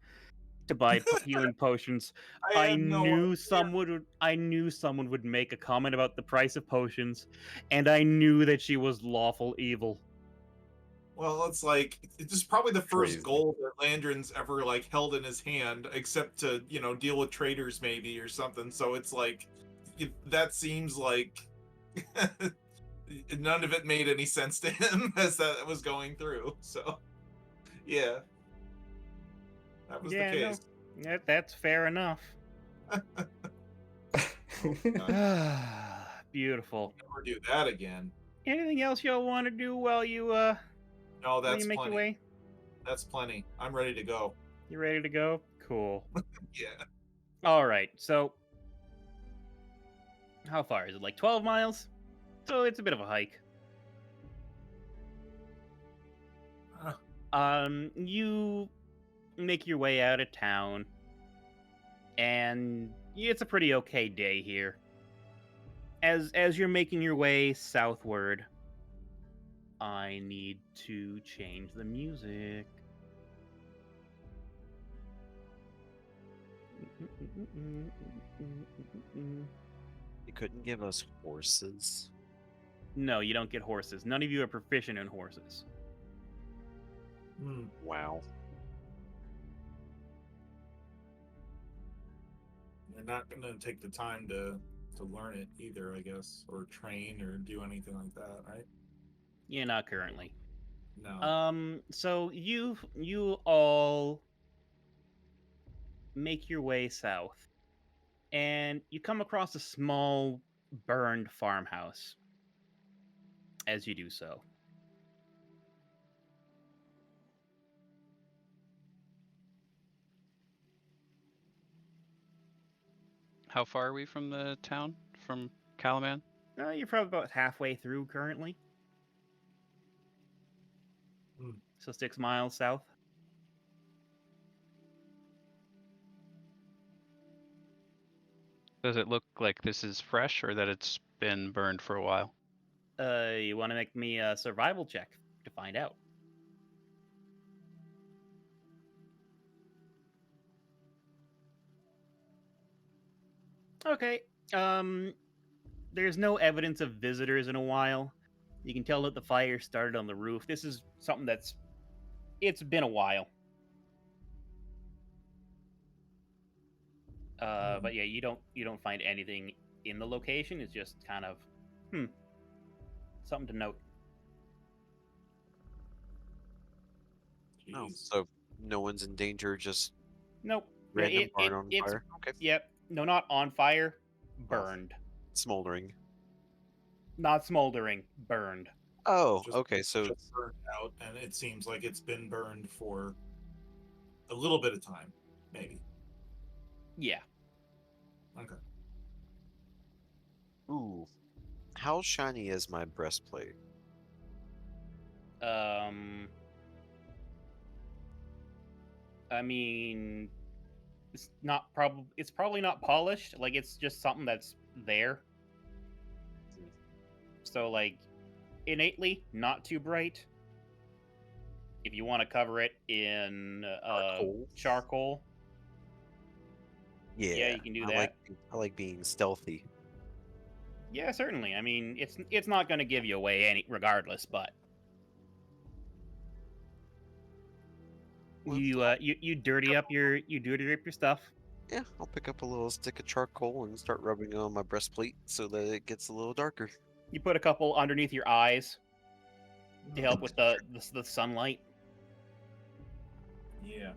B: to buy healing potions. I
G: had no
B: knew
G: idea.
B: someone would make a comment about the price of potions, and I knew that she was lawful evil.
G: Well, it's like it's just probably the first
C: Crazy.
G: gold that Landrin's ever like held in his hand, except to deal with traders maybe or something. So it's like that seems like none of it made any sense to him as that was going through. So yeah, that was the
B: Yeah,
G: case.
B: no, that's fair enough. Beautiful.
G: Never do that again.
B: Anything else y'all want to do while you
G: No,
B: while
G: that's
B: you make your
G: plenty.
B: way?
G: That's plenty. I'm ready to go.
B: You ready to go? Cool.
G: Yeah.
B: All right. So, how far is it? Like 12 miles? So it's a bit of a hike. You make your way out of town, and it's a pretty okay day here. As you're making your way southward, I need to change the music.
E: You couldn't give us horses.
B: No, you don't get horses. None of you are proficient in horses.
G: Hmm.
E: Wow.
G: They're not gonna take the time to learn it either, I guess, or train or do anything like that, right?
B: Yeah, not currently.
G: No.
B: So you all make your way south, and you come across a small burned farmhouse. As you do so,
F: How far are we from the town? From Calaman?
B: you're probably about halfway through currently.
G: Hmm.
B: So 6 miles south.
F: Does it look like this is fresh or that it's been burned for a while?
B: You want to make me a survival check to find out. Okay. There's no evidence of visitors in a while. You can tell that the fire started on the roof. This is something it's been a while. But yeah, you don't find anything in the location. It's just kind of something to note.
E: Oh,
G: Jeez.
E: so no one's in danger, just
B: Nope.
E: random barn on
B: it's
E: fire? Okay.
B: Yep. No, not on fire. Burned.
E: Smoldering.
B: Not smoldering. Burned.
E: Oh,
G: Just-
E: okay, so
G: Just burned out, and it seems like it's been burned for a little bit of time, maybe.
B: Yeah.
G: Okay.
E: ooh. How shiny is my breastplate?
B: I mean, it's probably not polished. Like, it's just something that's there. So, like, innately not too bright. If you want to cover it in charcoal,
E: Yeah,
B: you can do
E: I
B: that.
E: I like being stealthy.
B: Yeah, certainly. I mean, it's not going to give you away regardless, but
E: Well,
B: you dirty up your stuff.
E: Yeah, I'll pick up a little stick of charcoal and start rubbing it on my breastplate so that it gets a little darker.
B: You put a couple underneath your eyes to help with the sunlight.
G: Yeah.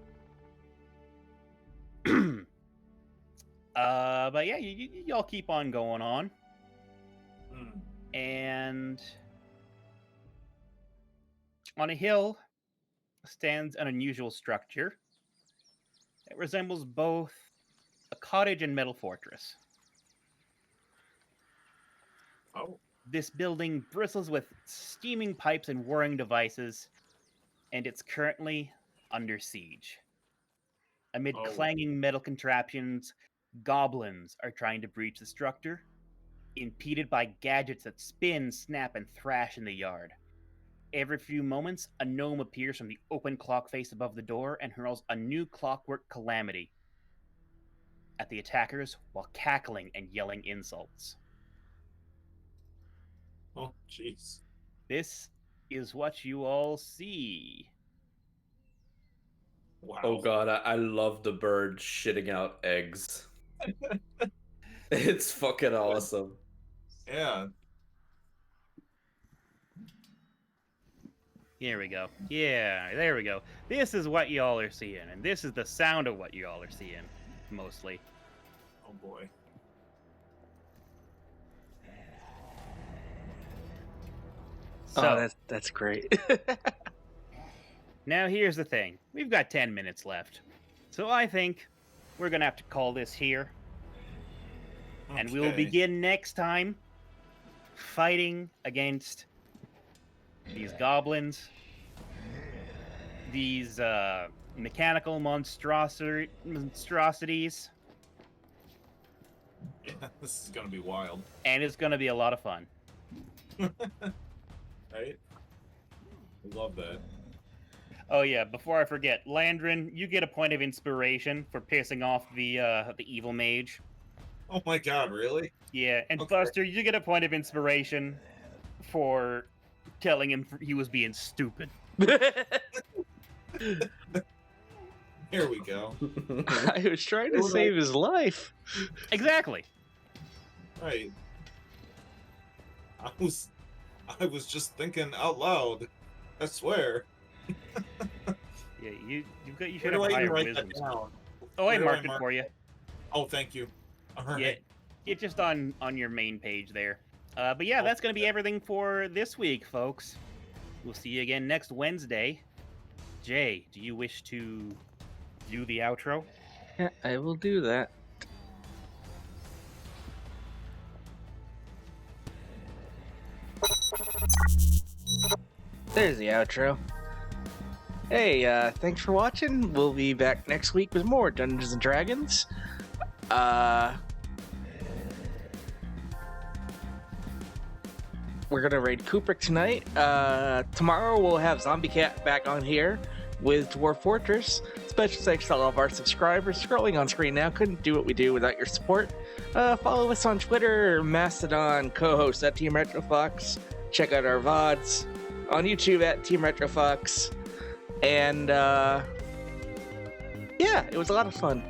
B: But yeah, y'all keep on going on, and on a hill stands an unusual structure that resembles both a cottage and metal fortress.
G: Oh.
B: This building bristles with steaming pipes and whirring devices, and it's currently under siege. Amid clanging metal contraptions, goblins are trying to breach the structure, impeded by gadgets that spin, snap, and thrash in the yard. every few moments, a gnome appears from the open clock face above the door and hurls a new clockwork calamity at the attackers while cackling and yelling insults.
G: Oh, jeez.
B: This is what you all see.
G: Wow.
C: Oh god, I love the bird shitting out eggs. It's fucking awesome.
G: Yeah.
B: Here we go. Yeah, there we go. This is what y'all are seeing, and this is the sound of what y'all are seeing, mostly.
G: Oh boy.
B: So,
A: Oh, that's great.
B: now here's the thing. We've got 10 minutes left. So I think we're going to have to call this here. And we will
G: Okay.
B: begin next time fighting against these goblins, these mechanical monstrosities,
G: Yeah, this is gonna be wild.
B: and it's going to be a lot of fun.
G: Right? We love that.
B: Oh yeah, before I forget, Landrin, you get a point of inspiration for pissing off the evil mage.
G: Oh my god, really?
B: Yeah, and
G: Okay.
B: Buster, you get a point of inspiration for telling him he was being stupid.
G: Here we go.
A: I was trying to save his life.
B: Exactly.
G: Right. I was just thinking out loud. I swear.
B: Yeah, you
G: Where
B: should
G: do
B: have
G: I even
B: higher
G: write that
B: wisdom.
G: down?
B: Oh, I
G: Where do
B: marked it
G: mark
B: for you.
G: Oh, thank you. All right.
B: Yeah, it's just on your main page there. But yeah, that's gonna be everything for this week, folks. We'll see you again next Wednesday. Jay, do you wish to do the outro?
A: Yeah, I will do that. There's the outro. Hey, thanks for watching. We'll be back next week with more Dungeons and Dragons. We're gonna raid Kubrick tonight. Tomorrow we'll have Zombie Cat back on here with Dwarf Fortress. Special thanks to all of our subscribers. Scrolling on screen now, couldn't do what we do without your support. Follow us on Twitter, Mastodon, co-host at Team RetroFox. Check out our VODs on YouTube at Team RetroFox. And yeah, it was a lot of fun.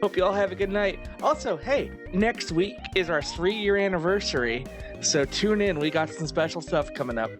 A: Hope you all have a good night. Also, hey, next week is our 3-year anniversary, so tune in. We got some special stuff coming up.